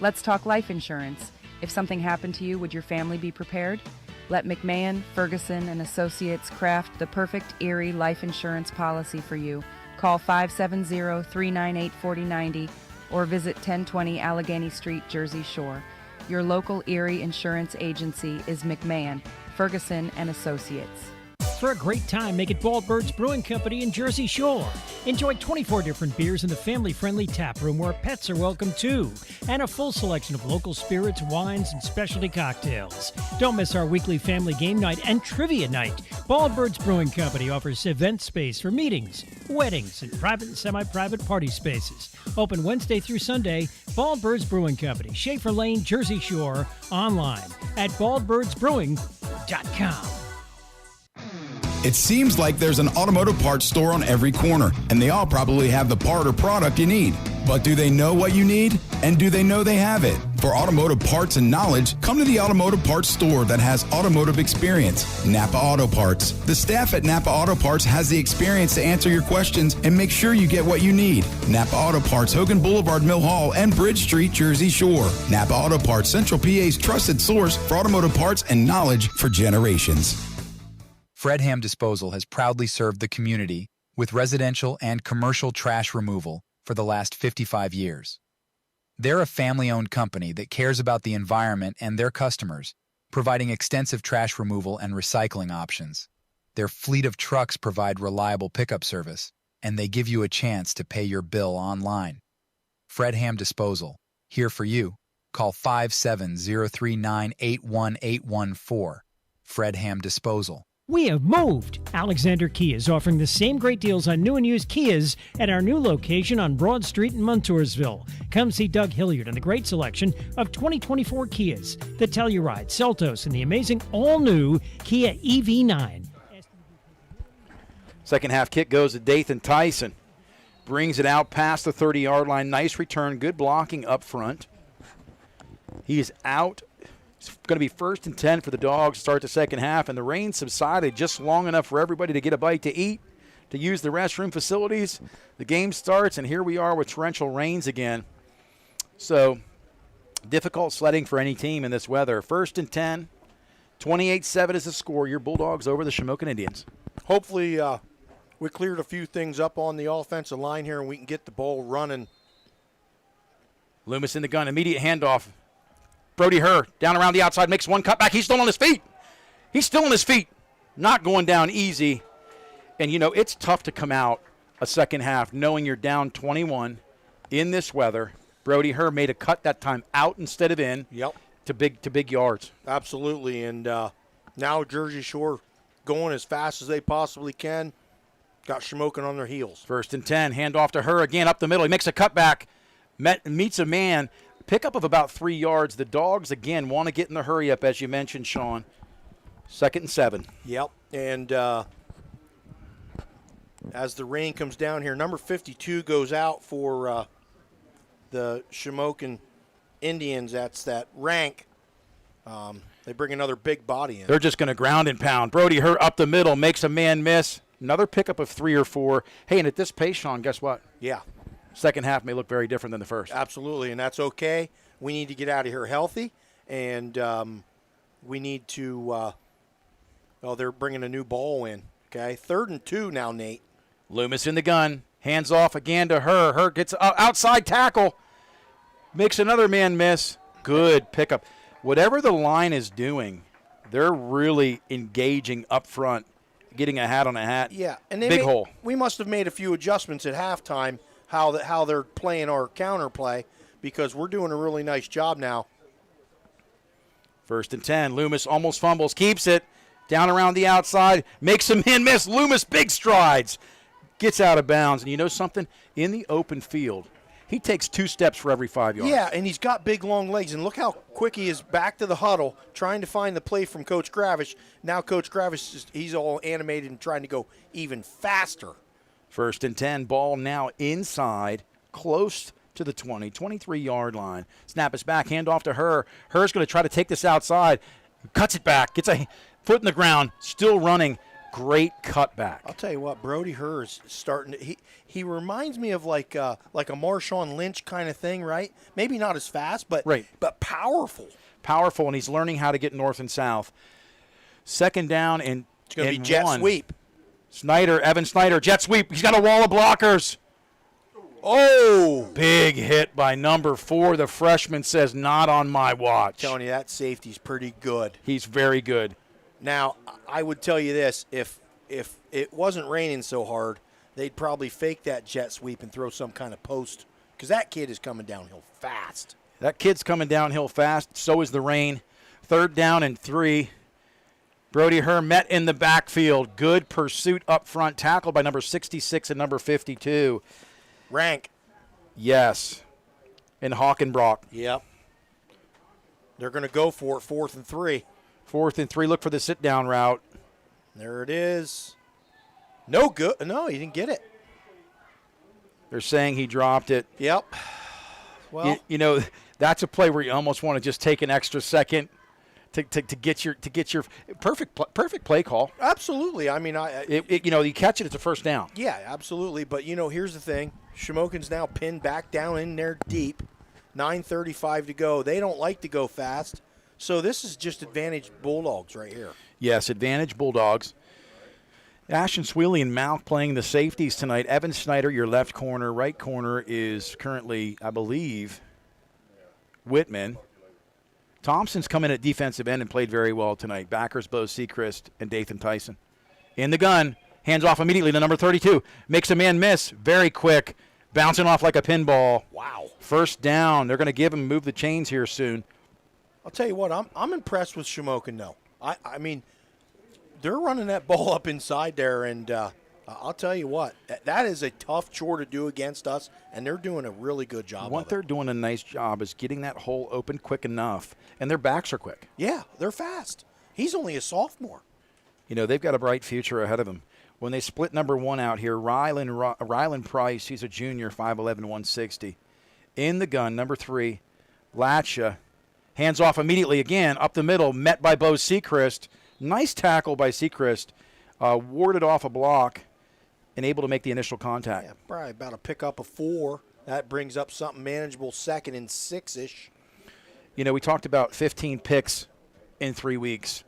Let's talk life insurance. If something happened to you, would your family be prepared? Let McMahon, Ferguson & Associates craft the perfect Erie life insurance policy for you. Call 570-398-4090 or visit 1020 Allegheny Street, Jersey Shore. Your local Erie insurance agency is McMahon, Ferguson and Associates. For a great time, make it Baldbird's Brewing Company in Jersey Shore. Enjoy 24 different beers in the family-friendly tap room where pets are welcome too, and a full selection of local spirits, wines, and specialty cocktails. Don't miss our weekly family game night and trivia night. Baldbird's Brewing Company offers event space for meetings, weddings, and private and semi-private party spaces. Open Wednesday through Sunday. Baldbird's Brewing Company, Schaefer Lane, Jersey Shore. Online at baldbirdsbrewing.com. It seems like there's an automotive parts store on every corner, and they all probably have the part or product you need. But do they know what you need? And do they know they have it? For automotive parts and knowledge, come to the automotive parts store that has automotive experience, Napa Auto Parts. The staff at Napa Auto Parts has the experience to answer your questions and make sure you get what you need. Napa Auto Parts, Hogan Boulevard, Mill Hall, and Bridge Street, Jersey Shore. Napa Auto Parts, Central PA's trusted source for automotive parts and knowledge for generations. Fredham Disposal has proudly served the community with residential and commercial trash removal for the last 55 years. They're a family-owned company that cares about the environment and their customers, providing extensive trash removal and recycling options. Their fleet of trucks provide reliable pickup service, and they give you a chance to pay your bill online. Fredham Disposal, here for you. Call 57039-81814. Fredham Disposal. We have moved! Alexander Kia is offering the same great deals on new and used Kias at our new location on Broad Street in Montoursville. Come see Doug Hilliard and the great selection of 2024 Kias, the Telluride, Seltos, and the amazing all-new Kia EV9. Second half kick goes to Dathan Tyson. Brings it out past the 30-yard line. Nice return, good blocking up front. He is out. It's going to be 1st and 10 for the Dogs to start the second half, and the rain subsided just long enough for everybody to get a bite to eat, to use the restroom facilities. The game starts, and here we are with torrential rains again. So difficult sledding for any team in this weather. 1st and 10, 28-7 is the score. Your Bulldogs over the Shamokin Indians. Hopefully we cleared a few things up on the offensive line here, and we can get the ball running. Loomis in the gun, immediate handoff. Brody Herr down around the outside, makes one cutback. He's still on his feet. He's still on his feet. Not going down easy. And, you know, it's tough to come out a second half knowing you're down 21 in this weather. Brody Herr made a cut that time out instead of in. Yep. To big yards. Absolutely. And now Jersey Shore going as fast as they possibly can. Got Shamokin on their heels. 1st and 10. Handoff to Herr again up the middle. He makes a cutback. Meets a man. Pickup of about 3 yards. The Dogs, again, want to get in the hurry-up, as you mentioned, Sean. 2nd and 7. Yep. And as the rain comes down here, number 52 goes out for the Shamokin Indians. That's that rank. They bring another big body in. They're just going to ground and pound. Brody Herr up the middle, makes a man miss. Another pickup of 3 or 4. Hey, and at this pace, Sean, guess what? Yeah. Second half may look very different than the first. Absolutely, and that's okay. We need to get out of here healthy, and we need to they're bringing a new ball in, okay? 3rd and 2 now, Nate. Loomis in the gun. Hands off again to Herr. Herr gets outside tackle. Makes another man miss. Good pickup. Whatever the line is doing, they're really engaging up front, getting a hat on a hat. Yeah, and big hole. We must have made a few adjustments at halftime, how they're playing our counterplay, because we're doing a really nice job now. 1st and 10. Loomis almost fumbles, keeps it down around the outside, makes a man miss. Loomis big strides, gets out of bounds. And you know something? In the open field, he takes 2 steps for every 5 yards. Yeah, and he's got big, long legs. And look how quick he is back to the huddle, trying to find the play from Coach Gravish. Now Coach Gravish, he's all animated and trying to go even faster. 1st and 10, ball now inside, close to the 20, 23-yard line. Snap is back, handoff to Herr. Herr's going to try to take this outside. Cuts it back, gets a foot in the ground, still running. Great cutback. I'll tell you what, Brody Herr is starting to he reminds me of like a Marshawn Lynch kind of thing, right? Maybe not as fast, but powerful. Powerful, and he's learning how to get north and south. 2nd down and it's going to be jet 1. sweep. Evan Snyder, jet sweep. He's got a wall of blockers. Oh, big hit by number 4. The freshman says, not on my watch. Telling you, that safety's pretty good. He's very good. Now, I would tell you this. If it wasn't raining so hard, they'd probably fake that jet sweep and throw some kind of post, because that kid is coming downhill fast. That kid's coming downhill fast. So is the rain. 3rd down and 3. Brody Herr met in the backfield. Good pursuit up front. Tackled by number 66 and number 52. Rank. Yes. And Hockenbrock. Yep. They're going to go for it, 4th and 3. 4th and 3. Look for the sit-down route. There it is. No good. No, he didn't get it. They're saying he dropped it. Yep. Well, you know, that's a play where you almost want to just take an extra second to get your perfect play call. Absolutely. I mean, you catch it, it's a first down. Yeah, absolutely. But here's the thing: Shamokin's now pinned back down in there deep. 9:35 to go. They don't like to go fast, so this is just advantage Bulldogs right here. Yes, advantage Bulldogs. Ashton Sweeney and Mouth playing the safeties tonight. Evan Snyder, your left corner. Right corner is currently, I believe, Whitman. Thompson's come in at defensive end and played very well tonight. Backers, Bo Sechrist and Dathan Tyson. In the gun, hands off immediately to number 32. Makes a man miss. Very quick. Bouncing off like a pinball. Wow. First down. They're going to give him move the chains here soon. I'll tell you what, I'm impressed with Shamokin, though. I mean, they're running that ball up inside there, and I'll tell you what, that is a tough chore to do against us, and they're doing a really good job What they're doing a nice job is getting that hole open quick enough, and their backs are quick. Yeah, they're fast. He's only a sophomore. They've got a bright future ahead of them. When they split number 1 out here, Rylan Price, he's a junior, 5'11", 160. In the gun, number 3, Latcha. Hands off immediately again, up the middle, met by Bo Sechrist. Nice tackle by Sechrist. Warded off a block and able to make the initial contact. Yeah, probably about a pickup of 4. That brings up something manageable, 2nd and 6-ish. We talked about 15 picks in 3 weeks.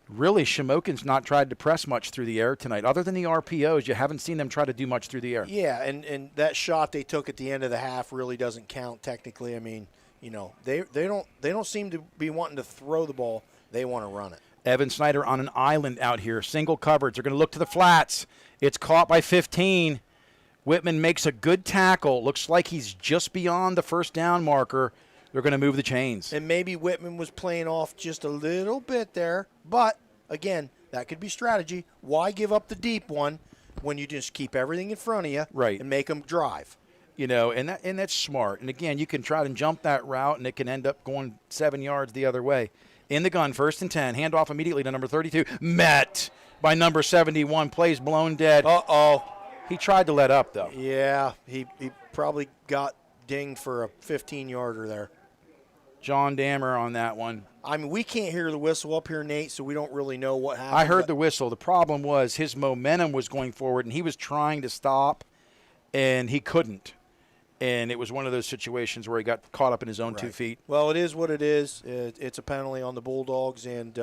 Really, Shamokin's not tried to press much through the air tonight. Other than the RPOs, you haven't seen them try to do much through the air. Yeah, and that shot they took at the end of the half really doesn't count technically. I mean, they don't seem to be wanting to throw the ball. They want to run it. Evan Snyder on an island out here. Single coverage. They're going to look to the flats. It's caught by 15. Whitman makes a good tackle. Looks like he's just beyond the first down marker. They're going to move the chains. And maybe Whitman was playing off just a little bit there. But, again, that could be strategy. Why give up the deep one when you just keep everything in front of you and make them drive? And that's smart. And, again, you can try to jump that route, and it can end up going 7 yards the other way. In the gun, 1st and 10. Hand off immediately to number 32. Met by number 71. Plays blown dead. Uh-oh. He tried to let up, though. Yeah, he probably got dinged for a 15-yarder there. John Dammer on that one. I mean, we can't hear the whistle up here, Nate, so we don't really know what happened. I heard the whistle. The problem was his momentum was going forward, and he was trying to stop, and he couldn't. And it was one of those situations where he got caught up in his own 2 feet. Well, it is what it is. It's a penalty on the Bulldogs, and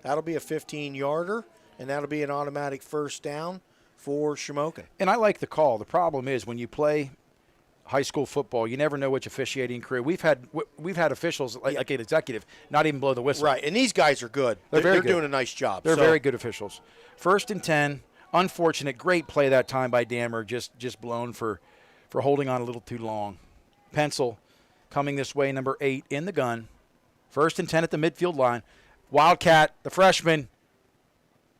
that'll be a 15-yarder, and that'll be an automatic first down for Shamokin. And I like the call. The problem is when you play high school football, you never know which officiating crew. We've had officials like an executive not even blow the whistle. Right, and these guys are good. They're doing a nice job. They're very good officials. 1st and 10. Unfortunate. Great play that time by Dammer. Just blown for holding on a little too long. Pencil coming this way, number 8 in the gun. 1st and 10 at the midfield line. Wildcat, the freshman.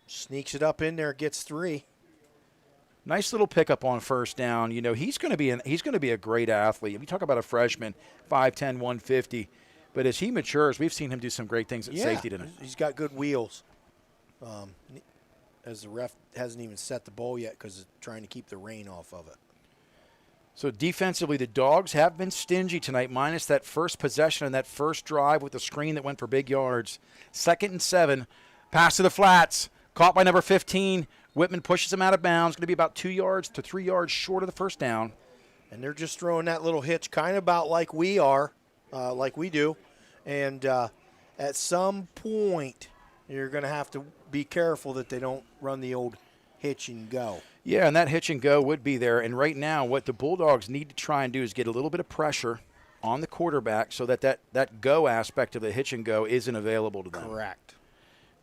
Sneaks it up in there, gets 3. Nice little pickup on first down. He's going to be a great athlete. We talk about a freshman, 5'10", 150. But as he matures, we've seen him do some great things at safety tonight. He's got good wheels. As the ref hasn't even set the ball yet because it's trying to keep the rain off of it. So defensively, the Dogs have been stingy tonight, minus that first possession and that first drive with the screen that went for big yards. 2nd and 7. Pass to the flats. Caught by number 15. Whitman pushes him out of bounds. Going to be about 2 yards to 3 yards short of the first down. And they're just throwing that little hitch kind of about like we are, like we do. And at some point, you're going to have to be careful that they don't run the old hitch and go. Yeah, and that hitch and go would be there. And right now, what the Bulldogs need to try and do is get a little bit of pressure on the quarterback so that go aspect of the hitch and go isn't available to them. Correct.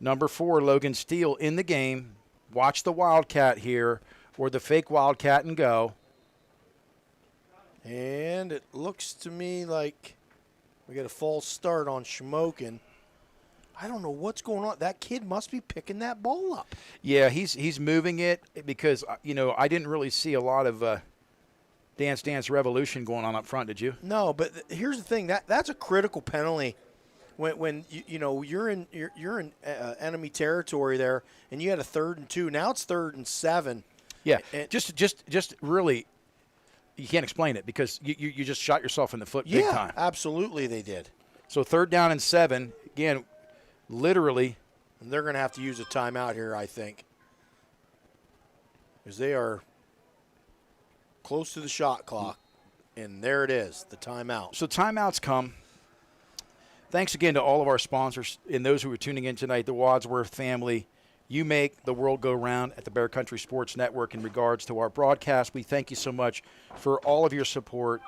Number 4, Logan Steele in the game. Watch the Wildcat here, or the fake Wildcat and go. And it looks to me like we got a false start on Shamokin. I don't know what's going on. That kid must be picking that ball up. Yeah, he's moving it because, I didn't really see a lot of Dance Dance Revolution going on up front, did you? No, but here's the thing. That's a critical penalty when you're in enemy territory there, and you had a 3rd and 2. Now it's 3rd and 7. Yeah, just really, you can't explain it because you just shot yourself in the foot big time. Yeah, absolutely they did. So 3rd down and 7, again, literally. And they're going to have to use a timeout here, I think, because they are close to the shot clock. And there it is, the timeout. So timeouts come. Thanks again to all of our sponsors and those who are tuning in tonight, the Wadsworth family. You make the world go round at the Bear Country Sports Network in regards to our broadcast. We thank you so much for all of your support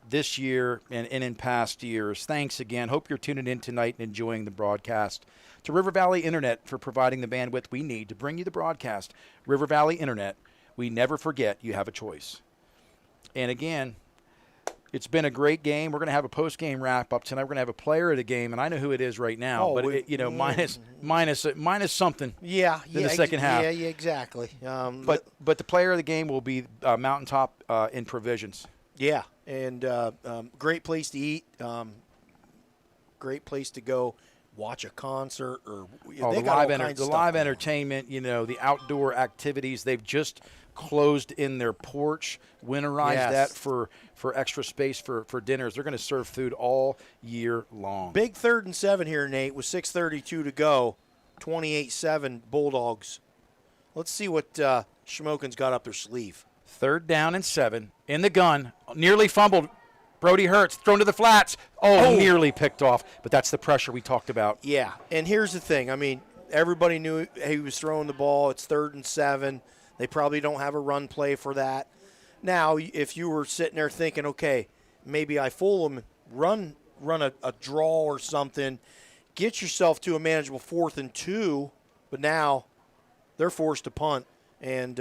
this year and in past years. Thanks again. Hope you're tuning in tonight and enjoying the broadcast. To River Valley Internet for providing the bandwidth we need to bring you the broadcast. River Valley Internet, we never forget you have a choice. And again, it's been a great game. We're going to have a post-game wrap-up tonight. We're going to have a player of the game, and I know who it is right now. Minus something. Yeah, in the second half. Yeah, exactly. But the player of the game will be Mountaintop in Provisions. Yeah, and great place to eat. Great place to go watch a concert or the live entertainment. The outdoor activities. They've just closed in their porch, winterized that for extra space for dinners. They're going to serve food all year long. Big 3rd and 7 here, Nate, with 6:32 to go. 28-7 Bulldogs. Let's see what Shamokin's got up their sleeve. 3rd down and 7 in the gun. Nearly fumbled. Brody Hurts thrown to the flats. Nearly picked off. But that's the pressure we talked about. Yeah, and here's the thing. I mean, everybody knew he was throwing the ball. It's 3rd and 7. They probably don't have a run play for that. Now, if you were sitting there thinking, okay, maybe I fool them, run a draw or something, get yourself to a manageable 4th and 2, but now they're forced to punt, and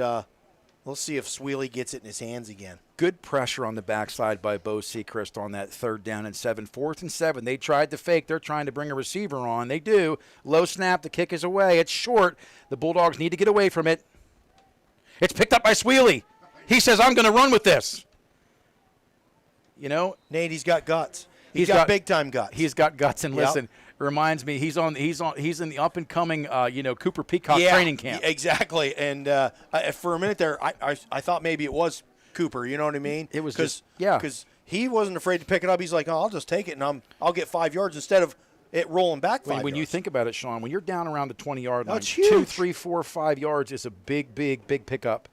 let's see if Sweely gets it in his hands again. Good pressure on the backside by Bo Sechrist on that 3rd down and 7. 4th and 7. They tried to fake. They're trying to bring a receiver on. They do. Low snap. The kick is away. It's short. The Bulldogs need to get away from it. It's picked up by Sweely. He says, I'm going to run with this. Nate, he's got guts. He's got big-time guts. He's got guts, and listen, it reminds me, he's in the up-and-coming, Cooper Peacock training camp. Exactly. And for a minute there, I thought maybe it was Cooper. You know what I mean? It was because he wasn't afraid to pick it up. He's like, I'll just take it, and I'll get 5 yards instead of it rolling back 5 yards. When you think about it, Sean, when you're down around the 20-yard line, that's huge. 2, 3, 4, 5 yards is a big pickup.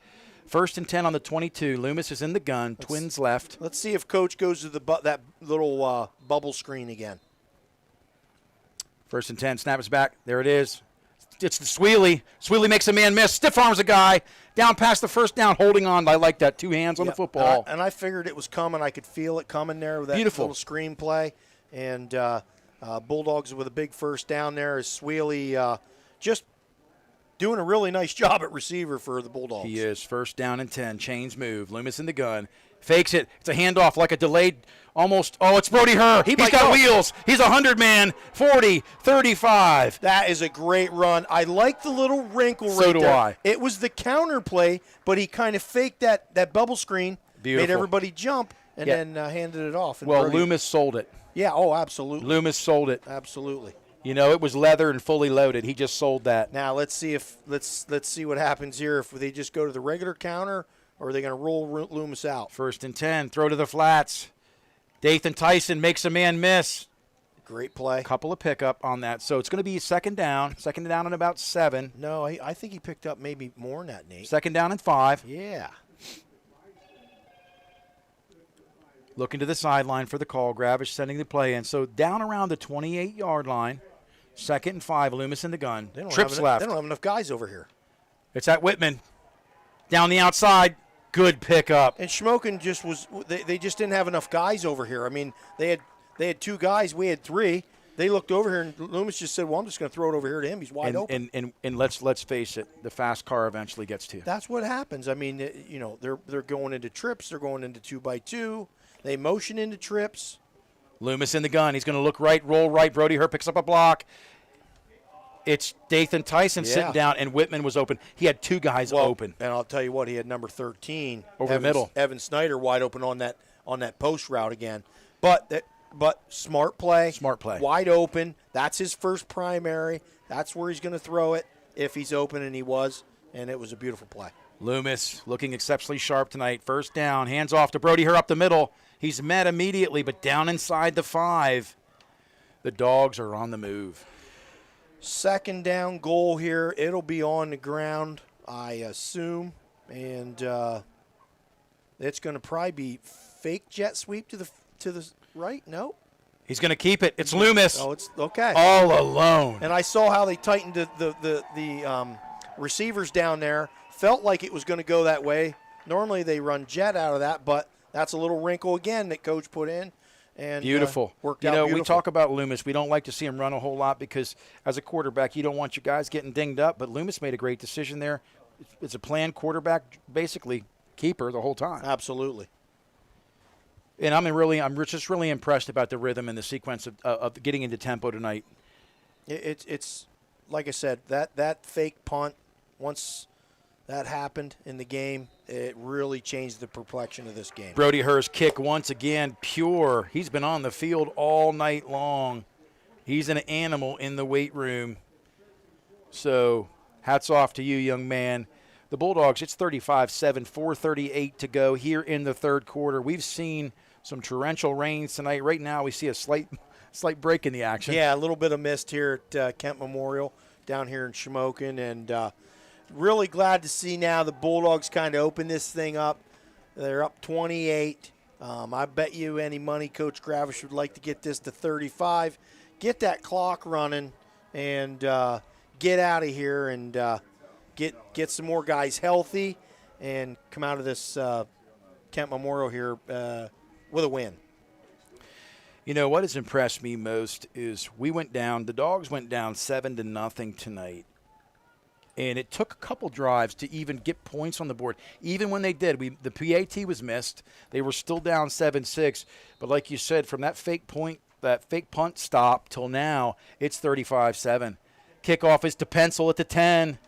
1st and 10 on the 22. Loomis is in the gun. Twins left. Let's see if Coach goes to that little bubble screen again. 1st and 10. Snap is back. There it is. It's the Sweely. Sweely makes a man miss. Stiff arms a guy. Down past the 1st down. Holding on. I like that. 2 hands on the football. And I figured it was coming. I could feel it coming there with that little screen play. And Bulldogs with a big 1st down there is Sweely just doing a really nice job at receiver for the Bulldogs. He is. 1st down and 10. Chains move. Loomis in the gun. Fakes it. It's a handoff like a delayed almost. Oh, it's Brody Herr. He's got wheels. He's a 100-man. 40, 35. That is a great run. I like the little wrinkle right there. So do I. It was the counter play, but he kind of faked that bubble screen. Beautiful. Made everybody jump, and then handed it off. And Loomis sold it. Yeah, absolutely. Loomis sold it. Absolutely. It was leather and fully loaded. He just sold that. Now let's see what happens here. If they just go to the regular counter, or are they going to roll Loomis out? 1st and 10. Throw to the flats. Dathan Tyson makes a man miss. Great play. Couple of pickup on that. So it's going to be 2nd down. 2nd down and about 7. No, I think he picked up maybe more than that, Nate. 2nd down and 5. Yeah. Looking to the sideline for the call. Gravish sending the play in. So down around the 28-yard line. 2nd and 5. Loomis in the gun. Trips left. They don't have enough guys over here. It's at Whitman. Down the outside. Good pickup. And Shamokin just was – they just didn't have enough guys over here. I mean, they had 2 guys. We had 3. They looked over here, and Loomis just said, well, I'm just going to throw it over here to him. He's wide open. And let's face it, the fast car eventually gets to you. That's what happens. I mean, they're going into trips. They're going into 2x2. They motion into trips. Loomis in the gun. He's going to look right, roll right. Brody Hurt picks up a block. It's Dathan Tyson sitting down, and Whitman was open. He had 2 guys open. And I'll tell you what, he had number 13. Over the middle. Evan Snyder wide open on that post route again. But smart play. Smart play. Wide open. That's his first primary. That's where he's going to throw it if he's open, and he was. And it was a beautiful play. Loomis looking exceptionally sharp tonight. First down. Hands off to Brody Hurt up the middle. He's met immediately, but down inside the 5. The Dogs are on the move. Second down goal here. It'll be on the ground, I assume. And it's going to probably be fake jet sweep to the right. No. He's going to keep it. It's Loomis. Oh, it's okay. All alone. And I saw how they tightened the receivers down there. Felt like it was going to go that way. Normally they run jet out of that, but that's a little wrinkle again that Coach put in. And beautiful. Worked out beautiful. We talk about Loomis. We don't like to see him run a whole lot because as a quarterback, you don't want your guys getting dinged up. But Loomis made a great decision there. It's a planned quarterback, basically keeper the whole time. Absolutely. And I'm just really impressed about the rhythm and the sequence of getting into tempo tonight. It's like I said, that fake punt, once that happened in the game, it really changed the complexion of this game. Brody Hurt's kick once again, pure. He's been on the field all night long. He's an animal in the weight room. So hats off to you, young man. The Bulldogs, it's 35-7, 4:38 to go here in the third quarter. We've seen some torrential rains tonight. Right now we see a slight break in the action. Yeah, a little bit of mist here at Kent Memorial down here in Shamokin, and really glad to see now the Bulldogs kind of open this thing up. They're up 28. I bet you any money Coach Gravish would like to get this to 35, get that clock running, and get out of here and get some more guys healthy and come out of this Kent Memorial here with a win. You know, what has impressed me most is the Dogs went down 7-0 tonight. And it took a couple drives to even get points on the board. Even when they did, the PAT was missed. They were still down 7-6. But like you said, from that fake punt stop till now, it's 35-7. Kickoff is to Pencil at the 10.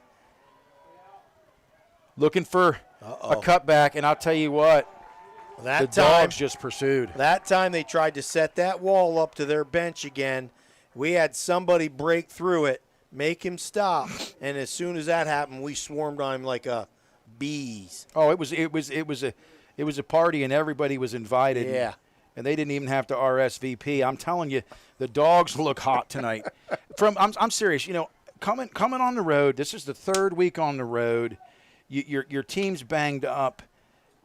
Looking for a cutback, and I'll tell you what, the Dogs just pursued. That time they tried to set that wall up to their bench again. We had somebody break through it, make him stop, and as soon as that happened, we swarmed on him like bees. Oh, it was a party, and everybody was invited. Yeah. And they didn't even have to RSVP. I'm telling you, the Dogs look hot tonight. I'm serious. You know, coming on the road. This is the third week on the road. Your team's banged up,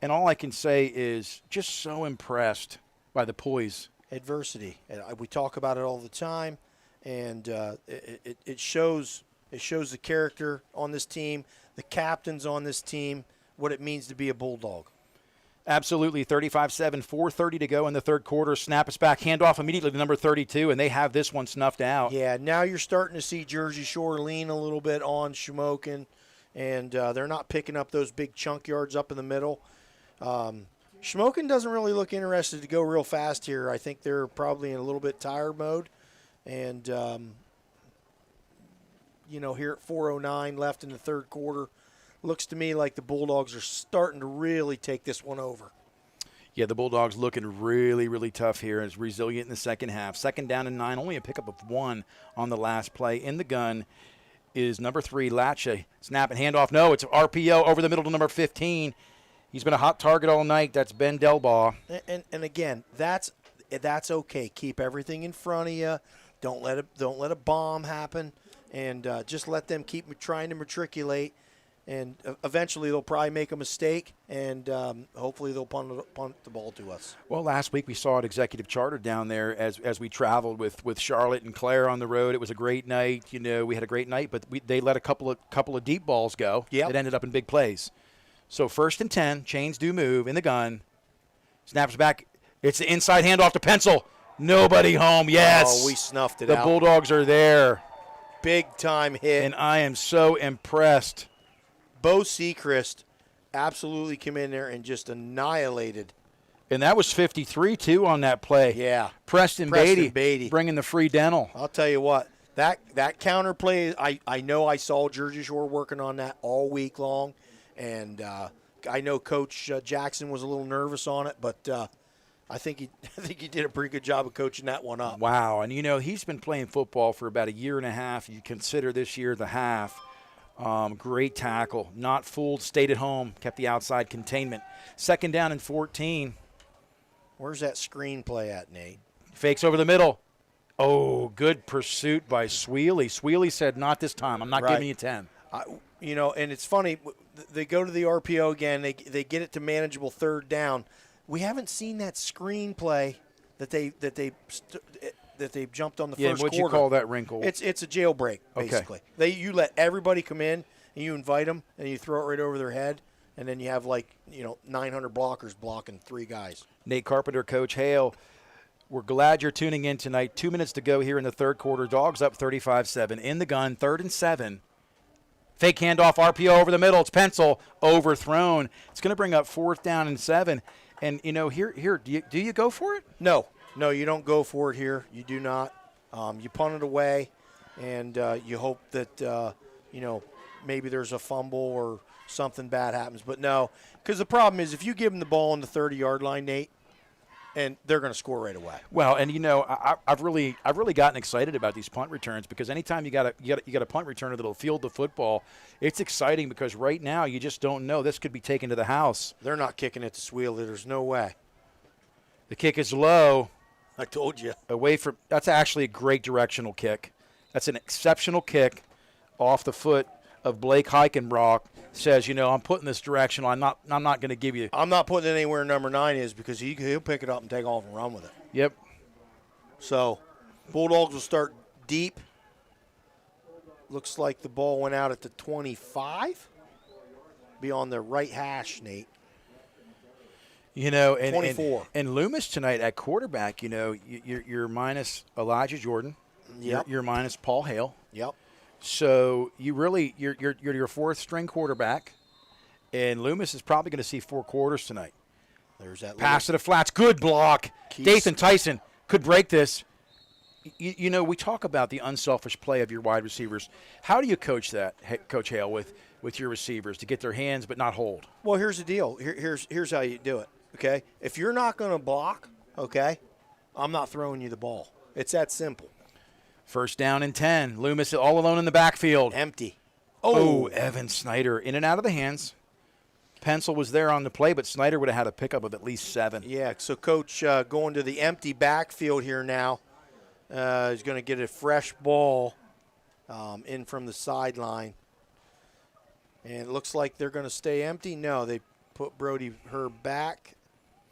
and all I can say is just so impressed by the poise. Adversity. We talk about it all the time. And it shows the character on this team, the captains on this team, what it means to be a Bulldog. Absolutely. 35-7, 4:30 to go in the third quarter. Snap us back, handoff immediately to number 32, and they have this one snuffed out. Yeah, now you're starting to see Jersey Shore lean a little bit on Shamokin, and they're not picking up those big chunk yards up in the middle. Shamokin doesn't really look interested to go real fast here. I think they're probably in a little bit tired mode. And, here at 4:09 left in the third quarter, looks to me like the Bulldogs are starting to really take this one over. Yeah, the Bulldogs looking really, really tough here. It's resilient in the second half. Second down and 9, only a pickup of 1 on the last play. In the gun is number 3, Latche. Snap and handoff. No, it's RPO over the middle to number 15. He's been a hot target all night. That's Ben Delbaugh. And again, that's okay. Keep everything in front of you. Don't let a bomb happen, and just let them keep trying to matriculate. and eventually they'll probably make a mistake, and hopefully they'll punt the ball to us. Well, last week we saw at Executive Charter down there as we traveled with Charlotte and Claire on the road. It was a great night. You know, we had a great night, but they let a couple of deep balls go. Yep. It ended up in big plays. So 1st and 10, chains do move in the gun. Snaps back. It's the inside handoff to Pencil. Nobody home. Yes. Oh, we snuffed it the out. The Bulldogs are there. Big time hit. And I am so impressed. Bo Sechrist absolutely came in there and just annihilated. And that was 53, too, on that play. Yeah. Preston Beatty bringing the free dental. I'll tell you what, that counter play, I know I saw Jersey Shore working on that all week long. And I know Coach Jackson was a little nervous on it, but I think he did a pretty good job of coaching that one up. Wow. And, you know, he's been playing football for about a year and a half. You consider this year the half. Great tackle. Not fooled. Stayed at home. Kept the outside containment. 2nd down and 14. Where's that screen play at, Nate? Fakes over the middle. Oh, good pursuit by Sweely. Sweely said, not this time. I'm not giving you 10. You know, and it's funny. They go to the RPO again. They get it to manageable 3rd down. We haven't seen that screen play that they jumped on the first quarter. What'd you call that wrinkle? It's a jailbreak, basically. Okay. You let everybody come in, and you invite them, and you throw it right over their head, and then you have 900 blockers blocking 3 guys. Nate Carpenter, Coach Hale, we're glad you're tuning in tonight. 2 minutes to go here in the 3rd quarter. Dogs up 35-7. In the gun, 3rd and 7. Fake handoff, RPO over the middle. It's Pencil, overthrown. It's going to bring up 4th down and 7. And, you know, here, do you go for it? No, you don't go for it here. You do not. You punt it away, and you hope that, maybe there's a fumble or something bad happens. But no, because the problem is if you give them the ball on the 30-yard line, Nate, and they're going to score right away. Well, and you know, I've really gotten excited about these punt returns because anytime you got a punt returner that'll field the football, it's exciting because right now you just don't know. This could be taken to the house. They're not kicking it to Sweely. There's no way. The kick is low. I told you. Away from. That's actually a great directional kick. That's an exceptional kick off the foot of Blake Heikenbrock. Says, you know, I'm putting this directional. I'm not going to give you. I'm not putting it anywhere number 9 is because he'll pick it up and take off and run with it. Yep. So, Bulldogs will start deep. Looks like the ball went out at the 25. Be on the right hash, Nate. You know, and 24. And Loomis tonight at quarterback. You know, you're minus Elijah Jordan. Yep. You're minus Paul Hale. Yep. So you're your 4th string quarterback, and Loomis is probably going to see 4 quarters tonight. There's that pass to the flats, good block. Dathan Tyson could break this. You know, we talk about the unselfish play of your wide receivers. How do you coach that, Coach Hale, with your receivers to get their hands but not hold? Well, here's the deal. Here's how you do it. Okay, if you're not going to block, okay, I'm not throwing you the ball. It's that simple. 1st down and 10. Loomis all alone in the backfield. Empty. Oh, Evan Snyder in and out of the hands. Pencil was there on the play, but Snyder would have had a pickup of at least 7. Yeah, so Coach going to the empty backfield here now. He's going to get a fresh ball in from the sideline. And it looks like they're going to stay empty. No, they put Brody Herb back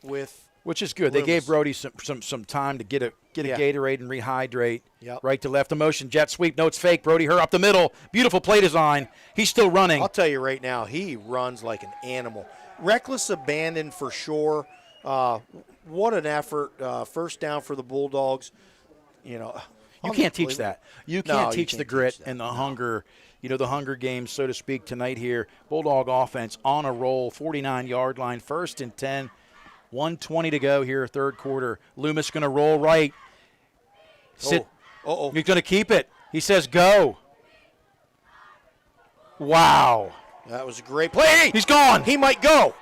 with which is good. Loomis. They gave Brody some time to get a Gatorade and rehydrate. Yep. Right to left, a motion, jet sweep. No, it's fake. Brody Herb up the middle. Beautiful play design. He's still running. I'll tell you right now, he runs like an animal. Reckless abandon for sure. What an effort. 1st down for the Bulldogs. You know, you can't teach that. You can't teach the grit and the No. hunger. You know, the Hunger Games, so to speak, tonight here. Bulldog offense on a roll, 49-yard line, 1st and 10. 1:20 to go here, 3rd quarter. Loomis going to roll right. Sit. Uh-oh. He's going to keep it. He says go. Wow. That was a great play. He's gone. He might go.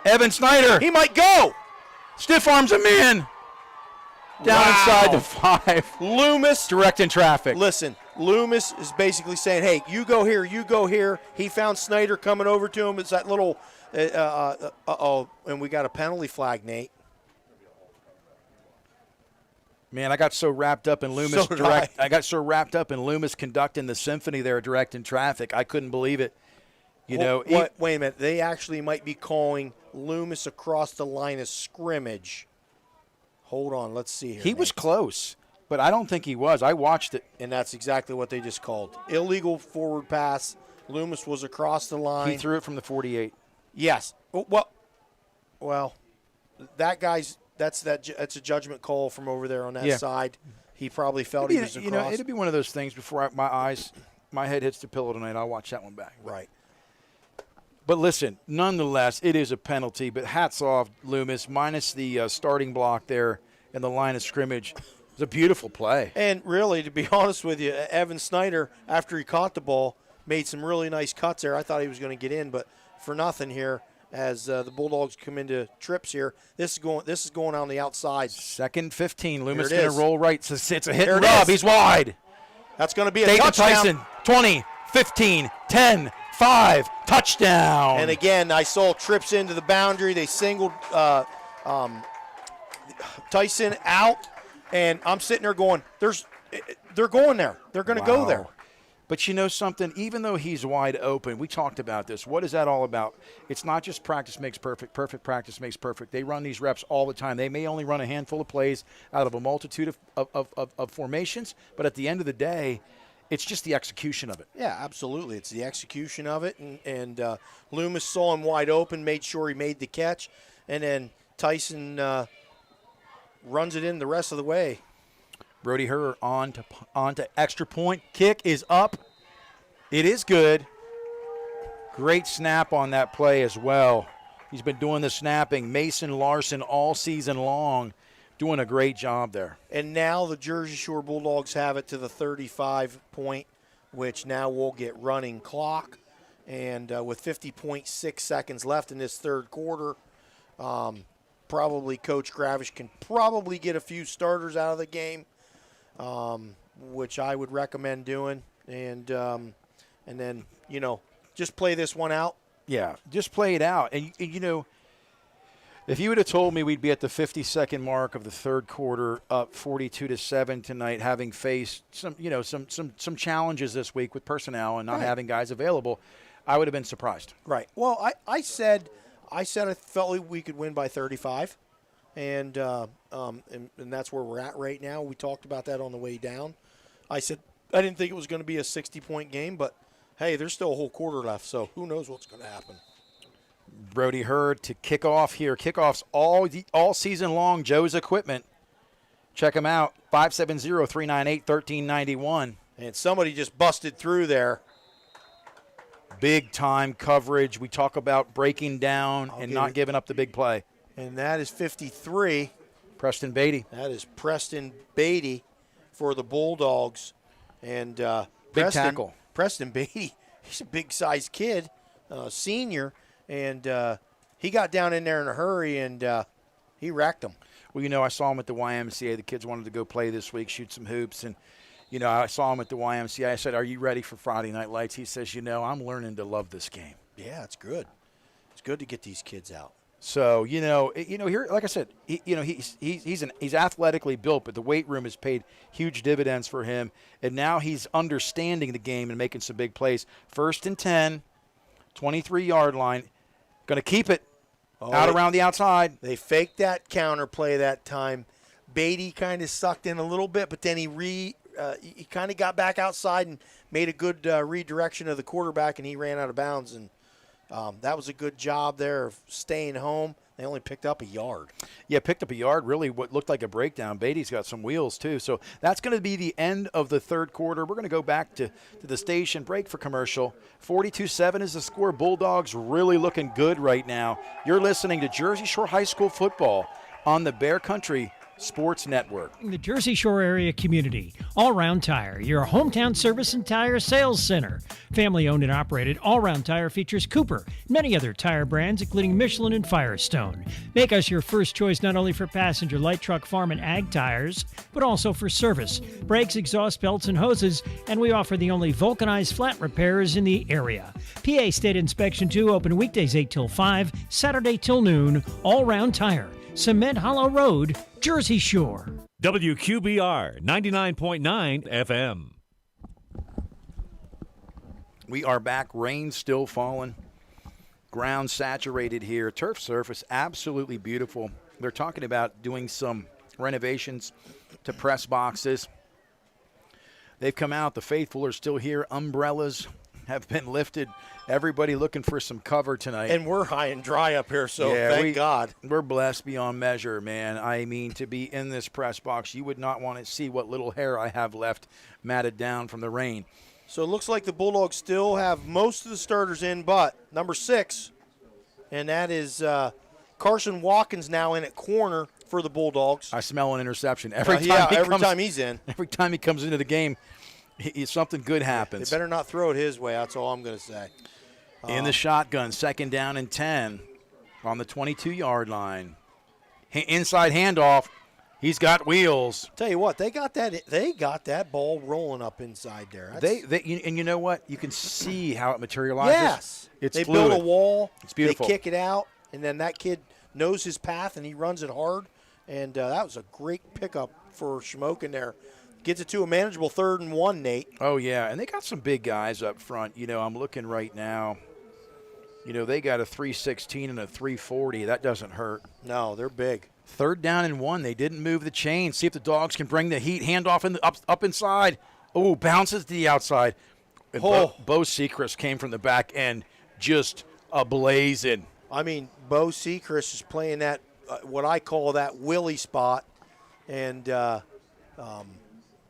Evan Snyder. He might go. Stiff arms him in. Down inside the 5. Loomis. Directing traffic. Listen, Loomis is basically saying, hey, you go here, you go here. He found Snyder coming over to him. It's that little, and we got a penalty flag, Nate. Man, I got so wrapped up in Loomis So did I got so wrapped up in Loomis conducting the symphony there, directing traffic. I couldn't believe it. You know, wait a minute. They actually might be calling Loomis across the line of scrimmage. Hold on. Let's see here. He was close, but I don't think he was. I watched it. And that's exactly what they just called. Illegal forward pass. Loomis was across the line. He threw it from the 48. Yes. Well, that guy's that's a judgment call from over there on that side. He probably felt he was across. You know, it'd be one of those things before my head hits the pillow tonight. I'll watch that one back. Right. But listen, nonetheless, it is a penalty. But hats off, Loomis, minus the starting block there and the line of scrimmage. It was a beautiful play. And really, to be honest with you, Evan Snyder, after he caught the ball, made some really nice cuts there. I thought he was going to get in, but for nothing here as the Bulldogs come into trips here. This is going on the outside. 2nd 15. Loomis going to roll right. It's a hit and it rub. is. He's wide. That's going to be a David touchdown. Tyson, 20, 15, 10, 5, touchdown. And again, I saw trips into the boundary. They singled Tyson out, and I'm sitting there going, they're going there. They're going to go there. But you know something? Even though he's wide open, we talked about this. What is that all about? It's not just practice makes perfect. Perfect practice makes perfect. They run these reps all the time. They may only run a handful of plays out of a multitude of formations, but at the end of the day, it's just the execution of it. Yeah, absolutely. It's the execution of it. And Loomis saw him wide open, made sure he made the catch, and then Tyson runs it in the rest of the way. Brody Herr on to extra point. Kick is up. It is good. Great snap on that play as well. He's been doing the snapping. Mason Larson all season long doing a great job there. And now the Jersey Shore Bulldogs have it to the 35 point, which now will get running clock. And with 50.6 seconds left in this third quarter, probably Coach Gravish can probably get a few starters out of the game. Which I would recommend doing, and then just play this one out. Yeah, just play it out. And if you would have told me we'd be at the 50-second mark of the third quarter, up 42-7 tonight, having faced some challenges this week with personnel and not having guys available, I would have been surprised. Right. Well, I said I felt like we could win by 35. And that's where we're at right now. We talked about that on the way down. I said I didn't think it was going to be a 60-point game, but, hey, there's still a whole quarter left, so who knows what's going to happen. Brody Herr to kick off here. Kickoffs all season long, Joe's Equipment. Check them out, 570-398-1391. And somebody just busted through there. Big-time coverage. We talk about breaking down and not giving up the big play. And that is 53. Preston Beatty. That is Preston Beatty for the Bulldogs. And big tackle. Preston Beatty, he's a big-sized kid, senior, and he got down in there in a hurry, and he wrecked them. Well, I saw him at the YMCA. The kids wanted to go play this week, shoot some hoops, and I saw him at the YMCA. I said, "Are you ready for Friday Night Lights?" He says, "I'm learning to love this game." Yeah, it's good. It's good to get these kids out. So here, like I said, he's athletically built, but the weight room has paid huge dividends for him, and now he's understanding the game and making some big plays. 1st and 10, 23-yard line, going to keep it around the outside. They faked that counter play that time. Beatty kind of sucked in a little bit, but then he kind of got back outside and made a good redirection of the quarterback, and he ran out of bounds. And that was a good job there of staying home. They only picked up a yard. Yeah, picked up a yard, really what looked like a breakdown. Beatty's got some wheels, too. So that's going to be the end of the third quarter. We're going to go back to the station, break for commercial. 42-7 is the score. Bulldogs really looking good right now. You're listening to Jersey Shore High School football on the Bear Country Sports Network. The Jersey Shore area community, All Round Tire, your hometown service and tire sales center. Family owned and operated, All Round Tire features Cooper and many other tire brands, including Michelin and Firestone. Make us your first choice not only for passenger, light truck, farm, and ag tires, but also for service, brakes, exhaust belts, and hoses. And we offer the only vulcanized flat repairs in the area. PA State Inspection 2, open weekdays 8 till 5, Saturday till noon. All Round Tire, Cement Hollow Road, Jersey Shore. WQBR 99.9 FM. We are back. Rain still falling. Ground saturated here. Turf surface absolutely beautiful. They're talking about doing some renovations to press boxes. They've come out. The faithful are still here. Umbrellas have been lifted. Everybody looking for some cover tonight. And we're high and dry up here, so thank God. We're blessed beyond measure, man. I mean, to be in this press box, you would not want to see what little hair I have left matted down from the rain. So it looks like the Bulldogs still have most of the starters in, but number 6, and that is Carson Watkins now in at corner for the Bulldogs. I smell an interception every time he's in. Every time he comes into the game, something good happens. They better not throw it his way. That's all I'm going to say. In the shotgun, 2nd down and 10 on the 22-yard line. Inside handoff. He's got wheels. Tell you what, they got that ball rolling up inside there. And you know what? You can see how it materializes. Yes. It's they fluid. build a wall. It's beautiful. They kick it out, and then that kid knows his path, and he runs it hard. And that was a great pickup for Shamokin there. Gets it to a manageable 3rd and 1, Nate. Oh, yeah, and they got some big guys up front. You know, I'm looking right now. You know, they got a 316 and a 340. That doesn't hurt. No, they're big. 3rd down and 1. They didn't move the chain. See if the Dogs can bring the heat. Handoff up inside. Oh, bounces to the outside. And Bo Sechrist came from the back end just ablazing. I mean, Bo Sechrist is playing that, what I call that Willie spot, and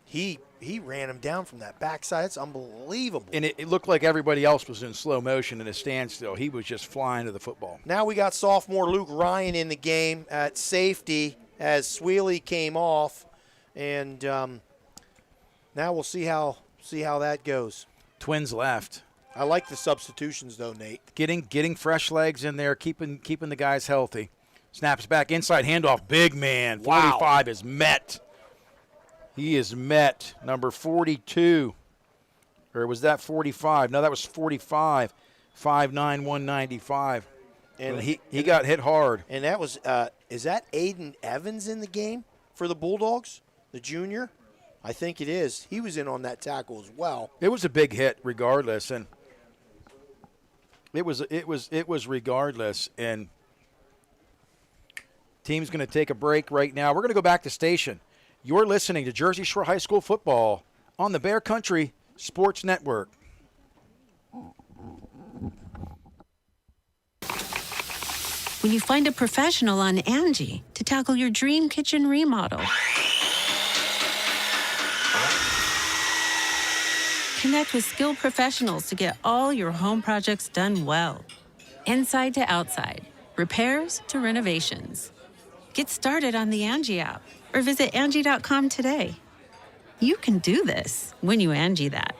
he ran him down from that backside. It's unbelievable. And it looked like everybody else was in slow motion in a standstill. He was just flying to the football. Now we got sophomore Luke Ryan in the game at safety as Sweely came off, and now we'll see how that goes. Twins left. I like the substitutions though, Nate. Getting fresh legs in there, keeping the guys healthy. Snaps back inside handoff. Big man. 45 is met. He is met. Number 42. Or was that 45? No, that was 45. 5'9", 195. And he got hit hard. And that was is that Aiden Evans in the game for the Bulldogs, the junior? I think it is. He was in on that tackle as well. It was a big hit regardless, and it was regardless, and team's going to take a break right now. We're going to go back to station. You're listening to Jersey Shore High School football on the Bear Country Sports Network. When you find a professional on Angie to tackle your dream kitchen remodel. Connect with skilled professionals to get all your home projects done well. Inside to outside, repairs to renovations. Get started on the Angie app or visit Angie.com today. You can do this when you Angie that.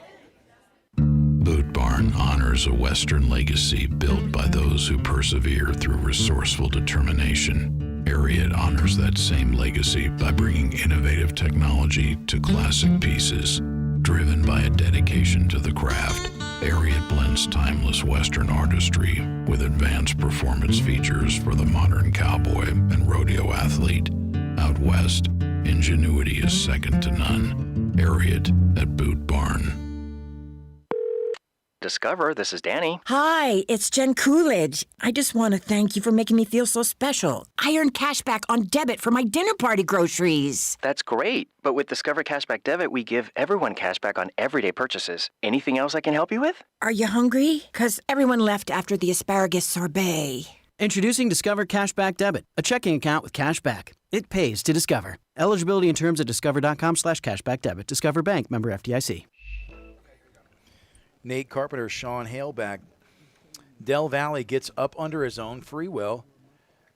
Boot Barn honors a Western legacy built by those who persevere through resourceful determination. Ariat honors that same legacy by bringing innovative technology to classic pieces. Driven by a dedication to the craft, Ariat blends timeless Western artistry with advanced performance features for the modern cowboy and rodeo athlete. Out west, ingenuity is second to none. Ariat at Boot Barn. Discover, this is Danny. Hi, it's Jen Coolidge. I just want to thank you for making me feel so special. I earned cash back on debit for my dinner party groceries. That's great. But with Discover Cashback Debit, we give everyone cash back on everyday purchases. Anything else I can help you with? Are you hungry? 'Cause everyone left after the asparagus sorbet. Introducing Discover Cashback Debit, a checking account with cash back. It pays to Discover. Eligibility and terms at discover.com/cashbackdebit. Discover Bank, member FDIC. Nate Carpenter, Sean Hale back. Del Valle gets up under his own free will.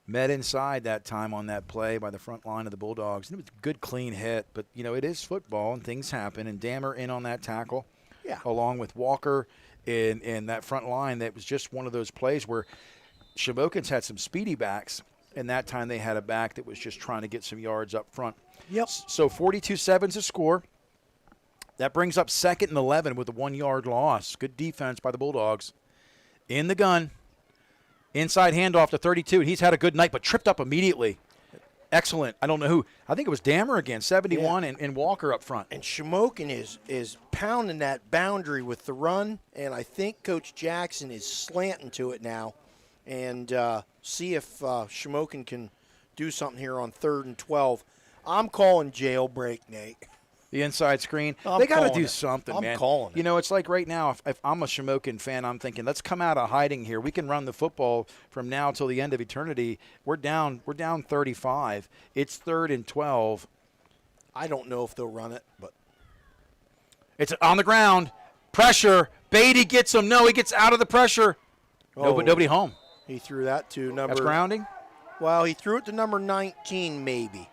Met inside that time on that play by the front line of the Bulldogs. And it was a good, clean hit. But, you know, it is football and things happen. And Dammer in on that tackle. Yeah. Along with Walker in that front line. That was just one of those plays where Shamokin's had some speedy backs. And that time they had a back that was just trying to get some yards up front. Yep. So 42-7's a score. That brings up 2nd and 11 with a 1-yard loss. Good defense by the Bulldogs. In the gun. Inside handoff to 32. He's had a good night, but tripped up immediately. excellent. I don't know who. I think it was Dammer again, 71, and Walker up front. And Shamokin is pounding that boundary with the run, and I think Coach Jackson is slanting to it now, and see if Shamokin can do something here on 3rd and 12. I'm calling jailbreak, Nate. The inside screen. They got to do something, man. I'm calling it. You know, it's like right now, if I'm a Shamokin fan, I'm thinking, let's come out of hiding here. We can run the football from now till the end of eternity. We're down 35. It's 3rd and 12. I don't know if they'll run it, but it's on the ground. Pressure. Beatty gets him. No, he gets out of the pressure. Nobody home. He threw that to number. That's grounding? Well, he threw it to number 19, maybe.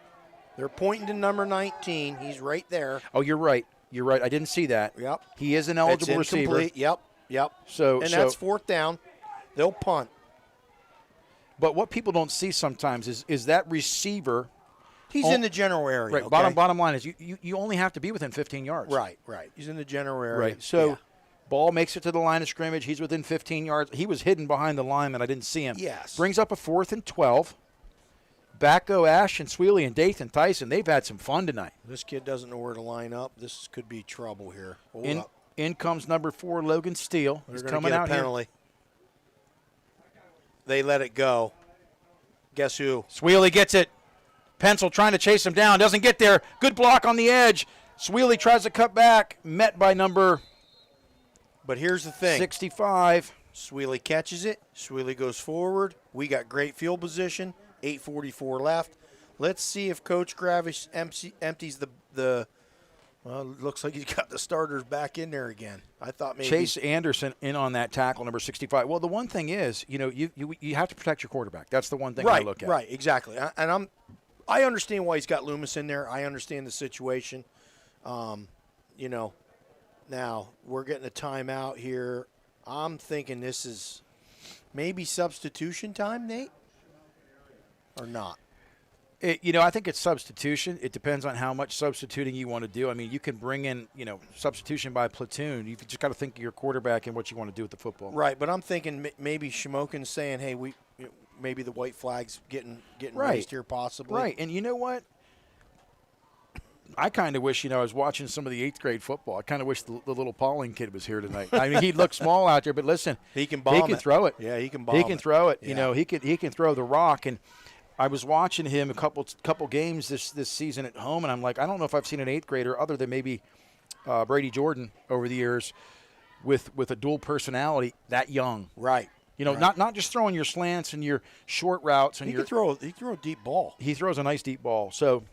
They're pointing to number 19. He's right there. Oh, you're right. You're right. I didn't see that. Yep. He is an eligible receiver. Yep. So that's 4th down. They'll punt. But what people don't see sometimes is that receiver. He's in the general area. Right. Okay? Bottom line is you only have to be within 15 yards. Right. He's in the general area. Right. So ball makes it to the line of scrimmage. He's within 15 yards. He was hidden behind the lineman. I didn't see him. Yes. Brings up a 4th and 12. Back go Ash and Sweely and Dathan Tyson. They've had some fun tonight. This kid doesn't know where to line up. This could be trouble here. In comes number 4, Logan Steele. They're He's going coming to get out a penalty. They let it go. Guess who? Sweely gets it. Pencil trying to chase him down. Doesn't get there. Good block on the edge. Sweely tries to cut back. Met by number But here's the thing. 65. Sweely catches it. Sweely goes forward. We got great field position. 8:44 left. Let's see if Coach Gravish empties the well, it looks like he's got the starters back in there again. I thought maybe Chase Anderson in on that tackle, number 65. Well, the one thing is, you have to protect your quarterback. That's the one thing I look at. Right, exactly. And I understand why he's got Loomis in there. I understand the situation. Now we're getting a timeout here. I'm thinking this is maybe substitution time, Nate, or not. I think it's substitution. It depends on how much substituting you want to do. I mean, you can bring in, substitution by platoon. You've just got to think of your quarterback and what you want to do with the football. Right, but I'm thinking maybe Shamokin's saying, hey, maybe the white flag's getting raised here possibly. Right, and you know what? I kind of wish, I was watching some of the 8th grade football. I kind of wish the little Pauling kid was here tonight. I mean, he looked small out there, but listen. He can bomb it. He can throw it. Yeah, he can bomb it. He can throw it. Yeah. He can throw the rock. And I was watching him a couple games this season at home, and I'm like, I don't know if I've seen an 8th grader other than maybe Brady Jordan over the years with a dual personality that young. Right. Not just throwing your slants and your short routes. And he can throw a deep ball. He throws a nice deep ball. So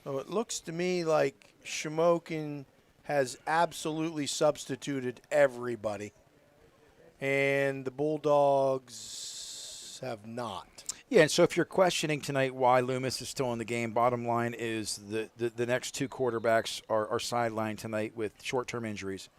it looks to me like Shamokin has absolutely substituted everybody, and the Bulldogs have not. Yeah, and so if you're questioning tonight why Loomis is still in the game, bottom line is the next 2 quarterbacks are sidelined tonight with short-term injuries.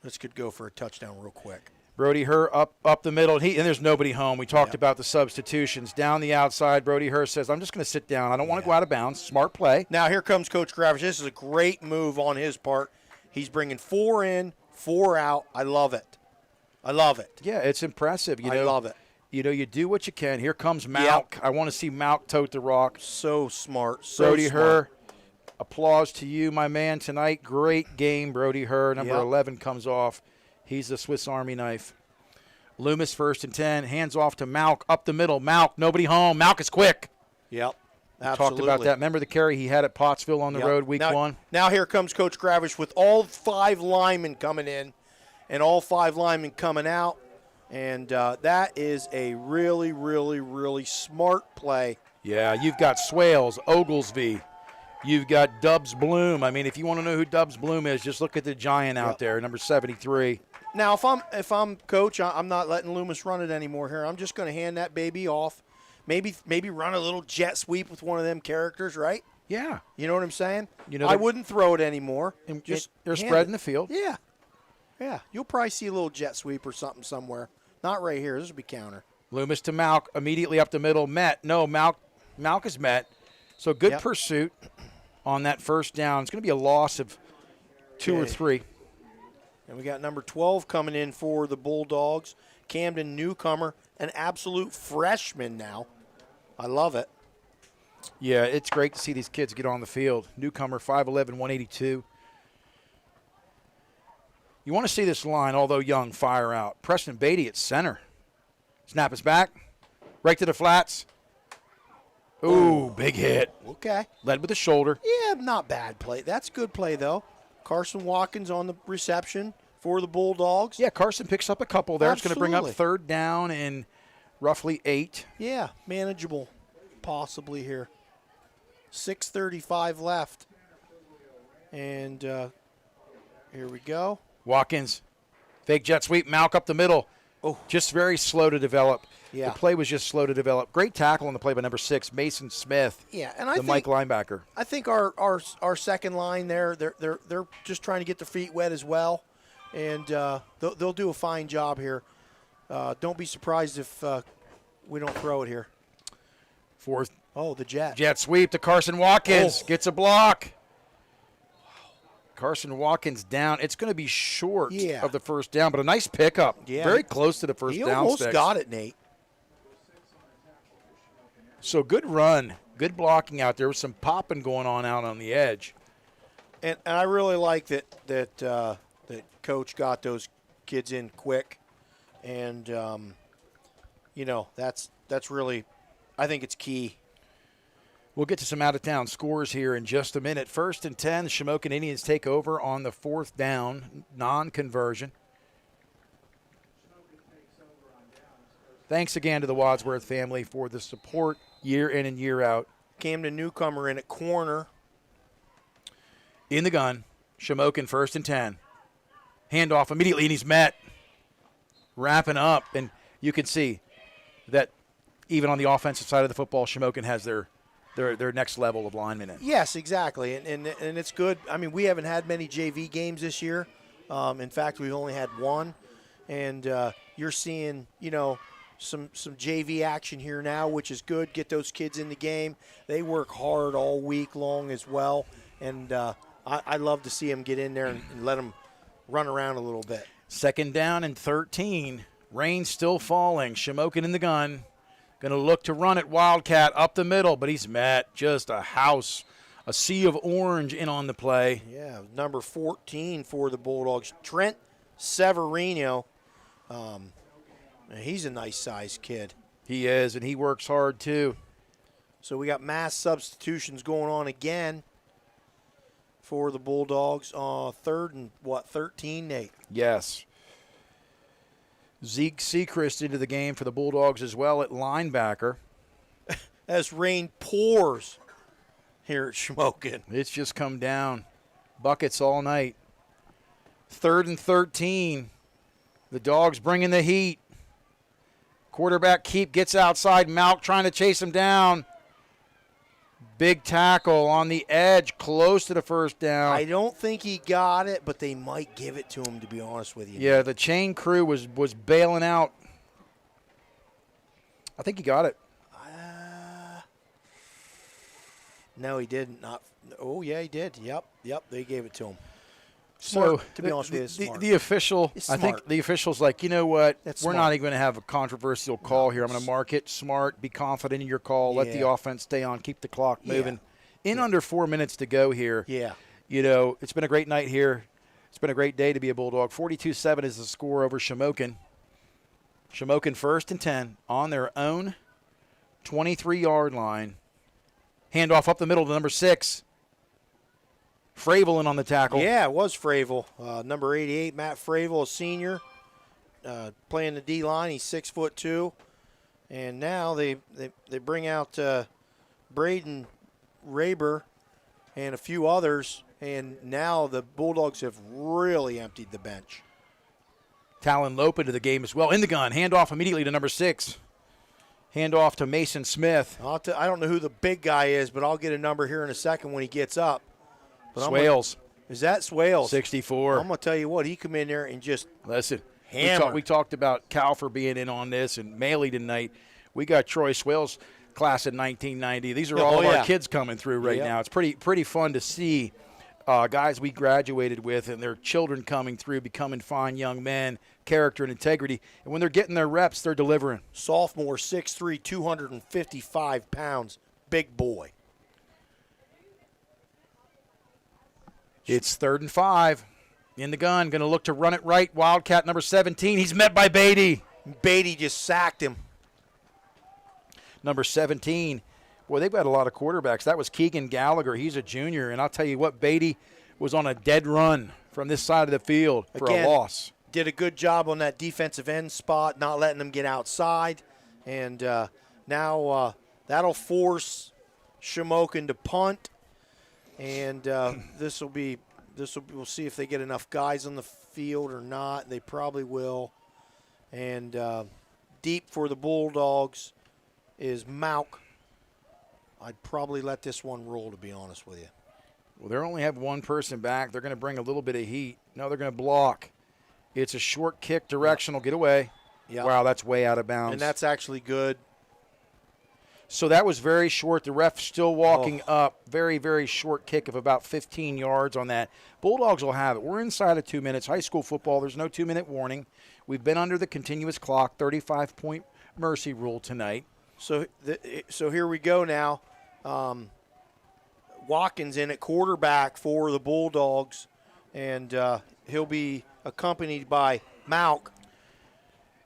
This could go for a touchdown real quick. Brody Herr up the middle, and there's nobody home. We talked about the substitutions. Down the outside, Brody Herr says, I'm just going to sit down. I don't want to go out of bounds. Smart play. Now here comes Coach Gravish. This is a great move on his part. He's bringing 4 in, 4 out. I love it. Yeah, it's impressive. I love it. You do what you can. Here comes Malk. I want to see Malk tote the rock. So smart. Brody Herr, applause to you, my man, tonight. Great game, Brody Herr. Number 11 comes off. He's the Swiss Army knife. Loomis 1st and 10. Hands off to Malk. Up the middle. Malk, nobody home. Malk is quick. Yep. Absolutely. Talked about that. Remember the carry he had at Pottsville on the road week 1? Now here comes Coach Gravish with all 5 linemen coming in and all 5 linemen coming out. And that is a really, really, really smart play. Yeah, you've got Swales, Oglesby. You've got Dubs Bloom. I mean, if you want to know who Dubs Bloom is, just look at the giant out there, number 73. Now, if I'm coach, I'm not letting Loomis run it anymore here. I'm just going to hand that baby off. Maybe run a little jet sweep with one of them characters, right? Yeah. You know what I'm saying? I wouldn't throw it anymore. They're spreading the field. Yeah. Yeah. You'll probably see a little jet sweep or something somewhere. Not right here. This will be counter. Loomis to Malk, immediately up the middle. Met. No, Malk is met. So good pursuit on that first down. It's going to be a loss of 2 or 3. And we got number 12 coming in for the Bulldogs. Camden newcomer, an absolute freshman now. I love it. Yeah, it's great to see these kids get on the field. Newcomer, 5'11", 182. You want to see this line, although young, fire out. Preston Beatty at center. Snap is back. Right to the flats. Ooh, big hit. Okay. Led with the shoulder. Yeah, not bad play. That's good play, though. Carson Watkins on the reception for the Bulldogs. Yeah, Carson picks up a couple there. It's going to bring up Absolutely. 3rd down and roughly 8. Yeah, manageable possibly here. 6:35 left. And here we go. Watkins, fake jet sweep, Malk up the middle. Oh, just very slow to develop. Yeah. The play was just slow to develop. Great tackle on the play by number 6, Mason Smith. Yeah, and I the think Mike linebacker. I think our second line there, they're just trying to get their feet wet as well, and they'll do a fine job here. Don't be surprised if we don't throw it here. 4th. Oh, the jet. Jet sweep to Carson Watkins. Gets a block. Carson Watkins down. It's going to be short of the first down, but a nice pickup. Yeah. Very close to the first down. He almost sticks. got it, Nate. So good run. Good blocking out there with some popping going on out on the edge. And I really like that Coach got those kids in quick. And, that's really – I think it's key. We'll get to some out-of-town scores here in just a minute. 1st and 10, the Shamokin Indians take over on the 4th down, non-conversion. Thanks again to the Wadsworth family for the support year in and year out. Camden Newcomer in at corner. In the gun, Shamokin 1st and 10. Handoff immediately, and he's met. Wrapping up, and you can see that even on the offensive side of the football, Shamokin has their next level of linemen in. Yes, exactly, and it's good. I mean, we haven't had many JV games this year. In fact, we've only had one, and you're seeing, some JV action here now, which is good. Get those kids in the game. They work hard all week long as well, and I love to see them get in there and let them run around a little bit. 2nd down and 13. Rain still falling. Shamokin in the gun. Going to look to run it. Wildcat up the middle, but he's met. Just a house. A sea of orange in on the play. Yeah, number 14 for the Bulldogs, Trent Severino. He's a nice-sized kid. He is, and he works hard too. So we got mass substitutions going on again for the Bulldogs. 3rd and, 13, Nate? Yes. Zeke Sechrist into the game for the Bulldogs as well at linebacker. As rain pours here at Shamokin. It's just come down. Buckets all night. 3rd and 13. The Dogs bringing the heat. Quarterback Keep gets outside. Malk trying to chase him down. Big tackle on the edge, close to the first down. I don't think he got it, but they might give it to him, to be honest with you. Yeah, the chain crew was bailing out. I think he got it. No, he didn't. Oh, yeah, he did. Yep, they gave it to him. So, smart, to be honest with you, the official, I think the official's like, you know what? We're not even going to have a controversial call here. I'm going to mark it smart, be confident in your call, let the offense stay on, keep the clock moving. Under 4 minutes to go here. Yeah. It's been a great night here. It's been a great day to be a Bulldog. 42-7 is the score over Shamokin. Shamokin 1st and 10 on their own 23-yard line. Handoff up the middle to number 6. Fravel in on the tackle. Yeah, it was Fravel. Number 88, Matt Fravel, a senior, playing the D-line. He's 6'2". And now they bring out Braden Raber and a few others, and now the Bulldogs have really emptied the bench. Talon Lope into the game as well. In the gun. Handoff immediately to number 6. Handoff to Mason Smith. I don't know who the big guy is, but I'll get a number here in a second when he gets up. But Swales. Is that Swales? 64. I'm going to tell you what, he come in there and just hammer. We talked about Calfer being in on this and Maley tonight. We got Troy Swales, class of 1990. These are all of our kids coming through right now. It's pretty fun to see guys we graduated with and their children coming through, becoming fine young men, character and integrity. And when they're getting their reps, they're delivering. Sophomore, 6'3", 255 pounds. big boy. It's 3rd and 5. In the gun, going to look to run it right. Wildcat number 17. He's met by Beatty. Beatty just sacked him. Number 17. Boy, they've got a lot of quarterbacks. That was Keegan Gallagher. He's a junior. And I'll tell you what, Beatty was on a dead run from this side of the field for a loss. Did a good job on that defensive end spot, not letting them get outside. And now that'll force Shamokin to punt. And we'll see if they get enough guys on the field or not. They probably will. And deep for the Bulldogs is Mauk. I'd probably let this one roll, to be honest with you. Well, they only have one person back. They're going to bring a little bit of heat. No, they're going to block. It's a short kick, directional, get away. Yep. Wow, that's way out of bounds. And that's actually good. So that was very short. The ref still walking up. Very, very short kick of about 15 yards on that. Bulldogs will have it. We're inside of 2 minutes. High school football, there's no 2-minute warning. We've been under the continuous clock, 35-point mercy rule tonight. So here we go now. Watkins in at quarterback for the Bulldogs, and he'll be accompanied by Mauk.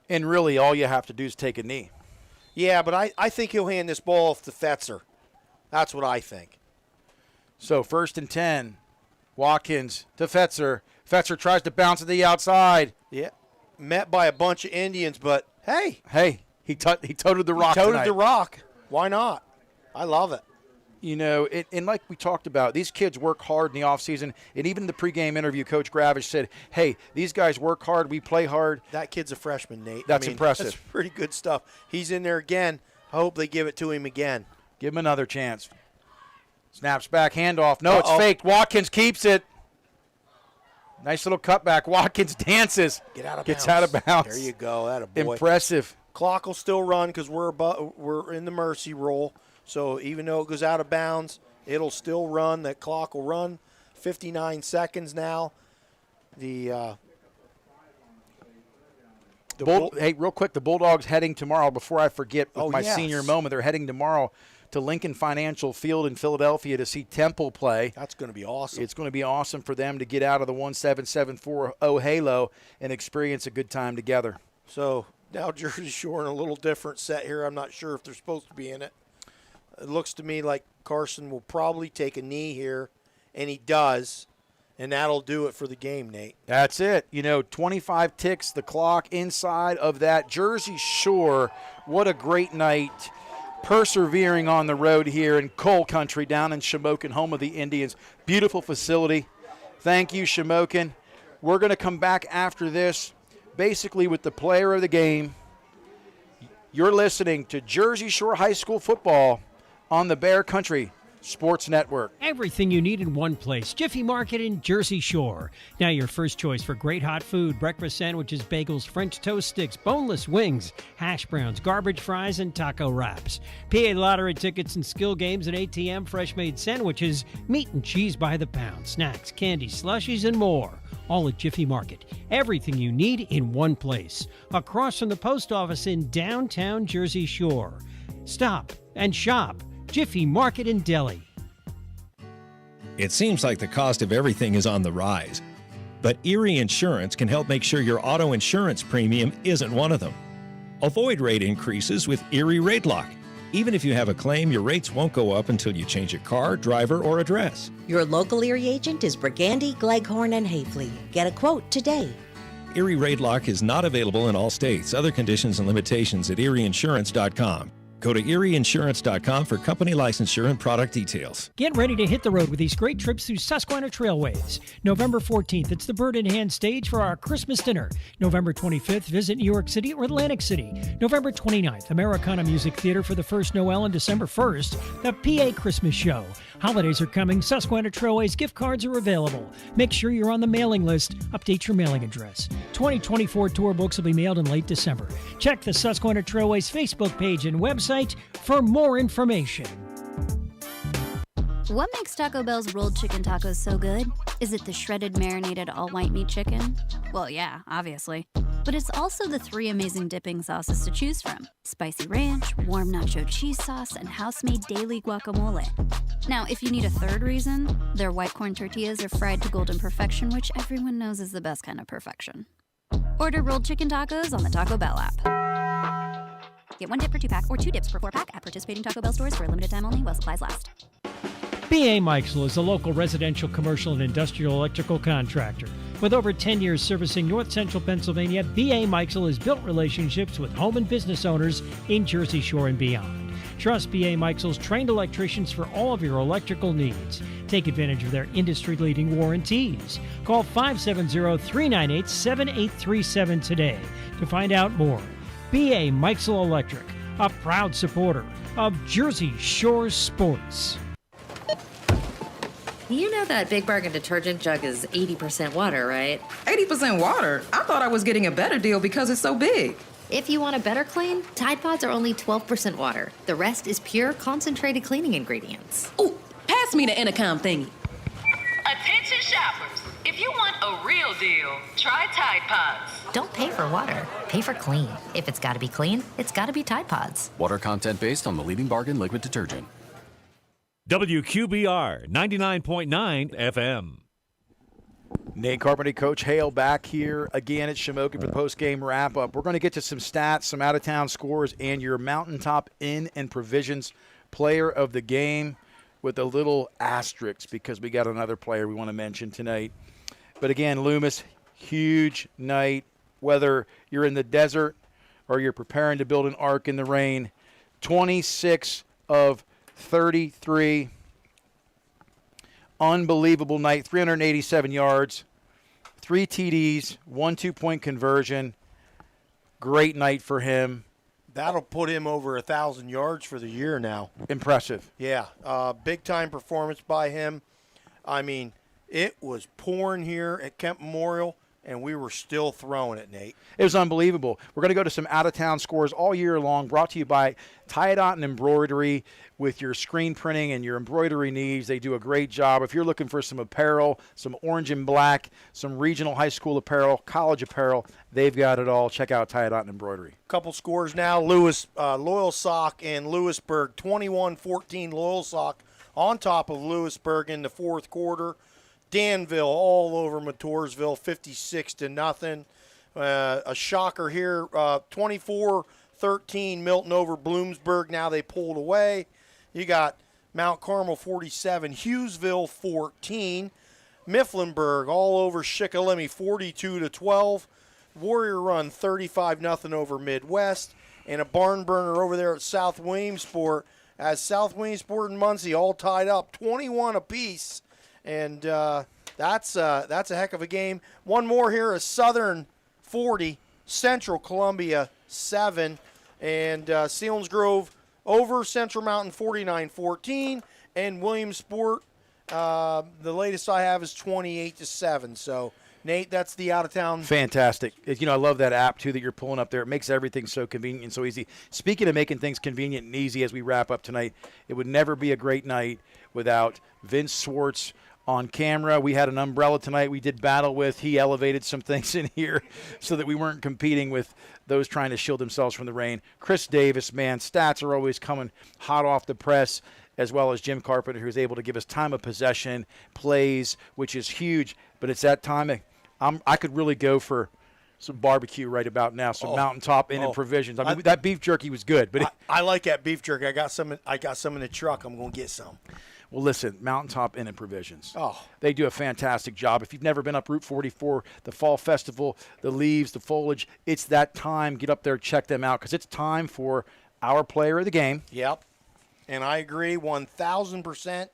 And really all you have to do is take a knee. Yeah, but I think he'll hand this ball off to Fetzer. That's what I think. So 1st and 10, Watkins to Fetzer. Fetzer tries to bounce to the outside. Yeah, met by a bunch of Indians, but hey. He toted the rock He toted tonight. the rock. Why not? I love it. You know, and like we talked about, these kids work hard in the offseason. And even in the pregame interview, Coach Gravish said, hey, these guys work hard. We play hard. That kid's a freshman, Nate. That's impressive. That's pretty good stuff. He's in there again. I hope they give it to him again. Give him another chance. Snaps back, handoff. No, it's faked. Watkins keeps it. Nice little cutback. Watkins dances. Gets out of bounds. There you go. That a boy. Impressive. Clock will still run because we're in the mercy roll. So even though it goes out of bounds, it'll still run. That clock will run. 59 seconds now. Hey, real quick, the Bulldogs heading tomorrow, before I forget with my yes. senior moment, they're heading tomorrow to Lincoln Financial Field in Philadelphia to see Temple play. That's going to be awesome. It's going to be awesome for them to get out of the 1774 halo and experience a good time together. So now Jersey Shore in a little different set here. I'm not sure if they're supposed to be in it. It looks to me like Carson will probably take a knee here, and he does, and that'll do it for the game, Nate. That's it. 25 ticks the clock inside of that. Jersey Shore, what a great night. Persevering on the road here in coal country down in Shamokin, home of the Indians. Beautiful facility. Thank you, Shamokin. We're going to come back after this, basically with the player of the game. You're listening to Jersey Shore High School football on the Bear Country Sports Network. Everything you need in one place. Jiffy Market in Jersey Shore. Now your first choice for great hot food, breakfast sandwiches, bagels, French toast sticks, boneless wings, hash browns, garbage fries, and taco wraps. PA lottery tickets and skill games and ATM fresh-made sandwiches, meat and cheese by the pound, snacks, candy, slushies, and more. All at Jiffy Market. Everything you need in one place. Across from the post office in downtown Jersey Shore. Stop and shop. Jiffy Market in Delhi. It seems like the cost of everything is on the rise, but Erie Insurance can help make sure your auto insurance premium isn't one of them. Avoid rate increases with Erie Rate Lock. Even if you have a claim, your rates won't go up until you change your car, driver, or address. Your local Erie agent is Brigandy, Gleghorn, and Hafley. Get a quote today. Erie Rate Lock is not available in all states. Other conditions and limitations at erieinsurance.com. Go to erieinsurance.com for company licensure and product details. Get ready to hit the road with these great trips through Susquehanna Trailways. November 14th, it's the Bird in Hand stage for our Christmas dinner. November 25th, visit New York City or Atlantic City. November 29th, Americana Music Theater for the first Noel, and December 1st, the PA Christmas Show. Holidays are coming. Susquehanna Trailways gift cards are available. Make sure you're on the mailing list. Update your mailing address. 2024 tour books will be mailed in late December. Check the Susquehanna Trailways Facebook page and website for more information. What makes Taco Bell's rolled chicken tacos so good? Is it the shredded marinated all white meat chicken? Well, yeah, obviously. But it's also the 3 amazing dipping sauces to choose from: spicy ranch, warm nacho cheese sauce, and house-made daily guacamole. Now, if you need a third reason, their white corn tortillas are fried to golden perfection, which everyone knows is the best kind of perfection. Order rolled chicken tacos on the Taco Bell app. Get 1 dip for 2-pack or 2 dips for 4-pack at participating Taco Bell stores for a limited time only while supplies last. B.A. Meixel is a local residential, commercial, and industrial electrical contractor. With over 10 years servicing north central Pennsylvania, B.A. Meixel has built relationships with home and business owners in Jersey Shore and beyond. Trust B.A. Meixel's trained electricians for all of your electrical needs. Take advantage of their industry-leading warranties. Call 570-398-7837 today to find out more. B.A. Meixel Electric, a proud supporter of Jersey Shore sports. You know that Big Bargain detergent jug is 80% water, right? 80% water? I thought I was getting a better deal because it's so big. If you want a better clean, Tide Pods are only 12% water. The rest is pure, concentrated cleaning ingredients. Ooh, pass me the intercom thingy. Attention shoppers. If you want a real deal, try Tide Pods. Don't pay for water. Pay for clean. If it's got to be clean, it's got to be Tide Pods. Water content based on the leading bargain liquid detergent. WQBR 99.9 FM. Nate Carpenter, Coach Hale, back here again at Shamokin for the post-game wrap-up. We're going to get to some stats, some out-of-town scores, and your Mountaintop Inn and Provisions player of the game with a little asterisk because we got another player we want to mention tonight. But again, Loomis, huge night. Whether you're in the desert or you're preparing to build an ark in the rain, 26 of 33. Unbelievable night. 387 yards, 3 TDs, 1 2-point conversion. Great night for him. That'll put him over 1,000 yards for the year now. Impressive. Yeah, big-time performance by him. I mean, it was pouring here at Kemp Memorial, and we were still throwing it, Nate. It was unbelievable. We're going to go to some out-of-town scores all year long, brought to you by Tie-Dot and Embroidery. With your screen printing and your embroidery needs, they do a great job. If you're looking for some apparel, some orange and black, some regional high school apparel, college apparel, they've got it all. Check out Tie-Dot and Embroidery. Couple scores now. Loyal Sock and Lewisburg, 21-14 Loyal Sock on top of Lewisburg in the fourth quarter. Danville all over Matoursville, 56-0. A shocker here, 24-13 Milton over Bloomsburg. Now they pulled away. You got Mount Carmel 47, Hughesville 14. Mifflinburg all over Shikellamy 42-12. Warrior Run 35-0 over Midwest. And a barn burner over there at South Williamsport as South Williamsport and Muncie all tied up 21 apiece. And that's a heck of a game. One more here is Southern 40, Central Columbia 7. And Selinsgrove over Central Mountain 49-14, and Williamsport, the latest I have is 28-7. So, Nate, that's the out-of-town. Fantastic. You know, I love that app, too, that you're pulling up there. It makes everything so convenient and so easy. Speaking of making things convenient and easy as we wrap up tonight, it would never be a great night without Vince Swartz on camera. We had an umbrella tonight we did battle with. He elevated some things in here so that we weren't competing with those trying to shield themselves from the rain. Chris Davis, man, stats are always coming hot off the press, as well as Jim Carpenter, who's able to give us time of possession, plays, which is huge. But it's that time I could really go for some barbecue right about now, some Mountaintop Inn and Provisions. I mean, that beef jerky was good. But I like that beef jerky. I got some in the truck. I'm going to get some. Well, listen, Mountaintop Inn and Provisions. Oh. They do a fantastic job. If you've never been up Route 44, the Fall Festival, the leaves, the foliage, it's that time. Get up there, check them out, because it's time for our player of the game. Yep. And I agree 1,000%.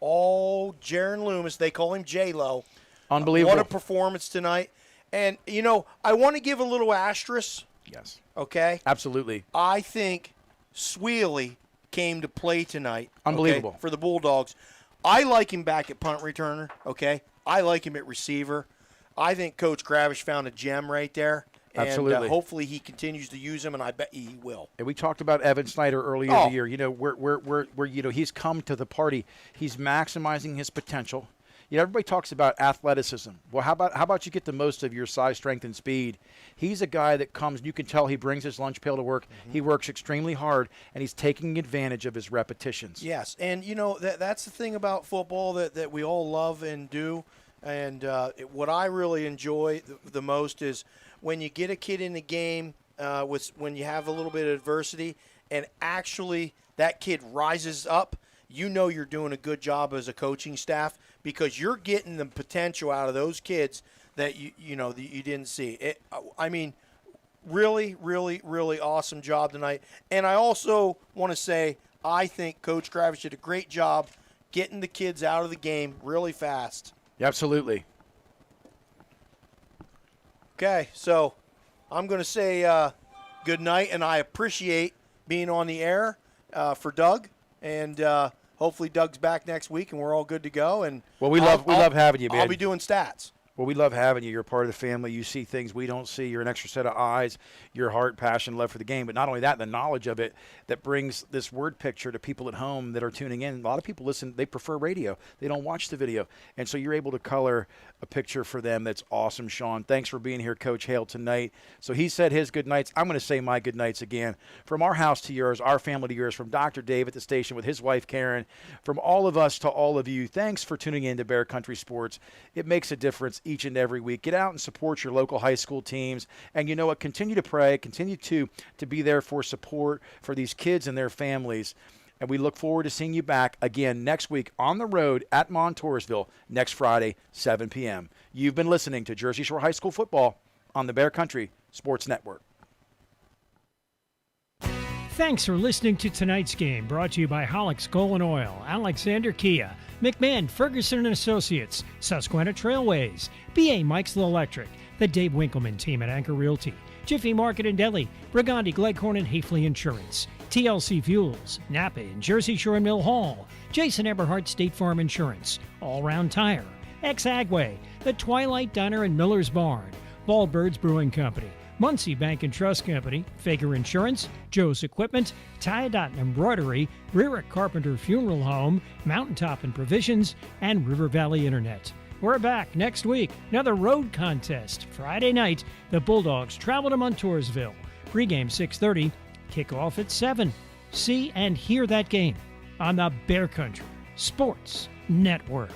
All Jaron Loomis, they call him J-Lo. Unbelievable. What a performance tonight. And, you know, I want to give a little asterisk. Yes. Okay? Absolutely. I think Sweely came to play tonight. Unbelievable. Okay, for the Bulldogs. I like him back at punt returner, okay? I like him at receiver. I think Coach Gravish found a gem right there, Absolutely. And hopefully he continues to use him, and I bet he will. And we talked about Evan Snyder earlier in the year. You know, where you know, he's come to the party. He's maximizing his potential. You know, everybody talks about athleticism. Well, how about you get the most of your size, strength, and speed? He's a guy that comes, you can tell he brings his lunch pail to work. Mm-hmm. He works extremely hard, and he's taking advantage of his repetitions. Yes, and, you know, that's the thing about football that we all love and do. And what I really enjoy the most is when you get a kid in the game when you have a little bit of adversity and actually that kid rises up, you know you're doing a good job as a coaching staff because you're getting the potential out of those kids that you didn't see. I mean, really, really, really awesome job tonight. And I also want to say I think Coach Kravitz did a great job getting the kids out of the game really fast. Absolutely. Okay, so I'm going to say good night, and I appreciate being on the air for Doug, and hopefully Doug's back next week, and we're all good to go. And well, we love having you, man. I'll be doing stats. Well, we love having you. You're part of the family. You see things we don't see. You're an extra set of eyes, your heart, passion, love for the game. But not only that, the knowledge of it that brings this word picture to people at home that are tuning in. A lot of people listen. They prefer radio. They don't watch the video. And so you're able to color a picture for them that's awesome, Sean. Thanks for being here, Coach Hale, tonight. So he said his good nights. I'm going to say my good nights again. From our house to yours, our family to yours, from Dr. Dave at the station with his wife, Karen, from all of us to all of you, thanks for tuning in to Bear Country Sports. It makes a difference each and every week. Get out and support your local high school teams. And you know what? Continue to pray. Continue to be there for support for these kids and their families. And we look forward to seeing you back again next week on the road at Montoursville next Friday, 7 p.m. You've been listening to Jersey Shore High School football on the Bear Country Sports Network. Thanks for listening to tonight's game, brought to you by Hollick's Coal and Oil, Alexander Kia, McMahon, Ferguson & Associates, Susquehanna Trailways, B.A. Mike's Electric, the Dave Winkleman team at Anchor Realty, Jiffy Market and Deli, Briganti, Gleghorn and Hafley Insurance, TLC Fuels, Napa and Jersey Shore and Mill Hall, Jason Eberhardt State Farm Insurance, All Round Tire, X-Agway, the Twilight Diner and Miller's Barn, Ballbirds Brewing Company, Muncie Bank and Trust Company, Fager Insurance, Joe's Equipment, Tie Dot and Embroidery, Rearick Carpenter Funeral Home, Mountaintop and Provisions, and River Valley Internet. We're back next week. Another road contest. Friday night, the Bulldogs travel to Montoursville. Pregame 6:30, kickoff at 7. See and hear that game on the Bear Country Sports Network.